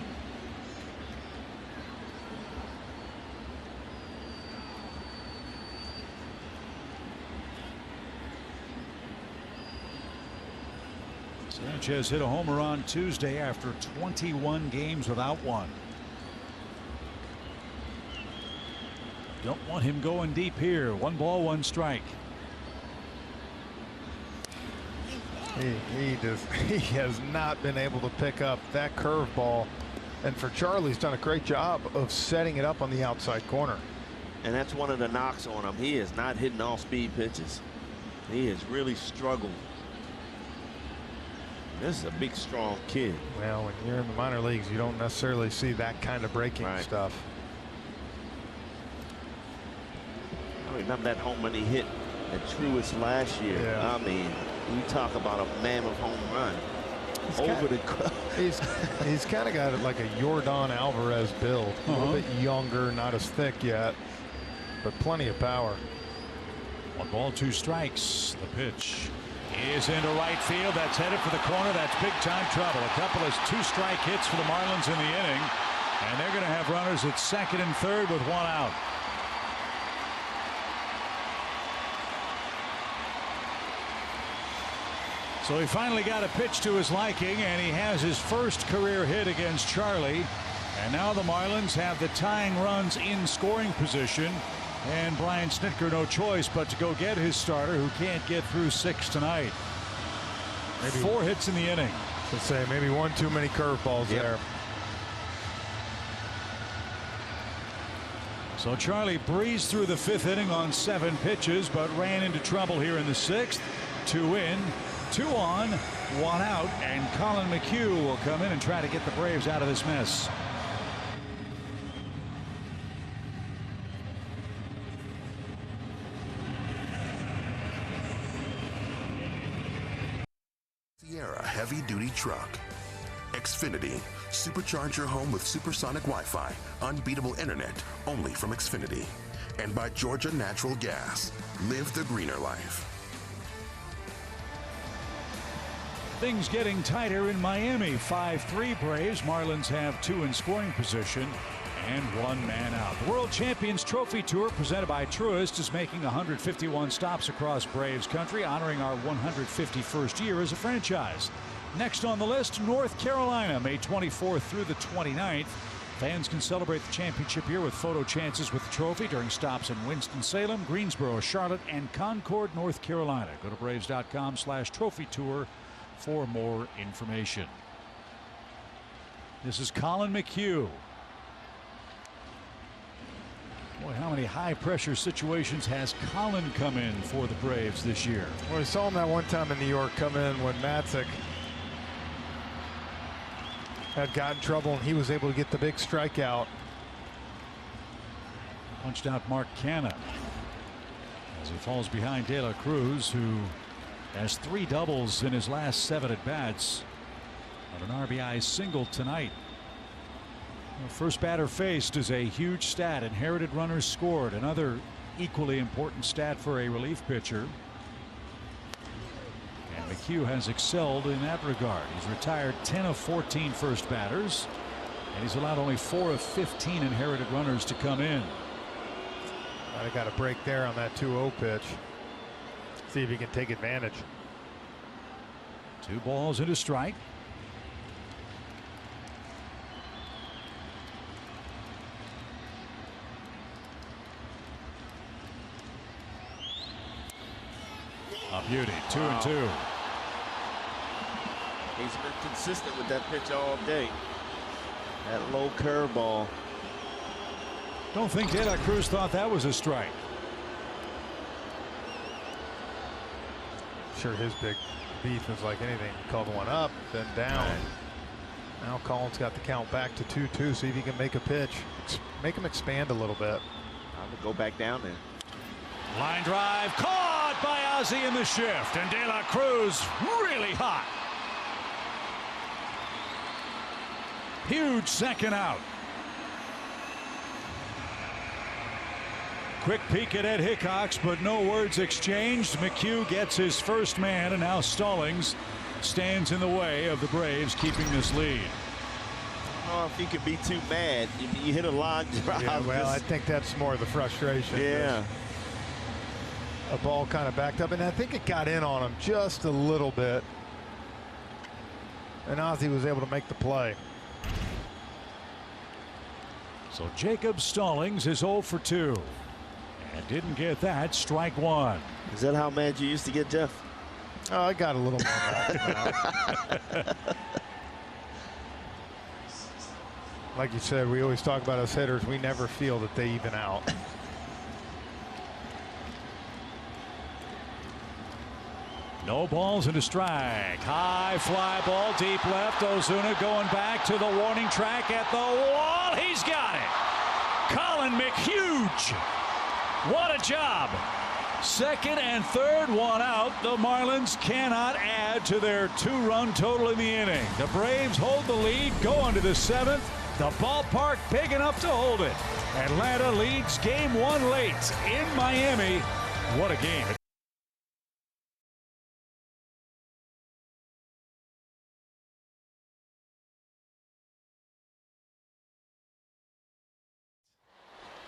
A: Sanchez hit a homer on Tuesday after 21 games without one. Don't want him going deep here. 1 ball, 1 strike.
H: He has not been able to pick up that curveball, and for Charlie's done a great job of setting it up on the outside corner.
C: And that's one of the knocks on him. He is not hitting off-speed pitches. He has really struggled. This is a big, strong kid.
H: Well, when you're in the minor leagues, you don't necessarily see that kind of breaking stuff.
C: I remember that home run he hit at Truist last year.
H: Yeah.
C: I mean, you talk about a mammoth home run.
H: He's kind of got like a Yordan Alvarez build. A little bit younger, not as thick yet, but plenty of power.
A: 1 ball, 2 strikes. The pitch is into right field. That's headed for the corner. That's big time trouble. A couple of 2-strike hits for the Marlins in the inning, and they're going to have runners at second and third with 1 out. So he finally got a pitch to his liking, and he has his first career hit against Charlie. And now the Marlins have the tying runs in scoring position, and Brian Snitker no choice but to go get his starter, who can't get through 6 tonight. Maybe 4 hits in the inning.
H: Let's say maybe 1 too many curveballs there.
A: So Charlie breezed through the 5th inning on 7 pitches, but ran into trouble here in the 6th. 2 in, 2 on, 1 out, and Colin McHugh will come in and try to get the Braves out of this mess.
I: Sierra heavy-duty truck. Xfinity. Supercharge your home with supersonic Wi-Fi. Unbeatable internet. Only from Xfinity. And by Georgia Natural Gas. Live the greener life.
A: Things getting tighter in Miami. 5-3 Braves. Marlins have 2 in scoring position and 1 man out. The World Champions Trophy Tour, presented by Truist, is making 151 stops across Braves country, honoring our 151st year as a franchise. Next on the list, North Carolina, May 24th through the 29th. Fans can celebrate the championship year with photo chances with the trophy during stops in Winston-Salem, Greensboro, Charlotte, and Concord, North Carolina. Go to Braves.com/trophy tour for more information. This is Colin McHugh. Boy, how many high-pressure situations has Colin come in for the Braves this year?
H: Well, we saw him that one time in New York come in when Matzik had gotten trouble, and he was able to get the big strikeout.
A: Punched out Mark Canha as he falls behind De La Cruz, who has 3 doubles in his last 7 at-bats. But an RBI single tonight. First batter faced is a huge stat. Inherited runners scored, another equally important stat for a relief pitcher. And McHugh has excelled in that regard. He's retired 10 of 14 first batters, and he's allowed only 4 of 15 inherited runners to come in.
H: Might have got a break there on that 2-0 pitch. See if he can take advantage.
A: 2 balls and a strike. A beauty. 2-2.
C: He's been consistent with that pitch all day. That low curveball.
A: Don't think De La Cruz thought that was a strike.
H: Sure, his big beef is like anything. He called one up, then down. Right. Now Colin's got the count back to 2-2. See if he can make a pitch. Make him expand a little bit.
C: I'm gonna go back down there.
A: Line drive caught by Ozzie in the shift, and De La Cruz really hot. Huge second out. Quick peek at Ed Hickox, but no words exchanged. McHugh gets his first man, and now Stallings stands in the way of the Braves keeping this lead.
C: Oh, if you could be too mad, you hit a line drive.
H: Yeah, well, I think that's more the frustration.
C: Yeah.
H: A ball kind of backed up, and I think it got in on him just a little bit. And Ozzie was able to make the play.
A: So Jacob Stallings is 0 for 2. And didn't get that. Strike 1.
C: Is that how mad you used to get, Jeff?
H: Oh, I got a little more mad. Like you said, we always talk about us hitters. We never feel that they even out.
A: No balls and a strike. High fly ball deep left. Ozuna going back to the warning track at the wall. He's got it. Colin McHugh. What a job. Second and third, one out. The Marlins cannot add to their 2-run total in the inning. The Braves hold the lead, go into the 7th. The ballpark big enough to hold it. Atlanta leads game 1 late in Miami. What a game.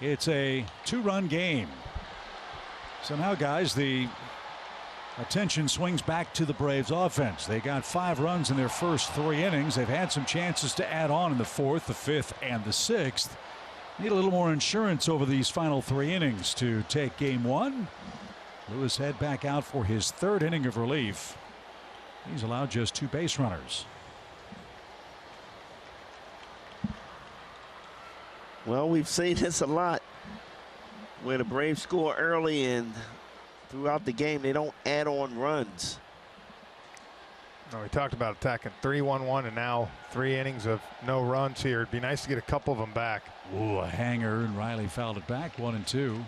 A: It's a 2-run game. So now, guys, the attention swings back to the Braves offense. They got 5 runs in their first 3 innings. They've had some chances to add on in the 4th, the 5th, and the 6th. Need a little more insurance over these final 3 innings to take game 1. Lewis head back out for his 3rd inning of relief. He's allowed just 2 base runners.
C: Well, we've seen this a lot. Where the Braves score early and throughout the game, they don't add on runs.
H: No, we talked about attacking 3-1-1 and now 3 innings of no runs here. It'd be nice to get a couple of them back.
A: Ooh, a hanger, and Riley fouled it back, 1-2.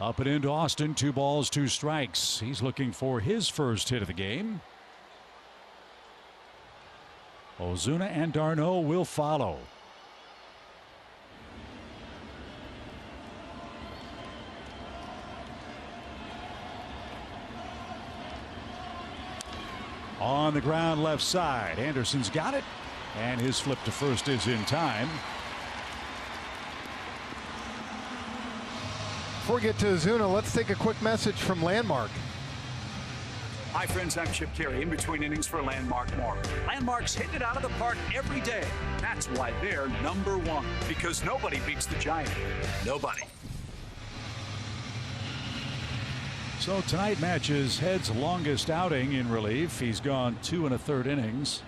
A: Up and into Austin, 2 balls, 2 strikes. He's looking for his first hit of the game. Ozuna and d'Arnaud will follow. On the ground left side, Anderson's got it, and his flip to first is in time.
H: Before we get to Ozuna, let's take a quick message from Landmark.
L: Hi friends, I'm Chip Carey, in between innings for Landmark More. Landmark's hitting it out of the park every day. That's why they're #1, because nobody beats the Giant. Nobody.
A: So tonight matches Head's longest outing in relief. He's gone 2 1/3 innings.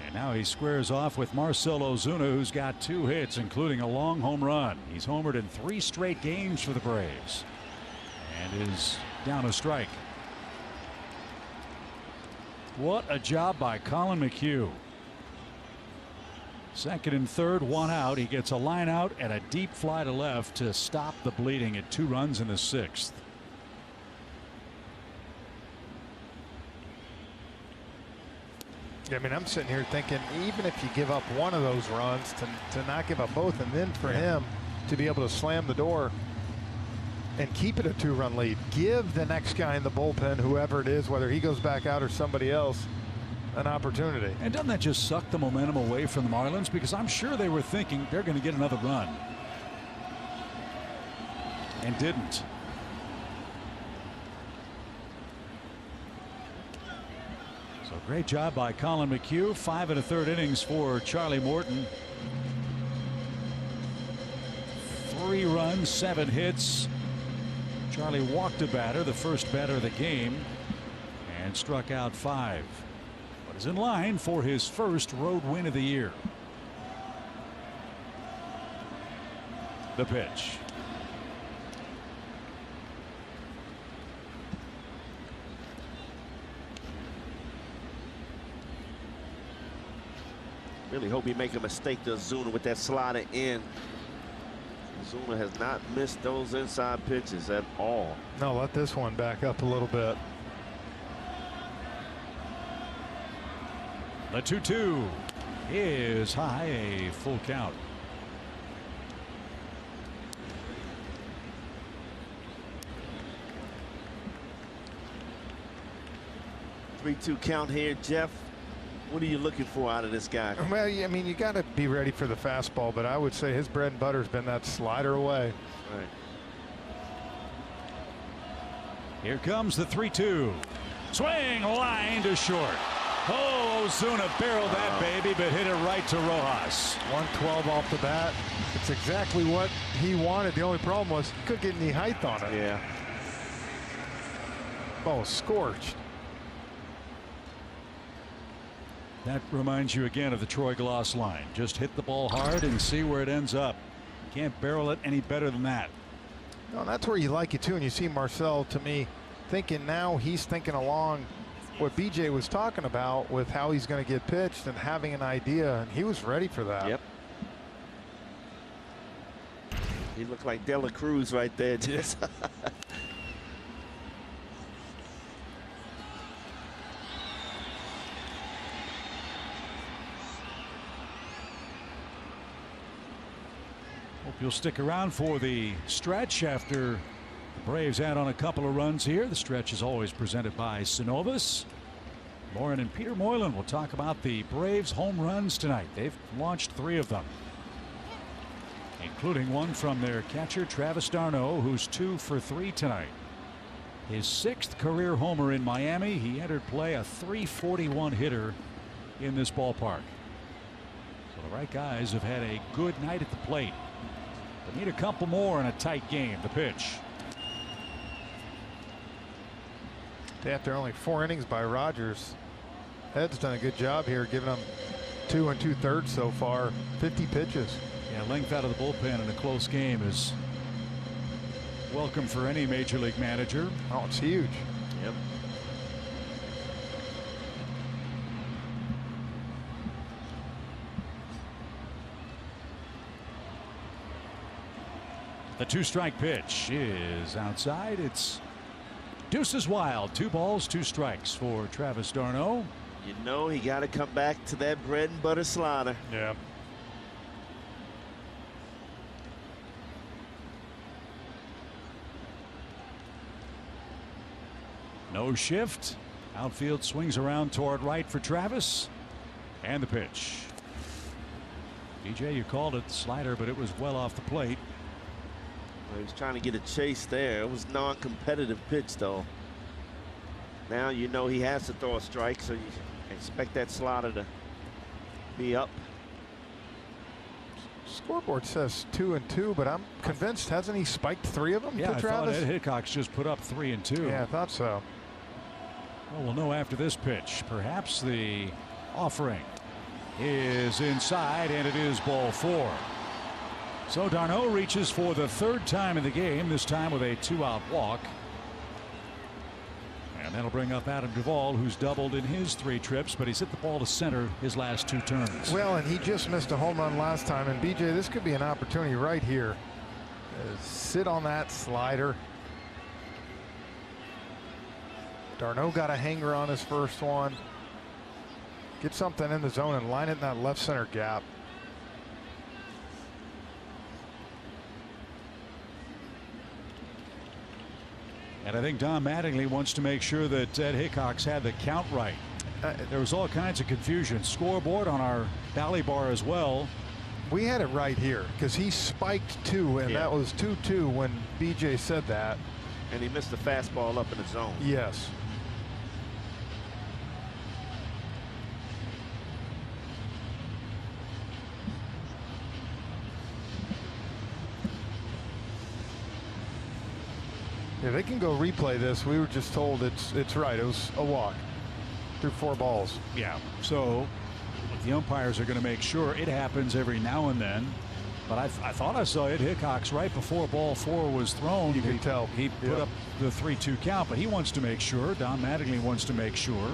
A: And now he squares off with Marcell Ozuna, who's got 2 hits, including a long home run. He's homered in 3 straight games for the Braves and is down a strike. What a job by Colin McHugh. Second and third, 1 out. He gets a line out and a deep fly to left to stop the bleeding at 2 runs in the 6th.
H: I mean, I'm sitting here thinking, even if you give up one of those runs, to not give up both, and then for him to be able to slam the door and keep it a 2-run lead, give the next guy in the bullpen, whoever it is, whether he goes back out or somebody else, an opportunity.
A: And doesn't that just suck the momentum away from the Marlins? Because I'm sure they were thinking they're going to get another run and didn't. So great job by Colin McHugh. 5 1/3 innings for Charlie Morton. 3 runs, 7 hits. Charlie walked a batter, the first batter of the game, and struck out 5. But is in line for his first road win of the year. The pitch.
C: Really hope he make a mistake to Ozuna with that slider in. Ozuna has not missed those inside pitches at all.
H: No, let this one back up a little bit.
A: The 2-2 is high, a full count.
C: The 3-2 count here, Jeff. What are you looking for out of this guy?
H: Well, I mean, you got to be ready for the fastball, but I would say his bread and butter has been that slider away.
C: Right.
A: Here comes the 3-2. Swing, line to short. Oh, Ozuna barreled that baby, but hit it right to Rojas.
H: 112 off the bat. It's exactly what he wanted. The only problem was he couldn't get any height on it.
C: Yeah.
H: Ball was scorched.
A: That reminds you again of the Troy Gloss line. Just hit the ball hard and see where it ends up. Can't barrel it any better than that.
H: No, and that's where you like it too. And you see Marcel, to me, thinking now he's thinking along what BJ was talking about with how he's going to get pitched and having an idea, and he was ready for that.
C: Yep. He looked like De La Cruz right there. Just
A: Hope you'll stick around for the stretch after the Braves add on a couple of runs here. The stretch is always presented by Synovus. Lauren and Peter Moylan will talk about the Braves home runs tonight. They've launched 3 of them, including one from their catcher Travis d'Arnaud, who's 2 for 3 tonight. His 6th career homer in Miami. He entered play a .341 hitter in this ballpark. So the right guys have had a good night at the plate. They need a couple more in a tight game. The pitch.
H: After only 4 innings by Rogers, Ed's done a good job here, giving him 2 2/3 so far, 50 pitches.
A: Yeah, length out of the bullpen in a close game is welcome for any major league manager.
H: Oh, it's huge.
C: Yep.
A: The 2-strike pitch is outside. It's deuces wild. 2 balls, 2 strikes for Travis d'Arnaud.
C: You know he got to come back to that bread and butter slider.
H: Yeah.
A: No shift. Outfield swings around toward right for Travis. And the pitch. BJ, you called it slider, but it was well off the plate.
C: He was trying to get a chase there. It was non-competitive pitch, though. Now you know he has to throw a strike, so you expect that slider to be up.
H: Scoreboard says 2 and 2, but I'm convinced, hasn't he spiked 3 of them?
A: Yeah,
H: to
A: I
H: Travis?
A: thought Ed Hickox just put up 3 and 2.
H: Yeah, I thought so.
A: Well, we'll know after this pitch. Perhaps the offering is inside, and it is ball 4. So d'Arnaud reaches for the 3rd time in the game, this time with a 2-out walk. And that'll bring up Adam Duvall, who's doubled in his 3 trips, but he's hit the ball to center his last 2 turns.
H: Well, and he just missed a home run last time. And BJ, this could be an opportunity right here. Sit on that slider. d'Arnaud got a hanger on his first one. Get something in the zone and line it in that left center gap.
A: And I think Don Mattingly wants to make sure that Ed Hickox had the count right. There was all kinds of confusion. Scoreboard on our bally bar as well.
H: We had it right here because he spiked 2, and that was 2-2 when BJ said that.
C: And he missed the fastball up in the zone.
H: Yes. Yeah, they can go replay this. We were just told it's right. It was a walk through 4 balls.
A: Yeah. So the umpires are going to make sure it happens every now and then. But I thought I saw Ed Hickox right before ball 4 was thrown.
H: You could tell.
A: He put up the 3-2 count, but he wants to make sure. Don Mattingly wants to make sure.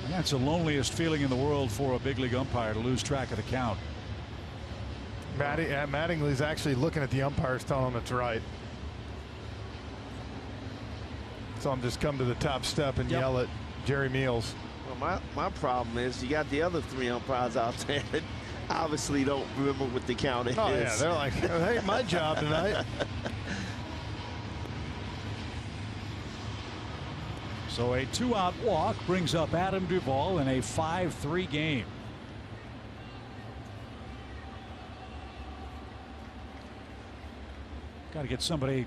A: And that's the loneliest feeling in the world for a big league umpire, to lose track of the count.
H: Mattingly's actually looking at the umpires, telling them it's right. So I'm just come to the top step and yell at Jerry Meals.
C: Well, my problem is you got the other 3 umpires out there that obviously don't remember what the count is.
H: Oh yeah, they're like, hey, my job tonight.
A: So a 2-out walk brings up Adam Duvall in a 5-3 game. Got to get somebody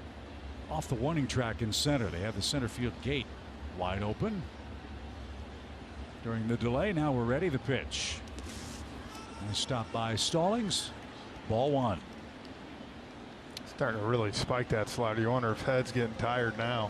A: off the warning track in center. They have the center field gate wide open during the delay. Now we're ready. The pitch. Nice stop by Stallings. Ball 1.
H: Starting to really spike that slider. You wonder if Head's getting tired now.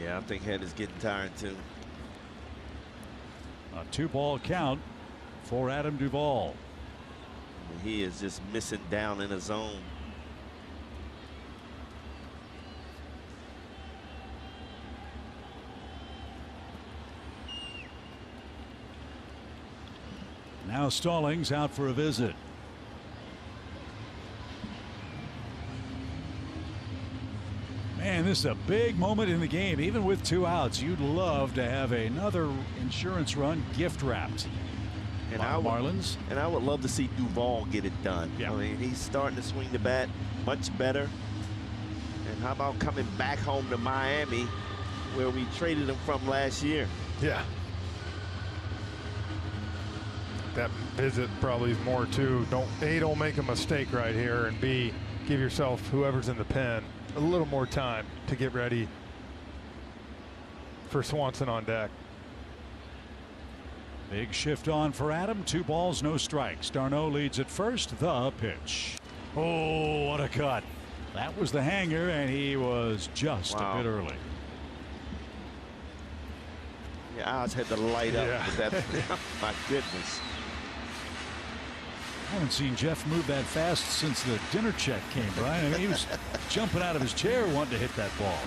C: Yeah, I think Head is getting tired too.
A: A 2-ball count for Adam Duvall.
C: He is just missing down in the zone.
A: Now Stallings out for a visit. Man, this is a big moment in the game. Even with 2 outs, you'd love to have another insurance run gift wrapped.
C: And
A: Marlins.
C: And I would love to see Duvall get it done.
A: Yeah.
C: I mean, he's starting to swing the bat much better. And how about coming back home to Miami, where we traded him from last year?
H: Yeah. That visit probably is more too. Don't make a mistake right here, and B, give yourself, whoever's in the pen, a little more time to get ready for Swanson on deck.
A: Big shift on for Adam. 2 balls, no strikes. d'Arnaud leads at first. The pitch. Oh, what a cut. That was the hanger, and he was just a bit early.
C: Your eyes had to light up with that. My goodness.
A: I haven't seen Jeff move that fast since the dinner check came, Brian. I mean, he was jumping out of his chair wanting to hit that ball.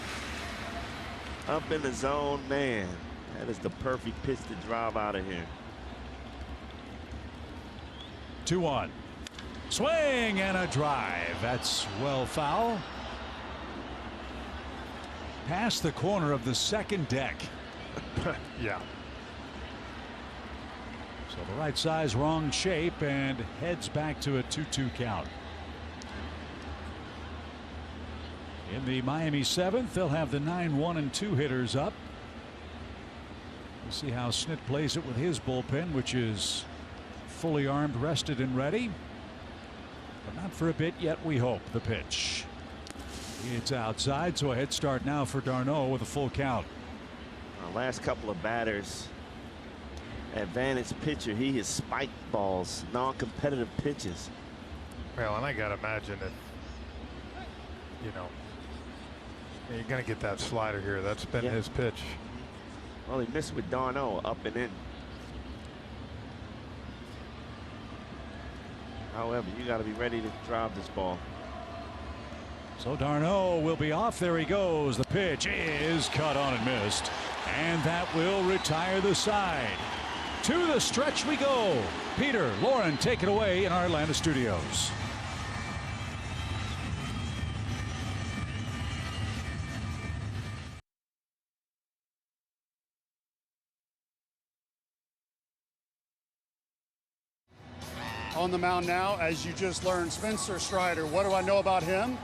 C: Up in the zone, man. That is the perfect pitch to drive out of here.
A: 2-1. Swing and a drive. That's well foul. Past the corner of the second deck.
H: Yeah.
A: So the right size, wrong shape, and heads back to a 2-2 count. In the Miami 7th, they'll have the 9-1 and 2 hitters up. We'll see how Snit plays it with his bullpen, which is fully armed, rested, and ready. But not for a bit yet, we hope. The pitch. It's outside, so a head start now for d'Arnaud with a full count.
C: Last couple of batters, advantage pitcher, he has spiked balls, non-competitive pitches.
H: Well, and I got to imagine that, you're going to get that slider here. That's been his pitch.
C: Well, he missed with d'Arnaud up and in. However, you got to be ready to drive this ball.
A: So d'Arnaud will be off. There he goes. The pitch is cut on and missed. And that will retire the side. To the stretch we go. Peter, Lauren, take it away in our Atlanta studios.
F: On the mound now, as you just learned, Spencer Strider. What do I know about him?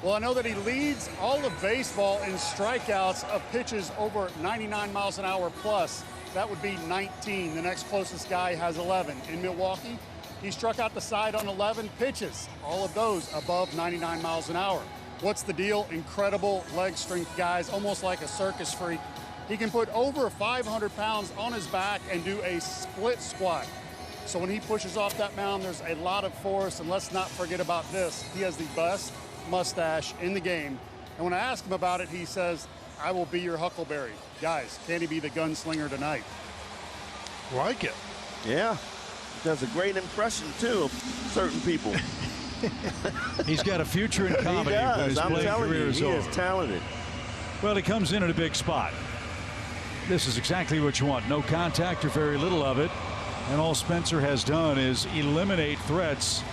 F: Well, I know that he leads all of baseball in strikeouts of pitches over 99 miles an hour plus. That would be 19. The next closest guy has 11. In Milwaukee, he struck out the side on 11 pitches, all of those above 99 miles an hour. What's the deal? Incredible leg strength, guys, almost like a circus freak. He can put over 500 pounds on his back and do a split squat. So when he pushes off that mound, there's a lot of force, and let's not forget about this. He has the best mustache in the game. And when I ask him about it, he says, I will be your Huckleberry. Guys, can he be the gunslinger tonight?
H: Like it.
C: Yeah. Does a great impression, too, of certain people.
A: He's got a future in comedy.
C: He does.
A: But his
C: I'm telling you, he is
A: over.
C: talented.
A: Well, he comes in at a big spot. This is exactly what you want. No contact or very little of it. And all Spencer has done is eliminate threats.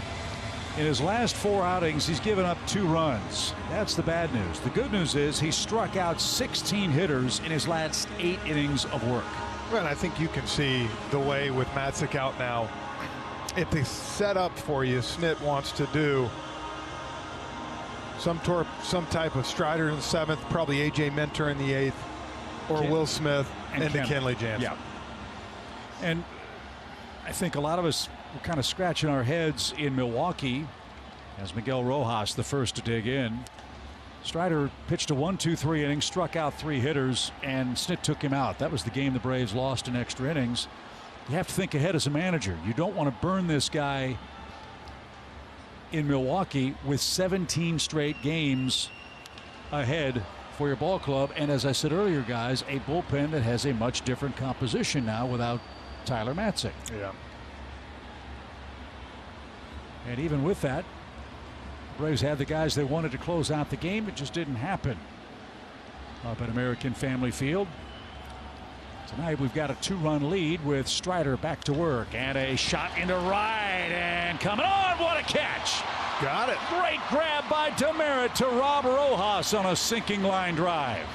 A: In his last 4 outings, he's given up 2 runs. That's the bad news. The good news is he struck out 16 hitters in his last 8 innings of work.
H: Well, I think you can see the way with Matzik out now, if they set up for you, Snit wants to do some type of Strider in the 7th, probably A.J. Minter in the 8th, or Will Smith into Kenley Jansen.
A: Yeah. And I think a lot of us were kind of scratching our heads in Milwaukee as Miguel Rojas, the first to dig in. Strider pitched a 1-2-3 inning, struck out 3 hitters, and Snit took him out. That was the game the Braves lost in extra innings. You have to think ahead as a manager. You don't want to burn this guy in Milwaukee with 17 straight games ahead for your ball club. And as I said earlier, guys, a bullpen that has a much different composition now without Tyler Matzek.
H: Yeah.
A: And even with that, Braves had the guys they wanted to close out the game. It just didn't happen up at American Family Field. Tonight we've got a 2-run lead with Strider back to work, and a shot into right, and coming on, what a catch!
H: Got it.
A: Great grab by Demerit to Rob Rojas on a sinking line drive.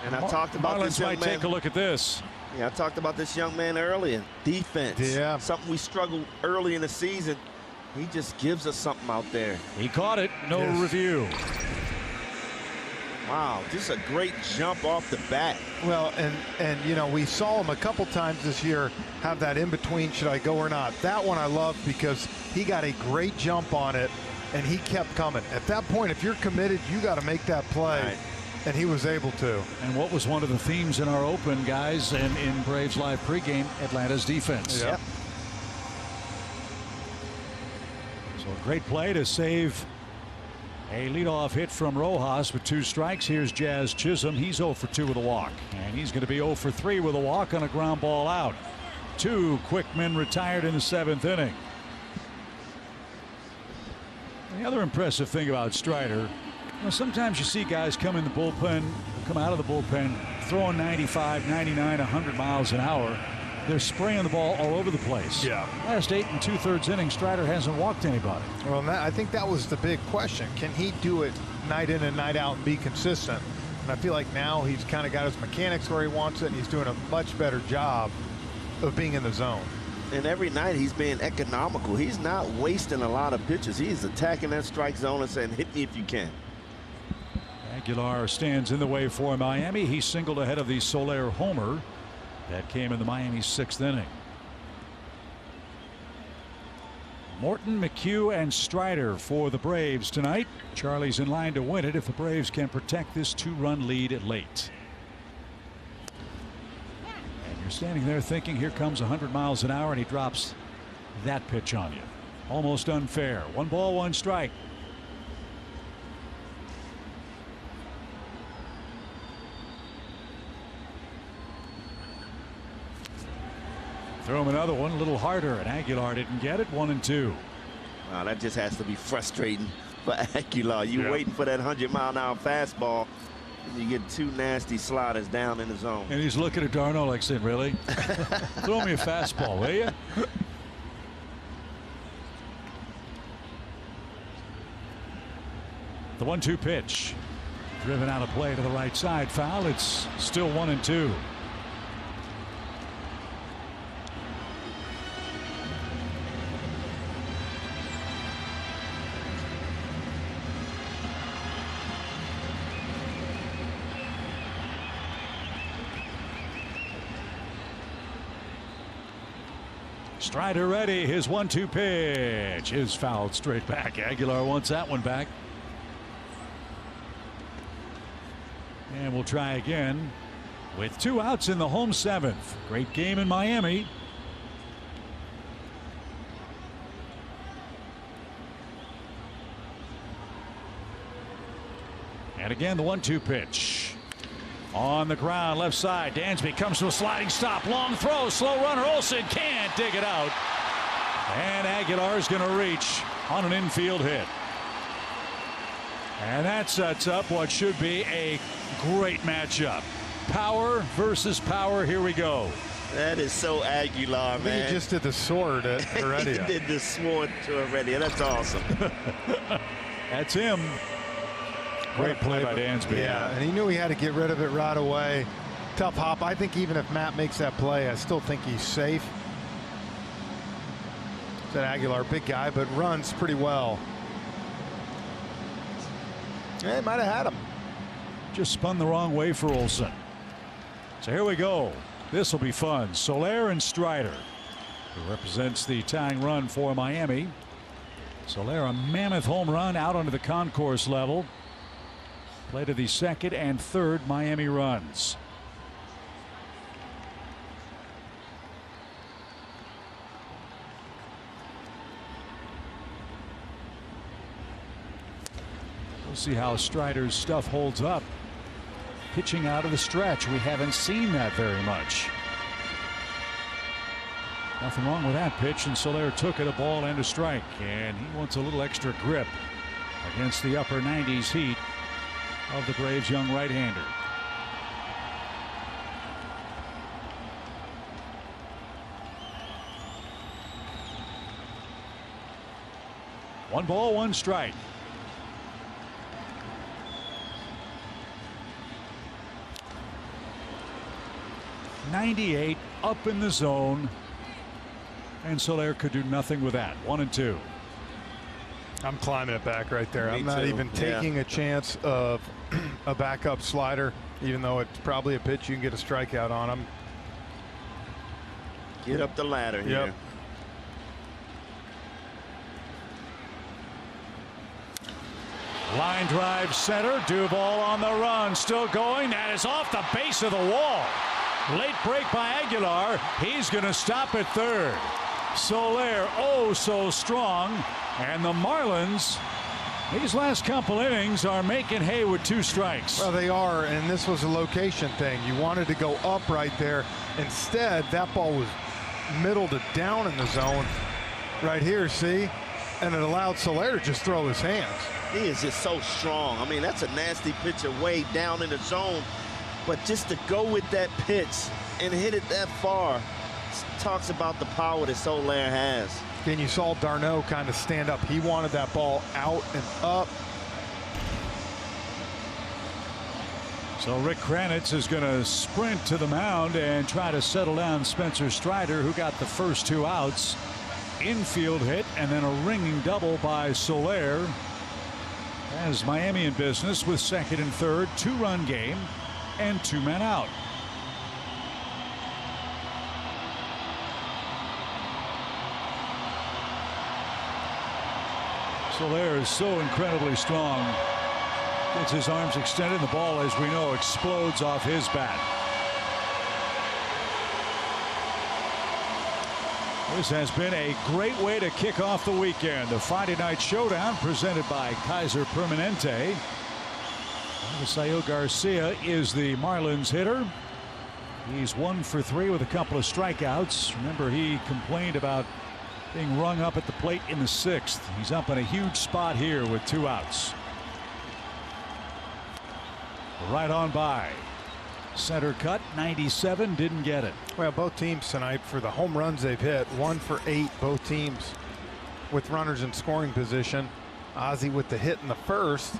C: And I talked about
A: Marlins
C: this young
A: might
C: man.
A: take a look at this.
C: Yeah, I talked about this young man earlier. Defense.
H: Yeah.
C: Something we struggled early in the season. He just gives us something out there.
A: He caught it, no review.
C: Wow, just a great jump off the bat.
H: Well, and you know, we saw him a couple times this year have that in between, should I go or not. That one I love because he got a great jump on it and he kept coming. At that point, if you're committed, you got to make that play. Right. And he was able to.
A: And what was one of the themes in our open, guys, and in Braves Live pregame, Atlanta's defense.
H: Yep.
A: So a great play to save a leadoff hit from Rojas with 2 strikes. Here's Jazz Chisholm. He's 0 for 2 with a walk. And he's going to be 0 for 3 with a walk on a ground ball out. 2 quick men retired in the 7th inning. The other impressive thing about Strider, sometimes you see guys come in the bullpen, come out of the bullpen, throwing 95, 99, 100 miles an hour. They're spraying the ball all over the place.
H: Yeah.
A: Last 8 2/3 innings, Strider hasn't walked anybody.
H: Well, I think that was the big question. Can he do it night in and night out and be consistent? And I feel like now he's kind of got his mechanics where he wants it, and he's doing a much better job of being in the zone.
C: And every night he's being economical. He's not wasting a lot of pitches. He's attacking that strike zone and saying, hit me if you can.
A: Aguilar stands in the way for Miami. He singled ahead of the Soler homer that came in the Miami 6th inning. Morton, McHugh, and Strider for the Braves tonight. Charlie's in line to win it if the Braves can protect this 2-run lead at late. And you're standing there thinking, here comes 100 miles an hour, and he drops that pitch on you. Almost unfair. 1 ball, 1 strike. Throw him another one, a little harder, and Aguilar didn't get it. 1-2.
C: Wow, that just has to be frustrating for Aguilar. You're waiting for that 100-mile-an-hour fastball, and you get 2 nasty sliders down in the zone.
A: And he's looking at Darno like saying, really? Throw me a fastball, will you? The 1-2 pitch. Driven out of play to the right side. Foul. It's still 1-2. Strider ready. His 1-2 pitch is fouled straight back. Aguilar wants that one back. And we'll try again with 2 outs in the home 7th. Great game in Miami. And again, the 1-2 pitch. On the ground, left side. Dansby comes to a sliding stop. Long throw. Slow runner. Olsen can't dig it out. And Aguilar's going to reach on an infield hit. And that sets up what should be a great matchup. Power versus power. Here we go.
C: That is so Aguilar, man.
H: He just did the sword at Heredia.
C: He did the sword to Heredia. That's awesome.
A: That's him. Great play by Dansby.
H: Yeah, and he knew he had to get rid of it right away. Tough hop. I think even if Matt makes that play, I still think he's safe. That Aguilar, big guy, but runs pretty well. Yeah, he might have had him.
A: Just spun the wrong way for Olsen. So here we go. This will be fun. Soler and Strider, who represents the tying run for Miami. Soler, a mammoth home run out onto the concourse level. Play to the 2nd and 3rd Miami runs. We'll see how Strider's stuff holds up. Pitching out of the stretch, we haven't seen that very much. Nothing wrong with that pitch, and Soler took it, a ball and a strike, and he wants a little extra grip against the upper 90s heat of the Braves' young right-hander. One ball, one strike. .98 up in the zone, and Soler could do nothing with that. 1-2.
H: I'm climbing it back right there.
C: Me
H: I'm not
C: too.
H: even taking a chance of a backup slider, even though it's probably a pitch you can get a strikeout on him.
C: Get up the ladder here.
A: Line drive center. Duvall on the run, still going. That is off the base of the wall. Late break by Aguilar. He's going to stop at third. Soler, oh so strong, and the Marlins, these last couple innings, are making hay with 2 strikes.
H: Well, they are, and this was a location thing. You wanted to go up right there. Instead, that ball was middle to down in the zone right here, see? And it allowed Soler to just throw his hands.
C: He is just so strong. I mean, that's a nasty pitcher way down in the zone. But just to go with that pitch and hit it that far talks about the power that Soler has.
H: And you saw Darno kind of stand up. He wanted that ball out and up.
A: So Rick Kranitz is going to sprint to the mound and try to settle down Spencer Strider, who got the first 2 outs. Infield hit and then a ringing double by Soler. As Miami in business with second and third, 2-run game and 2 men out. Soler is so incredibly strong. Gets his arms extended. The ball, as we know, explodes off his bat. This has been a great way to kick off the weekend. The Friday night showdown presented by Kaiser Permanente. Avisaíl Garcia is the Marlins hitter. He's 1 for 3 with a couple of strikeouts. Remember, he complained about being rung up at the plate in the 6th. He's up in a huge spot here with 2 outs. Right on by. Center cut, 97, didn't get it.
H: Well, both teams tonight, for the home runs they've hit, 1 for 8, both teams with runners in scoring position. Ozzie with the hit in the first.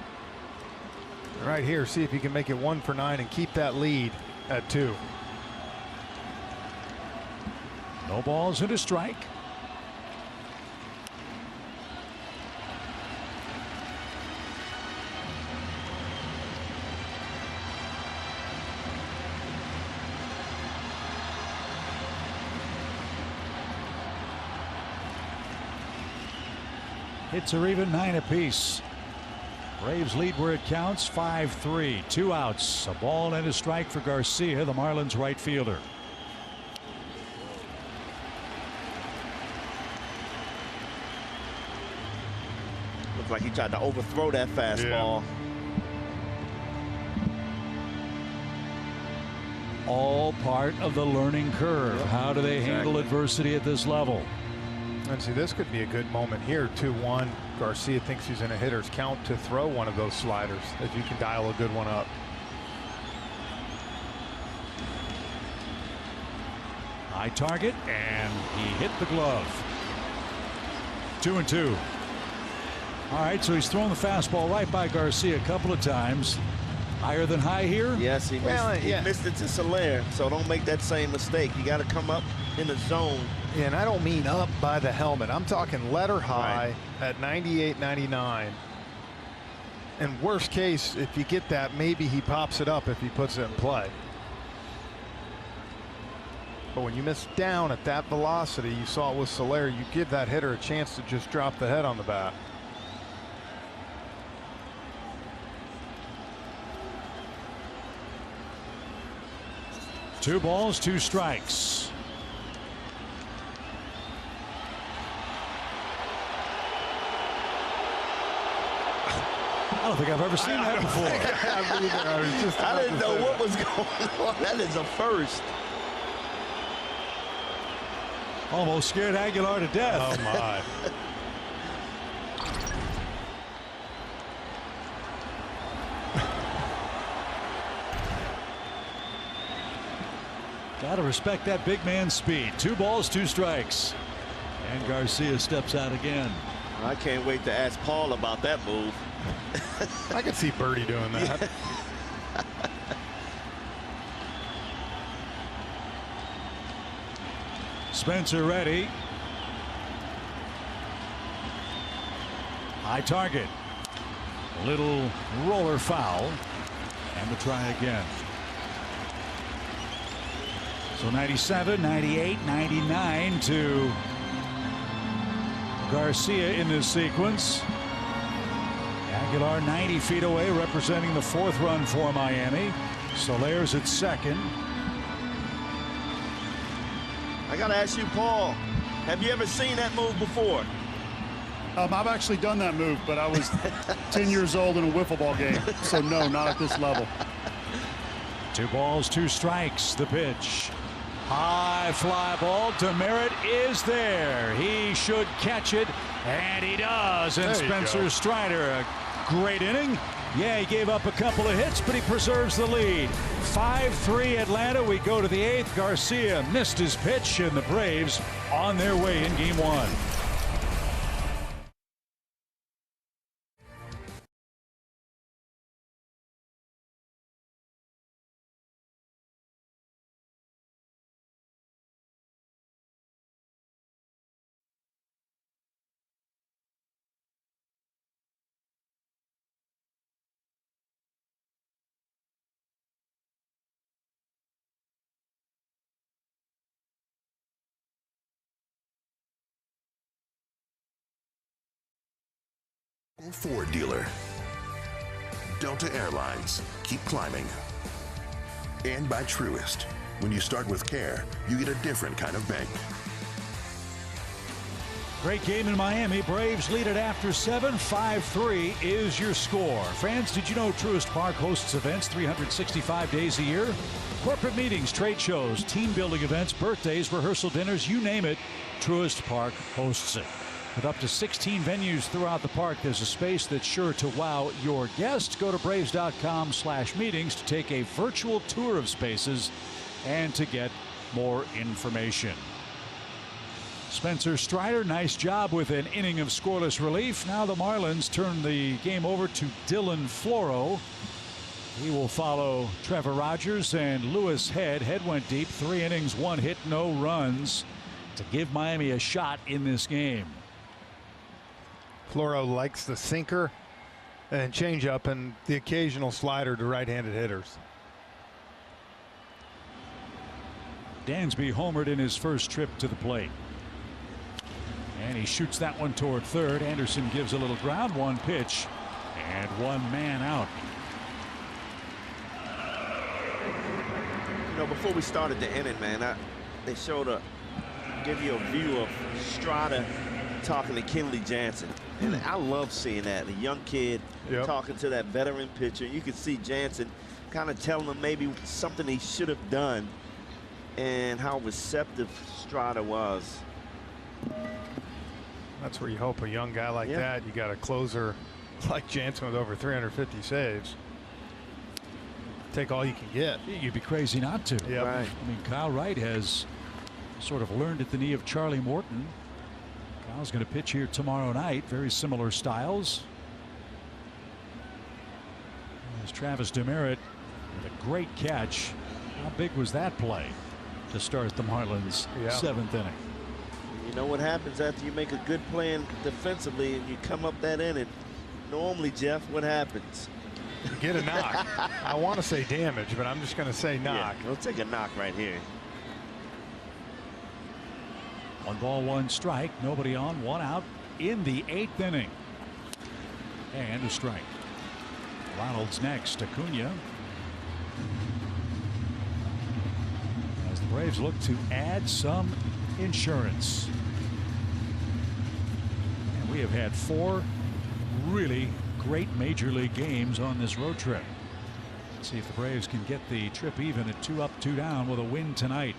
H: Right here, see if he can make it 1 for 9 and keep that lead at 2.
A: No balls and a strike. Hits are even 9 apiece. Braves lead where it counts, 5-3. 2 outs, a ball and a strike for Garcia, the Marlins right fielder.
C: Looks like he tried to overthrow that fastball.
A: All part of the learning curve. How do they handle adversity at this level?
H: And see, this could be a good moment here. 2-1. Garcia thinks he's in a hitter's count to throw one of those sliders, if you can dial a good one up.
A: High target, and he hit the glove. 2-2. All right, so he's thrown the fastball right by Garcia a couple of times. Higher than high here?
C: Yes, he missed it to Soler, so don't make that same mistake. You got to come up in the zone.
H: Yeah, and I don't mean up by the helmet. I'm talking letter high at 98, 99. And worst case, if you get that, maybe he pops it up if he puts it in play. But when you miss down at that velocity, you saw it with Soler, you give that hitter a chance to just drop the head on the bat.
A: Two balls, 2 strikes. I don't think I've ever seen that before.
C: I didn't know what was going on. That is a first.
A: Almost scared Aguilar to death.
H: Oh, my.
A: Got to respect that big man's speed. 2 balls, 2 strikes. And Garcia steps out again.
C: I can't wait to ask Paul about that move.
H: I could see Birdie doing that.
C: Yeah.
A: Spencer ready. High target. A little roller foul. And the try again. So 97, 98, 99 to Garcia in this sequence. Aguilar 90 feet away, representing the 4th run for Miami. Soler's at second.
C: I got to ask you, Paul, have you ever seen that move before?
F: I've actually done that move, but I was 10 years old in a wiffle ball game. So, no, not at this level.
A: 2 balls, 2 strikes. The pitch. High fly ball. Demerit is there. He should catch it, and he does. And Spencer Strider, a great inning. Yeah, he gave up a couple of hits, but he preserves the lead. 5-3 Atlanta. We go to the 8th. Garcia missed his pitch, and the Braves on their way in Game 1.
I: Ford dealer. Delta Airlines. Keep climbing. And by Truist. When you start with care, you get a different kind of bank.
A: Great game in Miami. Braves lead it after 7. 5-3 is your score. Fans, did you know Truist Park hosts events 365 days a year? Corporate meetings, trade shows, team building events, birthdays, rehearsal dinners, you name it, Truist Park hosts it. With up to 16 venues throughout the park, there's a space that's sure to wow your guests. Go to Braves.com/meetings to take a virtual tour of spaces and to get more information. Spencer Strider, nice job with an inning of scoreless relief. Now the Marlins turn the game over to Dylan Floro. He will follow Trevor Rogers and Lewis Head. Head went deep, 3 innings, 1 hit, no runs to give Miami a shot in this game.
H: Floro likes the sinker and changeup and the occasional slider to right-handed hitters.
A: Dansby homered in his first trip to the plate. And he shoots that one toward third. Anderson gives a little ground, 1 pitch, and 1 man out.
C: You know, before we started the inning, man, they showed give you a view of Strider talking to Kenley Jansen. And I love seeing that. A young kid talking to that veteran pitcher. You could see Jansen kind of telling him maybe something he should have done and how receptive Strider was.
H: That's where you hope a young guy like that, you got a closer like Jansen with over 350 saves. Take all you can get.
A: You'd be crazy not to.
H: Yep.
C: Right.
A: I mean, Kyle Wright has sort of learned at the knee of Charlie Morton. Kyle's going to pitch here tomorrow night. Very similar styles. There's Travis Demerit with a great catch. How big was that play to start the Marlins' 7th inning?
C: You know what happens after you make a good play defensively and you come up that inning? Normally, Jeff, what happens?
H: You get a knock. I want to say damage, but I'm just going to say knock.
C: Yeah, we'll take a knock right here.
A: 1 ball, 1 strike. Nobody on, 1 out in the 8th inning. And a strike. Ronald's next. Acuna. As the Braves look to add some insurance. And we have had 4 really great major league games on this road trip. Let's see if the Braves can get the trip even at 2 up, 2 down with a win tonight.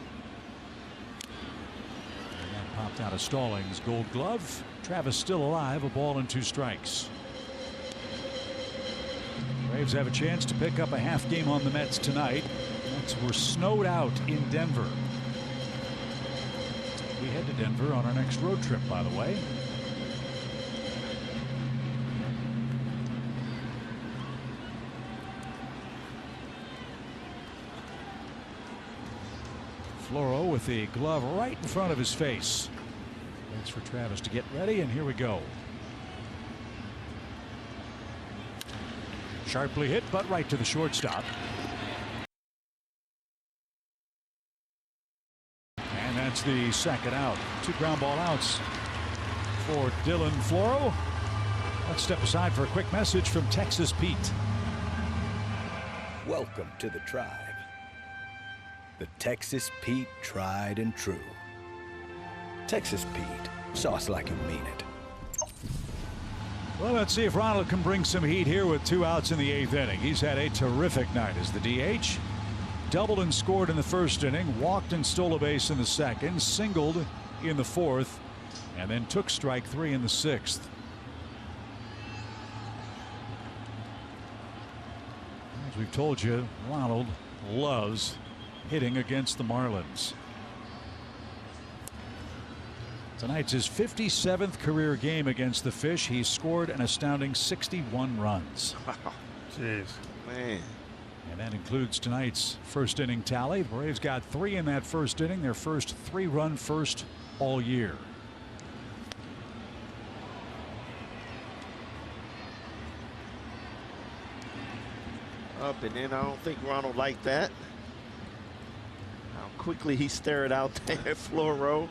A: And that popped out of Stallings. Gold Glove. Travis still alive. A ball and 2 strikes. Braves have a chance to pick up a half game on the Mets tonight. Mets were snowed out in Denver. We head to Denver on our next road trip, by the way. Floro with the glove right in front of his face. That's for Travis to get ready, and here we go. Sharply hit, but right to the shortstop. And that's the second out. 2 ground ball outs for Dylan Floro. Let's step aside for a quick message from Texas Pete.
M: Welcome to the tribe. The Texas Pete tried and true. Texas Pete, sauce like you mean it.
A: Well, let's see if Ronald can bring some heat here with 2 outs in the 8th inning. He's had a terrific night as the DH. Doubled and scored in the 1st inning, walked and stole a base in the 2nd, singled in the 4th, and then took strike 3 in the 6th. As we've told you, Ronald loves hitting against the Marlins. Tonight's his 57th career game against the Fish. He's scored an astounding 61 runs.
C: Wow.
B: Jeez.
C: Man.
A: And that includes tonight's 1st inning tally. The Braves got 3 in that 1st inning, their first 3-run first all year.
C: Up and in. I don't think Ronald liked that. How quickly he stared out there, Floro.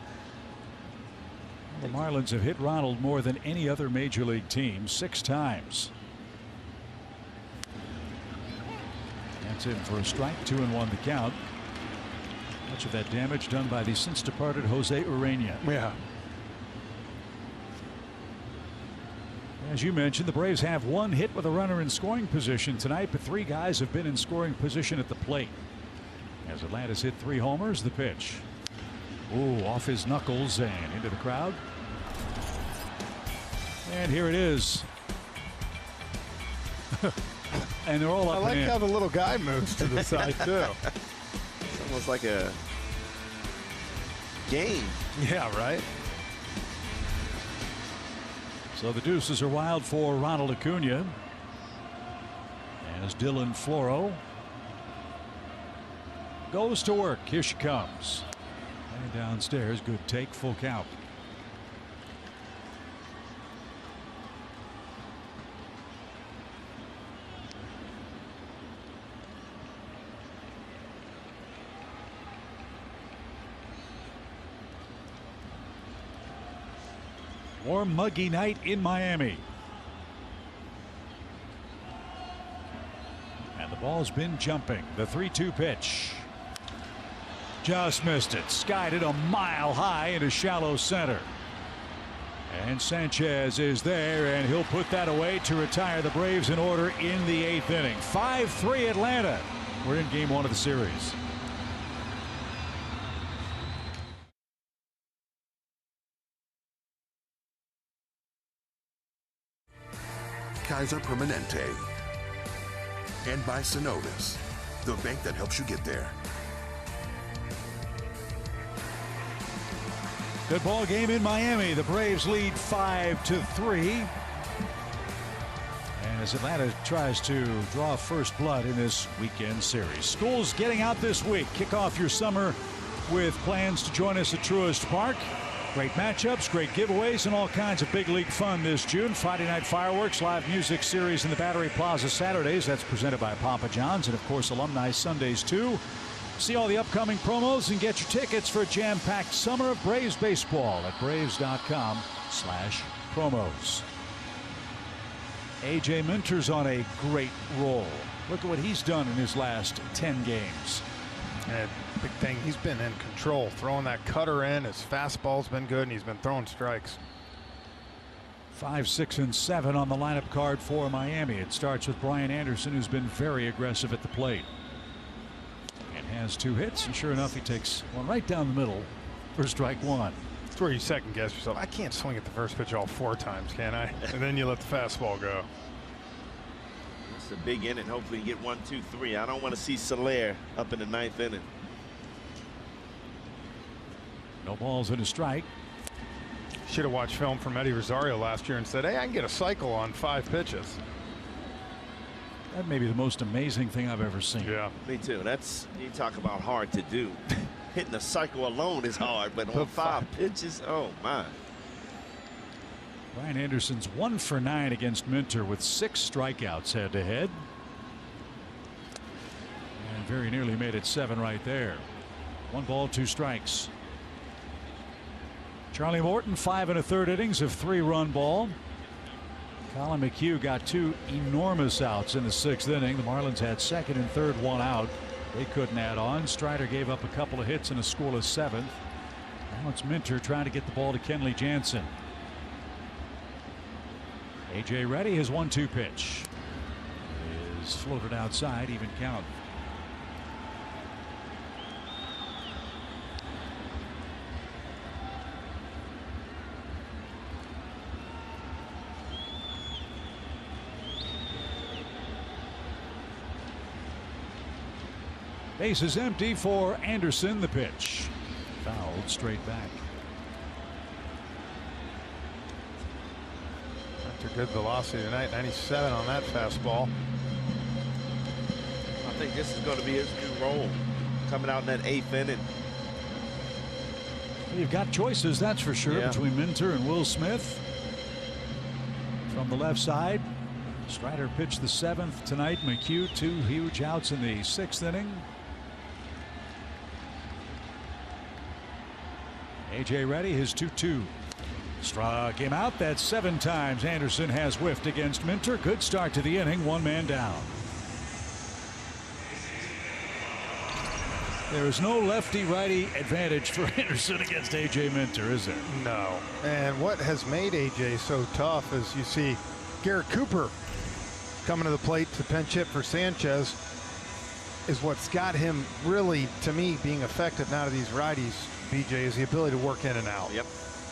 A: The Marlins have hit Ronald more than any other major league team, 6 times. That's in for a strike. 2-1 the count. Much of that damage done by the since departed Jose Urena.
B: Yeah.
A: As you mentioned, the Braves have 1 hit with a runner in scoring position tonight, but 3 guys have been in scoring position at the plate. As Atlanta's hit 3 homers, the pitch. Ooh, off his knuckles and into the crowd. And here it is. And they're all up.
H: I like
A: and in.
H: how the little guy moves to the side too.
C: It's almost like a game.
H: Yeah, right.
A: So the deuces are wild for Ronald Acuna. As Dylan Floro goes to work. Here she comes. And downstairs, good take, full count. Warm, muggy night in Miami. And the ball's been jumping. The 3-2 pitch. Just missed it. Skied it a mile high into shallow center. And Sanchez is there, and he'll put that away to retire the Braves in order in the 8th inning. 5-3 Atlanta. We're in game 1 of the series.
I: Kaiser Permanente. And by Synovus, the bank that helps you get there.
A: Good ball game in Miami. The Braves lead 5-3. As Atlanta tries to draw first blood in this weekend series. School's getting out this week. Kick off your summer with plans to join us at Truist Park. Great matchups, great giveaways, and all kinds of big league fun this June. Friday night fireworks, live music series in the Battery Plaza Saturdays. That's presented by Papa John's, and of course alumni Sundays too. See all the upcoming promos and get your tickets for a jam-packed summer of Braves baseball at braves.com/promos. A.J. Minter's on a great roll. Look at what he's done in his last 10 games.
H: And big thing, he's been in control, throwing that cutter in. His fastball's been good, and he's been throwing strikes.
A: 5, 6, and 7 on the lineup card for Miami. It starts with Brian Anderson, who's been very aggressive at the plate. And has 2 hits, and sure enough, he takes one right down the middle for strike 1.
B: That's where you second guess yourself. I can't swing at the first pitch all 4 times, can I? And then you let the fastball go.
C: It's a big inning. Hopefully you get 1, 2, 3. I don't want to see Soler up in the 9th inning.
A: No balls and a strike.
B: Should have watched film from Eddie Rosario last year and said, hey, I can get a cycle on 5 pitches.
A: That may be the most amazing thing I've ever seen.
B: Yeah.
C: Me too. That's, you talk about hard to do. Hitting a cycle alone is hard, but on 5 pitches, oh my.
A: Brian Anderson's 1 for 9 against Minter with 6 strikeouts head to head. And very nearly made it 7 right there. 1 ball, 2 strikes. Charlie Morton, 5 1/3 innings of 3-run ball. Colin McHugh got 2 enormous outs in the 6th inning. The Marlins had 2nd and 3rd, 1 out. They couldn't add on. Strider gave up a couple of hits in a scoreless 7th. Now it's Minter trying to get the ball to Kenley Jansen. A.J. Reddy, his 1-2 pitch is floated outside, even count. Base is empty for Anderson. The pitch fouled straight back.
B: After good velocity tonight, 97 on that fastball.
C: I think this is going to be his new role coming out in that 8th inning.
A: You've got choices, that's for sure, between Minter and Will Smith. From the left side, Strider pitched the 7th tonight. McHugh 2 huge outs in the 6th inning. A.J. Reddy, his 2-2. Struck him out. That's 7 times Anderson has whiffed against Minter. Good start to the inning. 1 man down. There is no lefty-righty advantage for Anderson against A.J. Minter, is there?
B: No. And what has made A.J. so tough is you see Garrett Cooper coming to the plate to pinch hit for Sanchez is what's got him really, to me, being effective now to these righties, BJ, is the ability to work in and out.
C: Yep.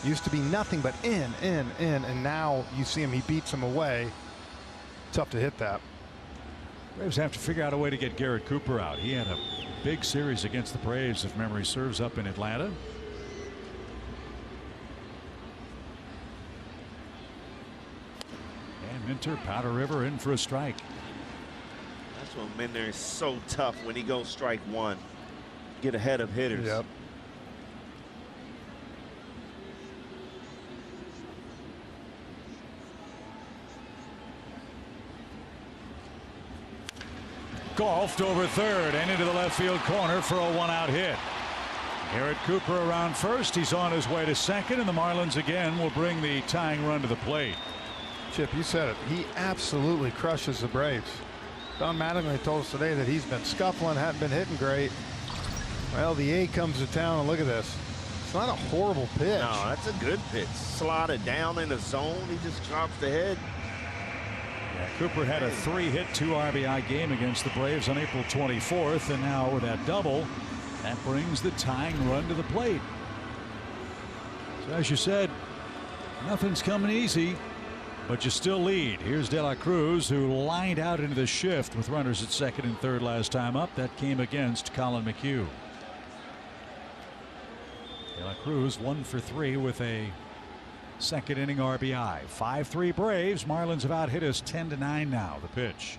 B: Used to be nothing but in, and now you see him, he beats him away. Tough to hit that.
A: Braves have to figure out a way to get Garrett Cooper out. He had a big series against the Braves, if memory serves, up in Atlanta. And Minter, Powder River in for a strike.
C: That's when Minter is so tough when he goes strike 1. Get ahead of hitters.
B: Yep.
A: Golfed over third and into the left field corner for a 1-out hit. Garrett Cooper around first. He's on his way to second, and the Marlins again will bring the tying run to the plate.
B: Chip, you said it. He absolutely crushes the Braves. Don Mattingly told us today that he's been scuffling, hadn't been hitting great. Well, the A comes to town, and look at this. It's not a horrible pitch.
C: No, that's a good pitch. Slotted down in the zone. He just drops the head.
A: Yeah, Cooper had a 3-hit, 2 RBI game against the Braves on April 24th, and now with that double, that brings the tying run to the plate. So as you said, nothing's coming easy, but you still lead. Here's De La Cruz, who lined out into the shift with runners at second and third last time up. That came against Colin McHugh. De La Cruz 1 for 3 with a second inning RBI. 5-3 Braves. Marlins have out hit us 10-9 now. The pitch.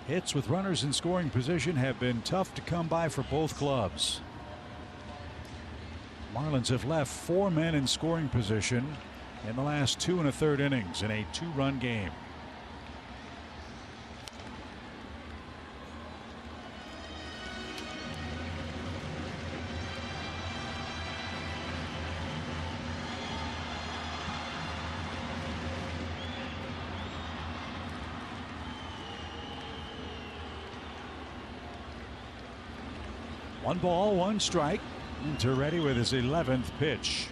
A: Hits with runners in scoring position have been tough to come by for both clubs. Marlins have left 4 men in scoring position in the last 2 1/3 innings in a 2-run game. 1 ball, 1 strike. Minter ready with his 11th pitch.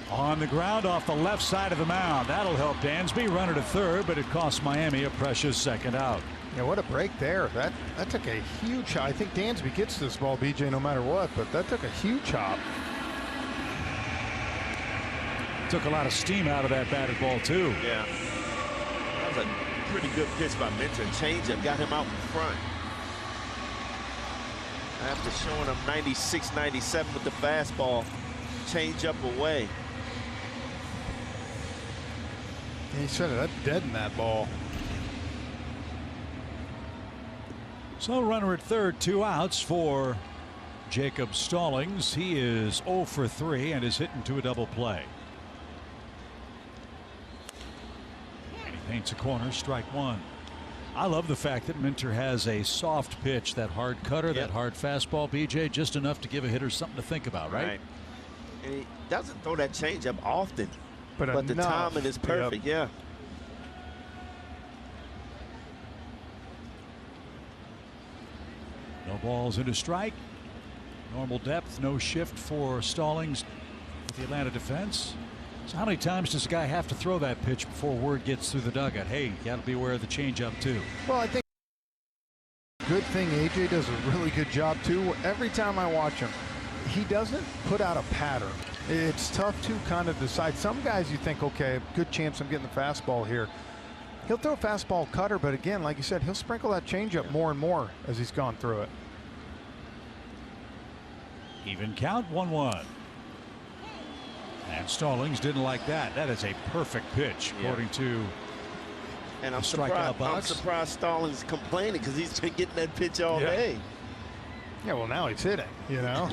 A: On the ground off the left side of the mound. That'll help Dansby. Runner to third, but it cost Miami a precious second out.
H: Yeah, what a break there. That took a huge hop. I think Dansby gets this ball, BJ, no matter what, but that took a huge hop.
A: Took a lot of steam out of that batted ball, too.
C: Yeah. That was a pretty good pitch by Minter. Changeup got him out in front. After showing him 96, 97 with the fastball, changeup away.
H: He said that dead in that ball.
A: So runner at third, 2 outs for Jacob Stallings. He is 0 for 3 and is hit into a double play. And he paints a corner, strike 1. I love the fact that Minter has a soft pitch, that hard cutter, that hard fastball, BJ, just enough to give a hitter something to think about, right?
C: And he doesn't throw that changeup often, but the timing is perfect. Yeah.
A: No balls into strike. Normal depth, no shift for Stallings with the Atlanta defense. So how many times does a guy have to throw that pitch before word gets through the dugout? Hey, you got to be aware of the changeup too.
H: Well, I think good thing AJ does a really good job too. Every time I watch him, he doesn't put out a pattern. It's tough to kind of decide. Some guys you think, okay, good chance I'm getting the fastball here. He'll throw a fastball cutter, but again, like you said, he'll sprinkle that changeup more and more as he's gone through it.
A: Even count, 1-1. And Stallings didn't like that. That is a perfect pitch, according to
C: and
A: the strikeout box.
C: I'm surprised Stallings is complaining because he's been getting that pitch all day.
H: Yeah, well, now he's hitting, you know.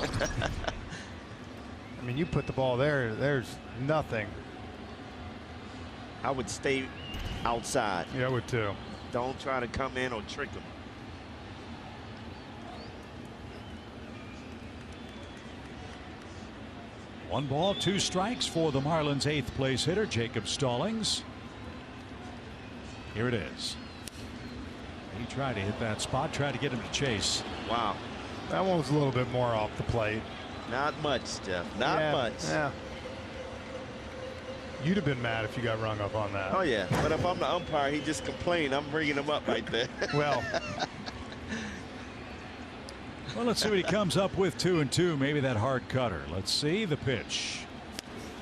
H: I mean, you put the ball there, there's nothing.
C: I would stay outside.
H: Yeah, I would too.
C: Don't try to come in or trick him.
A: One ball, 2 strikes for the Marlins' 8th place hitter, Jacob Stallings. Here it is. He tried to hit that spot, tried to get him to chase.
C: Wow.
H: That one was a little bit more off the plate.
C: Not much, Jeff. Not much.
H: Yeah. You'd have been mad if you got rung up on that.
C: Oh, yeah. But if I'm the umpire, he just complained. I'm bringing him up right there.
H: Well.
A: Well, let's see what he comes up with. 2-2. Maybe that hard cutter. Let's see the pitch.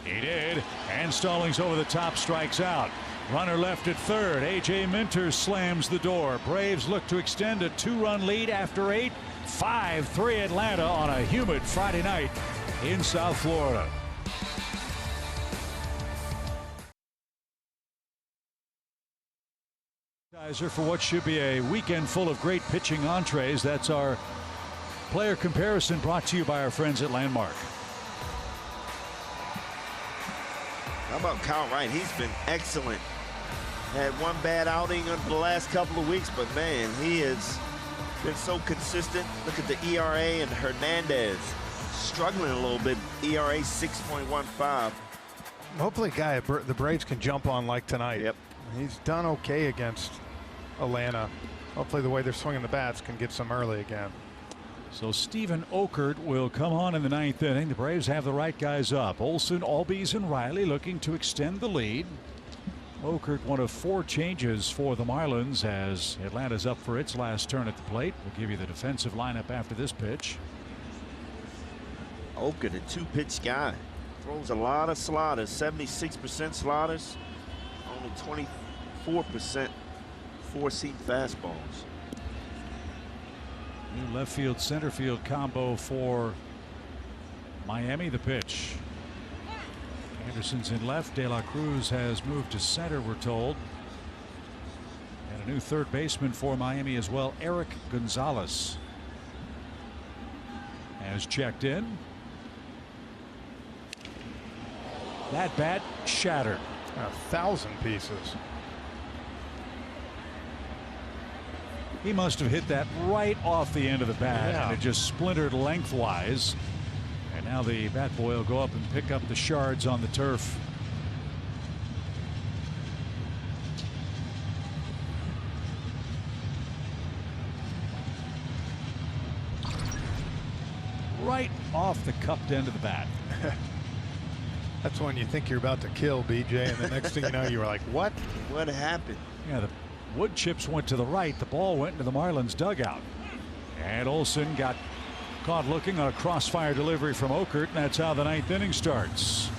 A: He did. And Stallings over the top, strikes out. Runner left at third. A.J. Minter slams the door. Braves look to extend a 2-run lead after 8. 5-3 Atlanta on a humid Friday night in South Florida. For what should be a weekend full of great pitching entrees. That's our player comparison brought to you by our friends at Landmark.
C: How about Kyle Wright? He's been excellent. Had one bad outing over the last couple of weeks, but man, he has been so consistent. Look at the ERA, and Hernandez struggling a little bit. ERA 6.15.
H: Hopefully, a guy the Braves can jump on like tonight.
C: Yep.
H: He's done okay against Atlanta. Hopefully, the way they're swinging the bats can get some early again.
A: So Stephen Okert will come on in the 9th inning. The Braves have the right guys up. Olson, Albies, and Riley looking to extend the lead. Okert, one of 4 changes for the Marlins as Atlanta's up for its last turn at the plate. We'll give you the defensive lineup after this pitch.
C: Okert, a 2-pitch guy. Throws a lot of sliders, 76% sliders, only 24% 4-seam fastballs.
A: New left field, center field combo for Miami. The pitch. Anderson's in left. De La Cruz has moved to center, we're told. And a new third baseman for Miami as well, Eric Gonzalez, has checked in. That bat shattered.
H: 1,000 pieces.
A: He must have hit that right off the end of the bat, and it just splintered lengthwise. And now the bat boy will go up and pick up the shards on the turf. right off the cupped end of the bat.
H: That's when you think you're about to kill, BJ, and the next thing you know, you were like, what?
C: What happened?
A: Yeah, the wood chips went to the right. The ball went into the Marlins dugout. And Olson got caught looking on a crossfire delivery from Okert, and that's how the 9th inning starts.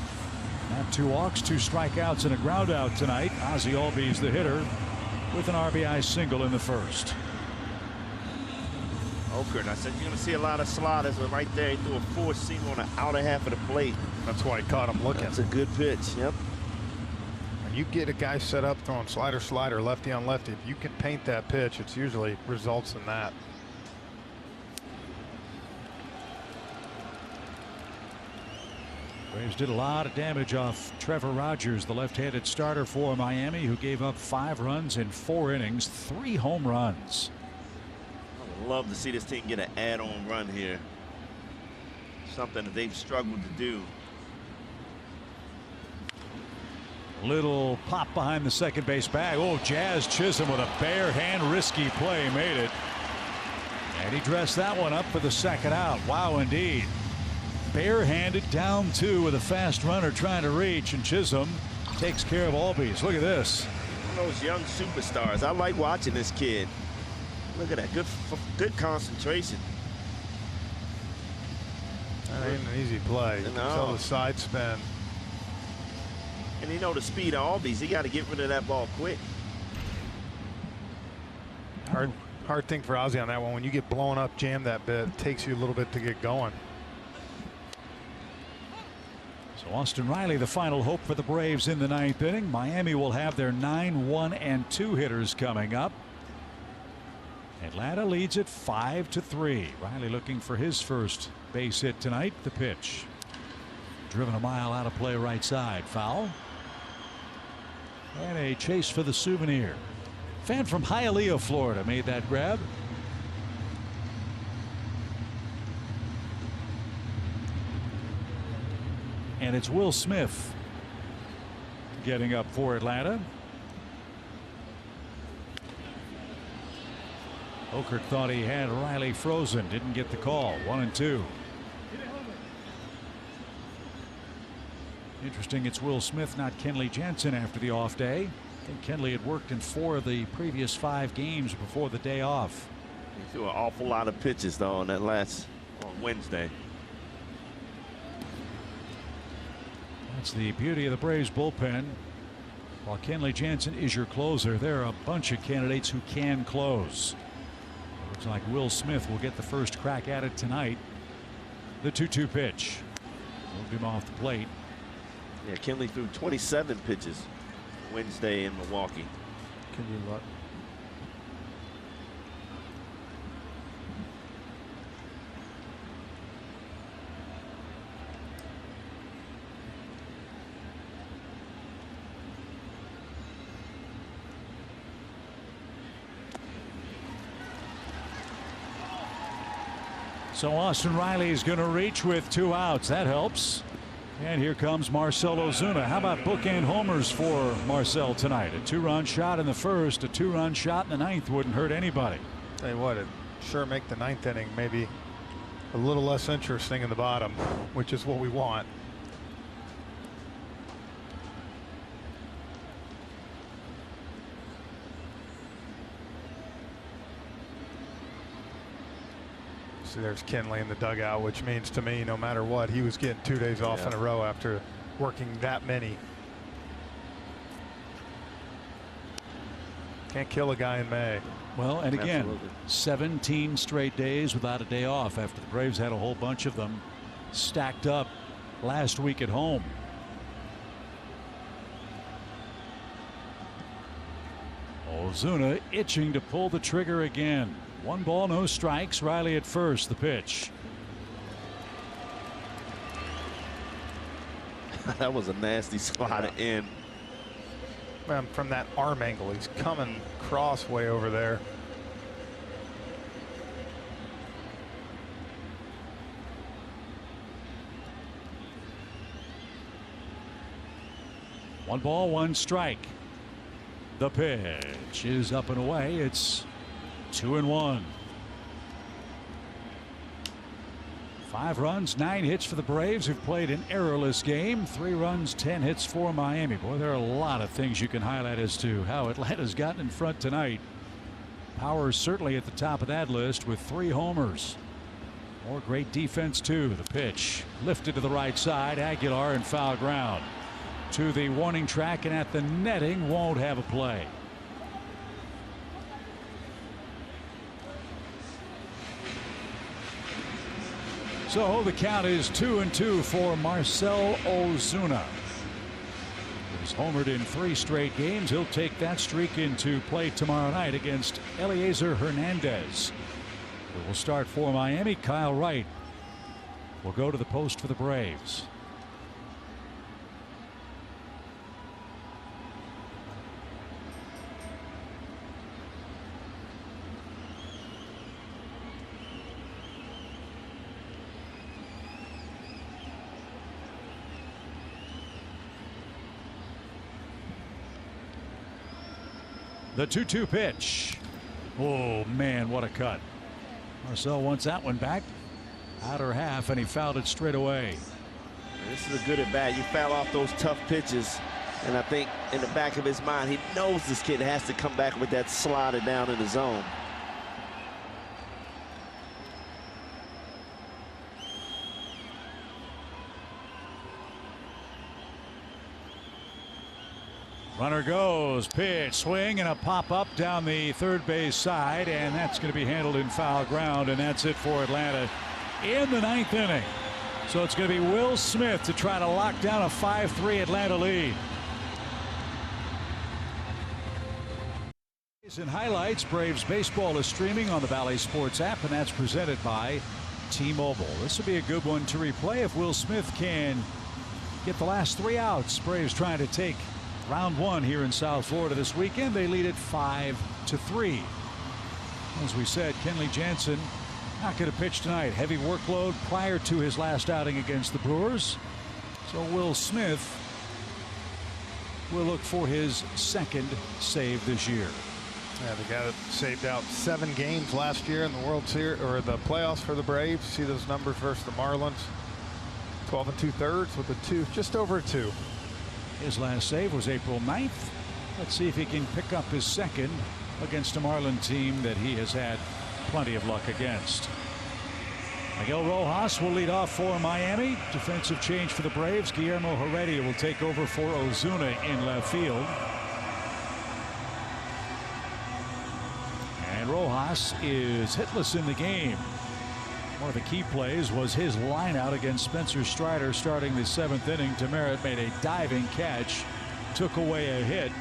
A: Not 2 walks, 2 strikeouts, and a ground out tonight. Ozzie Albies the hitter with an RBI single in the first.
C: Okert, I said you're going to see a lot of sliders, but right there he threw a 4-seamer on the outer half of the plate.
H: That's why he caught him looking.
C: That's a good pitch. Yep.
H: When you get a guy set up throwing slider, lefty on lefty, if you can paint that pitch, it's usually results in that.
A: Braves did a lot of damage off Trevor Rogers, the left-handed starter for Miami, who gave up 5 runs in 4 innings, 3 home runs.
C: I would love to see this team get an add-on run here. Something that they've struggled to do.
A: Little pop behind the second base bag. Oh, Jazz Chisholm with a bare hand, risky play, made it. And he dressed that one up for the second out. Wow, indeed. Barehanded down 2 with a fast runner trying to reach, and Chisholm takes care of Albies. Look at this.
C: One of those young superstars. I like watching this kid. Look at that. Good concentration.
H: That ain't an easy play. You can tell the side spin.
C: And you know the speed of Albies. He got to get rid of that ball quick.
H: Hard thing for Ozzie on that one. When you get blown up, jam that bit, it takes you a little bit to get going.
A: So Austin Riley, the final hope for the Braves in the 9th inning. Miami will have their 9, 1, and 2 hitters coming up. Atlanta leads it 5-3. Riley looking for his first base hit tonight. The pitch. Driven a mile out of play right side. Foul. And a chase for the souvenir. Fan from Hialeah, Florida made that grab. And it's Will Smith getting up for Atlanta. Okert thought he had Riley frozen, didn't get the call. 1-2. Interesting, it's Will Smith, not Kenley Jansen, after the off day. I think Kenley had worked in 4 of the previous 5 games before the day off.
C: He threw an awful lot of pitches though on Wednesday.
A: That's the beauty of the Braves bullpen. While Kenley Jansen is your closer, there are a bunch of candidates who can close. Looks like Will Smith will get the first crack at it tonight. The 2-2 pitch. Moved him off the plate.
C: Yeah, Kenley threw 27 pitches Wednesday in Milwaukee.
H: Can you look?
A: So Austin Riley is going to reach with 2 outs. That helps. And here comes Marcell Ozuna. How about bookend homers for Marcell tonight? A 2-run shot in the first, a 2-run shot in the 9th wouldn't hurt anybody.
H: Tell you what, it sure make the 9th inning maybe a little less interesting in the bottom, which is what we want. There's Kenley in the dugout, which means to me no matter what, he was getting 2 days off in a row after working that many. Can't kill a guy in May.
A: Well, and again, 17 straight days without a day off after the Braves had a whole bunch of them stacked up last week at home. Ozuna itching to pull the trigger again. 1 ball, no strikes. Riley at first. The pitch.
C: That was a nasty slider in.
H: Man, from that arm angle, he's coming cross way over there.
A: One ball, 1 strike. The pitch is up and away. It's 2-1. 5 runs, 9 hits for the Braves, who've played an errorless game. 3 runs, 10 hits for Miami. Boy, there are a lot of things you can highlight as to how Atlanta's gotten in front tonight. Power certainly at the top of that list with 3 homers. More great defense too. The pitch lifted to the right side. Aguilar in foul ground. To the warning track and at the netting, won't have a play. So the count is 2-2 for Marcell Ozuna. He's homered in 3 straight games. He'll take that streak into play tomorrow night against Eliezer Hernandez. Who will start for Miami. Kyle Wright will go to the post for the Braves. The 2-2 pitch. Oh man, what a cut. Marcell wants that one back. Outer half, and he fouled it straight away.
C: This is a good at bat. You foul off those tough pitches, and I think in the back of his mind, he knows this kid has to come back with that slider down in the zone.
A: Runner goes, pitch, swing, and a pop up down the third base side, and that's going to be handled in foul ground, and that's it for Atlanta in the 9th inning. So it's going to be Will Smith to try to lock down a 5-3 Atlanta lead. In highlights, Braves baseball is streaming on the Valley Sports app, and that's presented by T-Mobile. This will be a good one to replay if Will Smith can get the last 3 outs. Braves trying to take round 1 here in South Florida this weekend. They lead it 5-3. As we said, Kenley Jansen not going to pitch tonight. Heavy workload prior to his last outing against the Brewers. So Will Smith will look for his 2nd save this year.
H: Yeah, the guy that saved out 7 games last year in the World Series or the playoffs for the Braves. See those numbers versus the Marlins. 12 2/3 with a 2, just over a 2.
A: His last save was April 9th. Let's see if he can pick up his 2nd against a Marlin team that he has had plenty of luck against. Miguel Rojas will lead off for Miami. Defensive change for the Braves. Guillermo Heredia will take over for Ozuna in left field. And Rojas is hitless in the game. One of the key plays was his line out against Spencer Strider starting the 7th inning. Demerit made a diving catch, took away a hit.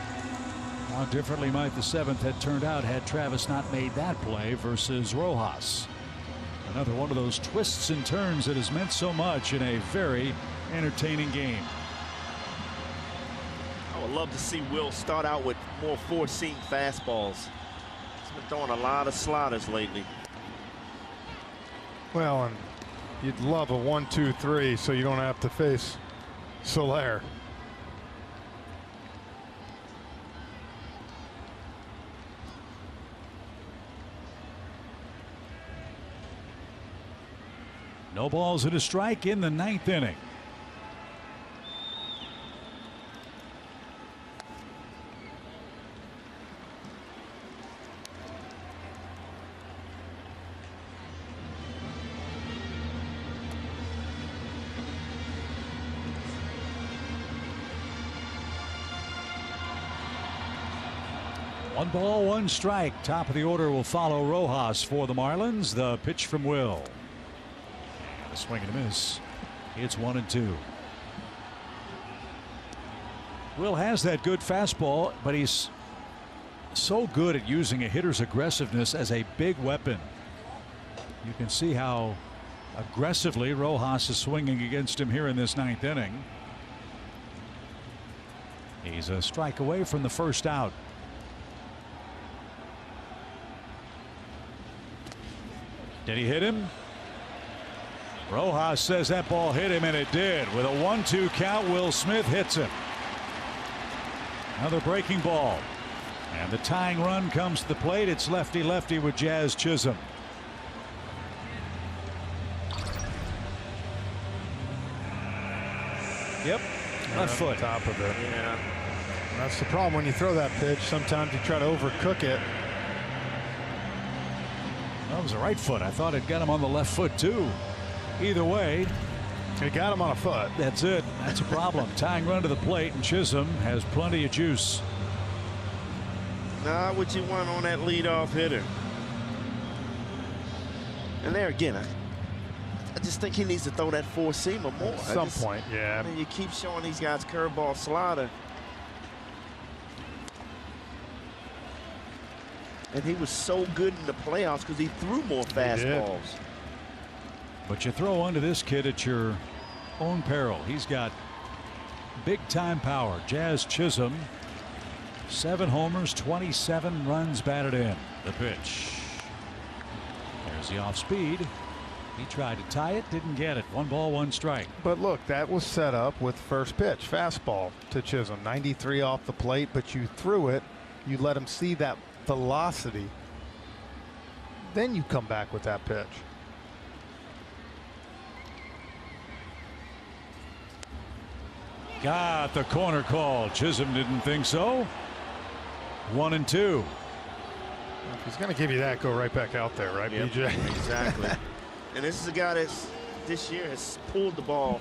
A: How differently might the 7th have turned out had Travis not made that play versus Rojas. Another one of those twists and turns that has meant so much in a very entertaining game.
C: I would love to see Will start out with more 4-seam fastballs. He's been throwing a lot of sliders lately.
B: Well, and you'd love a 1-2-3 so you don't have to face Soler.
A: No balls and a strike in the 9th inning. One ball, one strike. Top of the order will follow Rojas for the Marlins. The pitch from Will. And a swing and a miss. It's 1-2. Will has that good fastball, but he's so good at using a hitter's aggressiveness as a big weapon. You can see how aggressively Rojas is swinging against him here in this 9th inning. He's a strike away from the first out. Did he hit him? Rojas says that ball hit him, and it did. With a 1-2 count, Will Smith hits him. Another breaking ball. And the tying run comes to the plate. It's lefty-lefty with Jazz Chisholm. Yep, left foot.
H: Top of it.
C: Yeah.
H: That's the problem when you throw that pitch. Sometimes you try to overcook it.
A: That was a right foot. I thought it got him on the left foot too. Either way,
H: it got him on a foot.
A: That's it. That's a problem. Tying run to the plate, and Chisholm has plenty of juice.
C: Not what you want on that leadoff hitter. And there again, I just think he needs to throw that four-seamer more.
H: At some point, yeah.
C: I mean, you keep showing these guys curveball, slider. And he was so good in the playoffs because he threw more fastballs.
A: But you throw under this kid at your own peril. He's got big-time power. Jazz Chisholm, 7 homers, 27 runs batted in. The pitch. There's the off-speed. He tried to tie it, didn't get it. 1 ball, 1 strike.
H: But look, that was set up with first pitch, fastball to Chisholm. 93 off the plate, but you threw it. You let him see that velocity. Then you come back with that pitch.
A: Got the corner call. Chisholm didn't think so. 1-2.
H: If he's going to give you that, go right back out there, right,
C: Yep,
H: BJ?
C: Exactly. And this is a guy that's this year has pulled the ball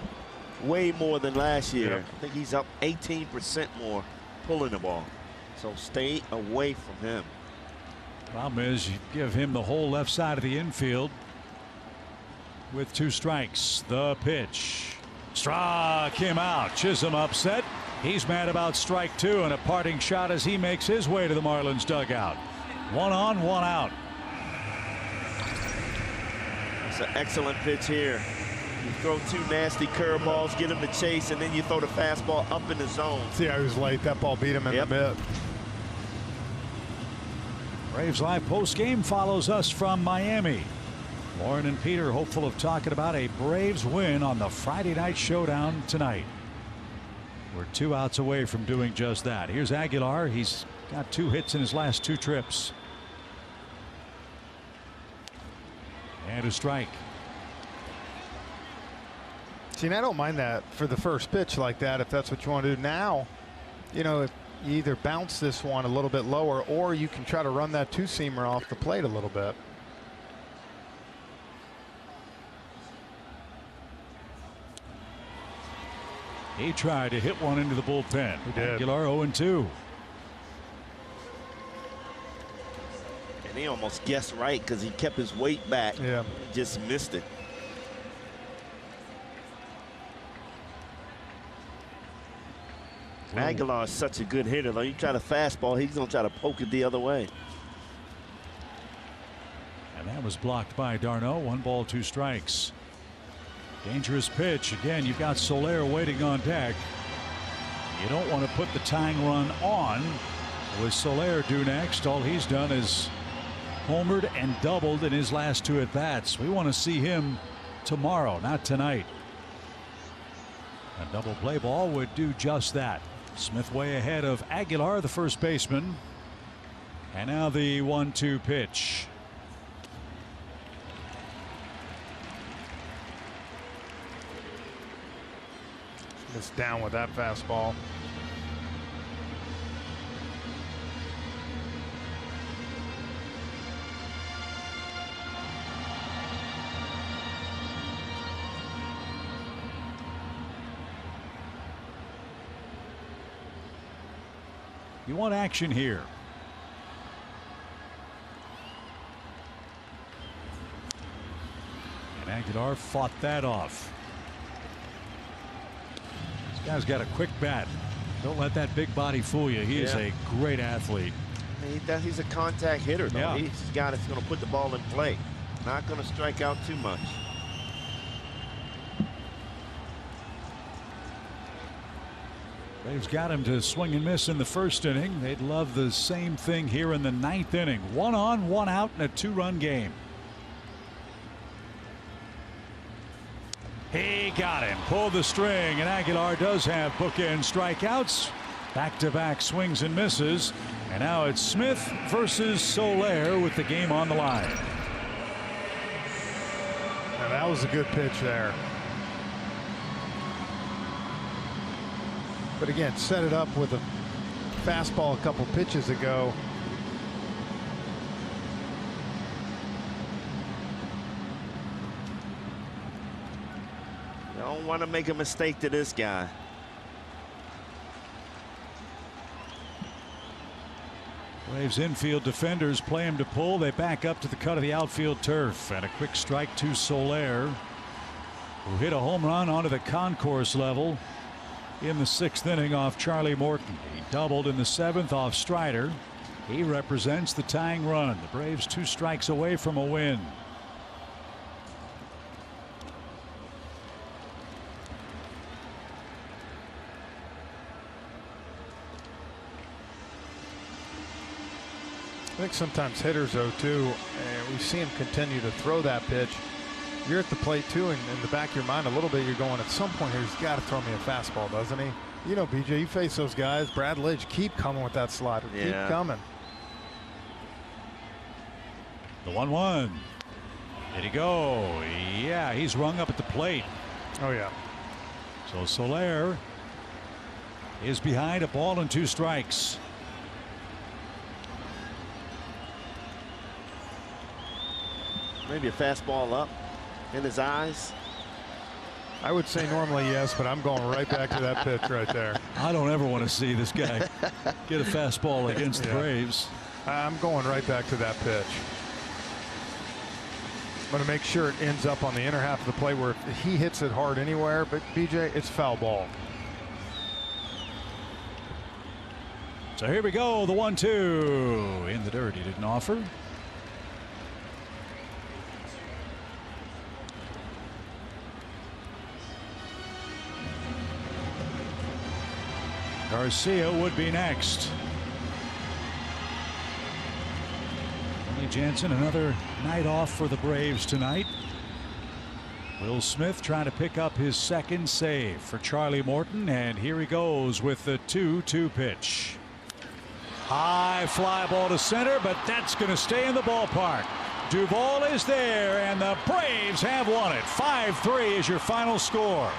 C: way more than last year.
H: Yep.
C: I think he's up 18% more pulling the ball. So stay away from him.
A: Problem is, you give him the whole left side of the infield with 2 strikes. The pitch. Struck him out. Chisholm upset. He's mad about strike 2 and a parting shot as he makes his way to the Marlins dugout. 1 on, 1 out.
C: It's an excellent pitch here. You throw 2 nasty curveballs, get him to chase, and then you throw the fastball up in the zone.
H: See how he was late. That ball beat him in the mid.
A: Braves Live post game follows us from Miami. Lauren and Peter hopeful of talking about a Braves win on the Friday night showdown tonight. We're 2 outs away from doing just that. Here's Aguilar. He's got 2 hits in his last 2 trips. And a strike.
H: See, and I don't mind that for the first pitch like that if that's what you want to do. Now, you know, if you either bounce this one a little bit lower or you can try to run that 2-seamer off the plate a little bit.
A: He tried to hit one into the bullpen.
H: He did.
A: Aguilar 0-2.
C: And he almost guessed right because he kept his weight back.
H: Yeah.
C: Just missed it. Aguilar is such a good hitter, though. You try to fastball, he's going to try to poke it the other way.
A: And that was blocked by Darno. 1 ball, 2 strikes. Dangerous pitch. Again, you've got Soler waiting on deck. You don't want to put the tying run on with Soler due next. All he's done is homered and doubled in his last 2 at-bats. We want to see him tomorrow, not tonight. A double play ball would do just that. Smith way ahead of Aguilar, the first baseman. And now the 1-2 pitch.
H: Just down with that fastball.
A: You want action here. And Aguilar fought that off. This guy's got a quick bat. Don't let that big body fool you. He is a great athlete.
C: He's a contact hitter, though.
A: Yeah.
C: He's a guy that's going to put the ball in play. Not going to strike out too much.
A: Braves got him to swing and miss in the first inning. They'd love the same thing here in the 9th inning. 1 on, 1 out in a 2-run game. He got him, pulled the string, and Aguilar does have bookend strikeouts. Back-to-back swings and misses. And now it's Smith versus Soler with the game on the line.
H: Now that was a good pitch there. But again, set it up with a fastball a couple pitches ago.
C: You don't want to make a mistake to this guy.
A: Braves infield defenders play him to pull. They back up to the cut of the outfield turf. And a quick strike to Soler, who hit a home run onto the concourse level in the 6th inning off Charlie Morton. He doubled in the 7th off Strider. He represents the tying run. The Braves 2 strikes away from a win.
H: I think sometimes hitters, though, too, and we see him continue to throw that pitch. You're at the plate, too, and in the back of your mind a little bit, you're going, at some point here, he's got to throw me a fastball, doesn't he? You know, BJ, you face those guys. Brad Lidge, keep coming with that slider. Yeah. Keep coming.
A: The 1-1. Did he go? Yeah, he's rung up at the plate.
H: Oh, yeah.
A: So Soler is behind, a ball and 2 strikes.
C: Maybe a fastball up in his eyes.
H: I would say normally yes, but I'm going right back to that pitch right there.
A: I don't ever want to see this guy get a fastball against the Braves.
H: I'm going right back to that pitch. I'm going to make sure it ends up on the inner half of the plate where if he hits it hard anywhere, but BJ, it's foul ball.
A: So here we go, the 1-2 in the dirt. He didn't offer. Garcia would be next. Tony Jansen, another night off for the Braves tonight. Will Smith trying to pick up his 2nd save for Charlie Morton, and here he goes with the 2-2 pitch. High fly ball to center, but that's going to stay in the ballpark. Duvall is there, and the Braves have won it. 5-3 is your final score.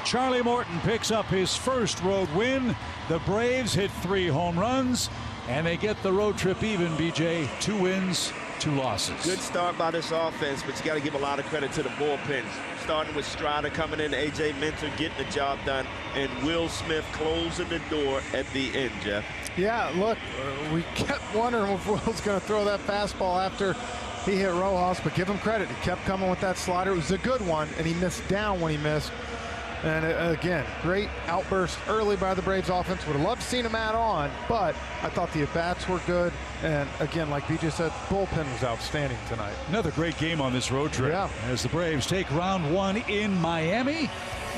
A: Charlie Morton picks up his first road win. The Braves hit 3 home runs, and they get the road trip even, BJ. 2 wins, 2 losses.
C: Good start by this offense, but you got to give a lot of credit to the bullpen. Starting with Strider coming in, A.J. Minter getting the job done, and Will Smith closing the door at the end, Jeff.
H: Yeah, look, we kept wondering if Will's going to throw that fastball after he hit Rojas, but give him credit. He kept coming with that slider. It was a good one, and he missed down when he missed. And again, great outburst early by the Braves offense. Would have loved to seen him add on, but I thought the at-bats were good. And again, like BJ said, bullpen was outstanding tonight.
A: Another great game on this road trip.
H: Yeah.
A: As the Braves take round 1 in Miami.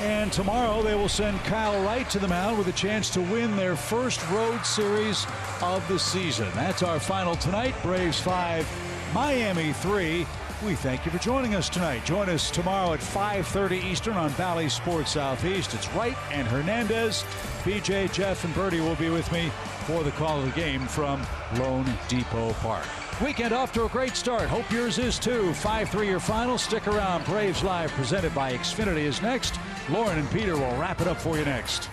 A: And tomorrow they will send Kyle Wright to the mound with a chance to win their first road series of the season. That's our final tonight. Braves 5, Miami 3. We thank you for joining us tonight. Join us tomorrow at 5:30 Eastern on Valley Sports Southeast. It's Wright and Hernandez. BJ, Jeff, and Bertie will be with me for the call of the game from Lone Depot Park. Weekend off to a great start. Hope yours is too. 5-3 your final. Stick around. Braves Live presented by Xfinity is next. Lauren and Peter will wrap it up for you next.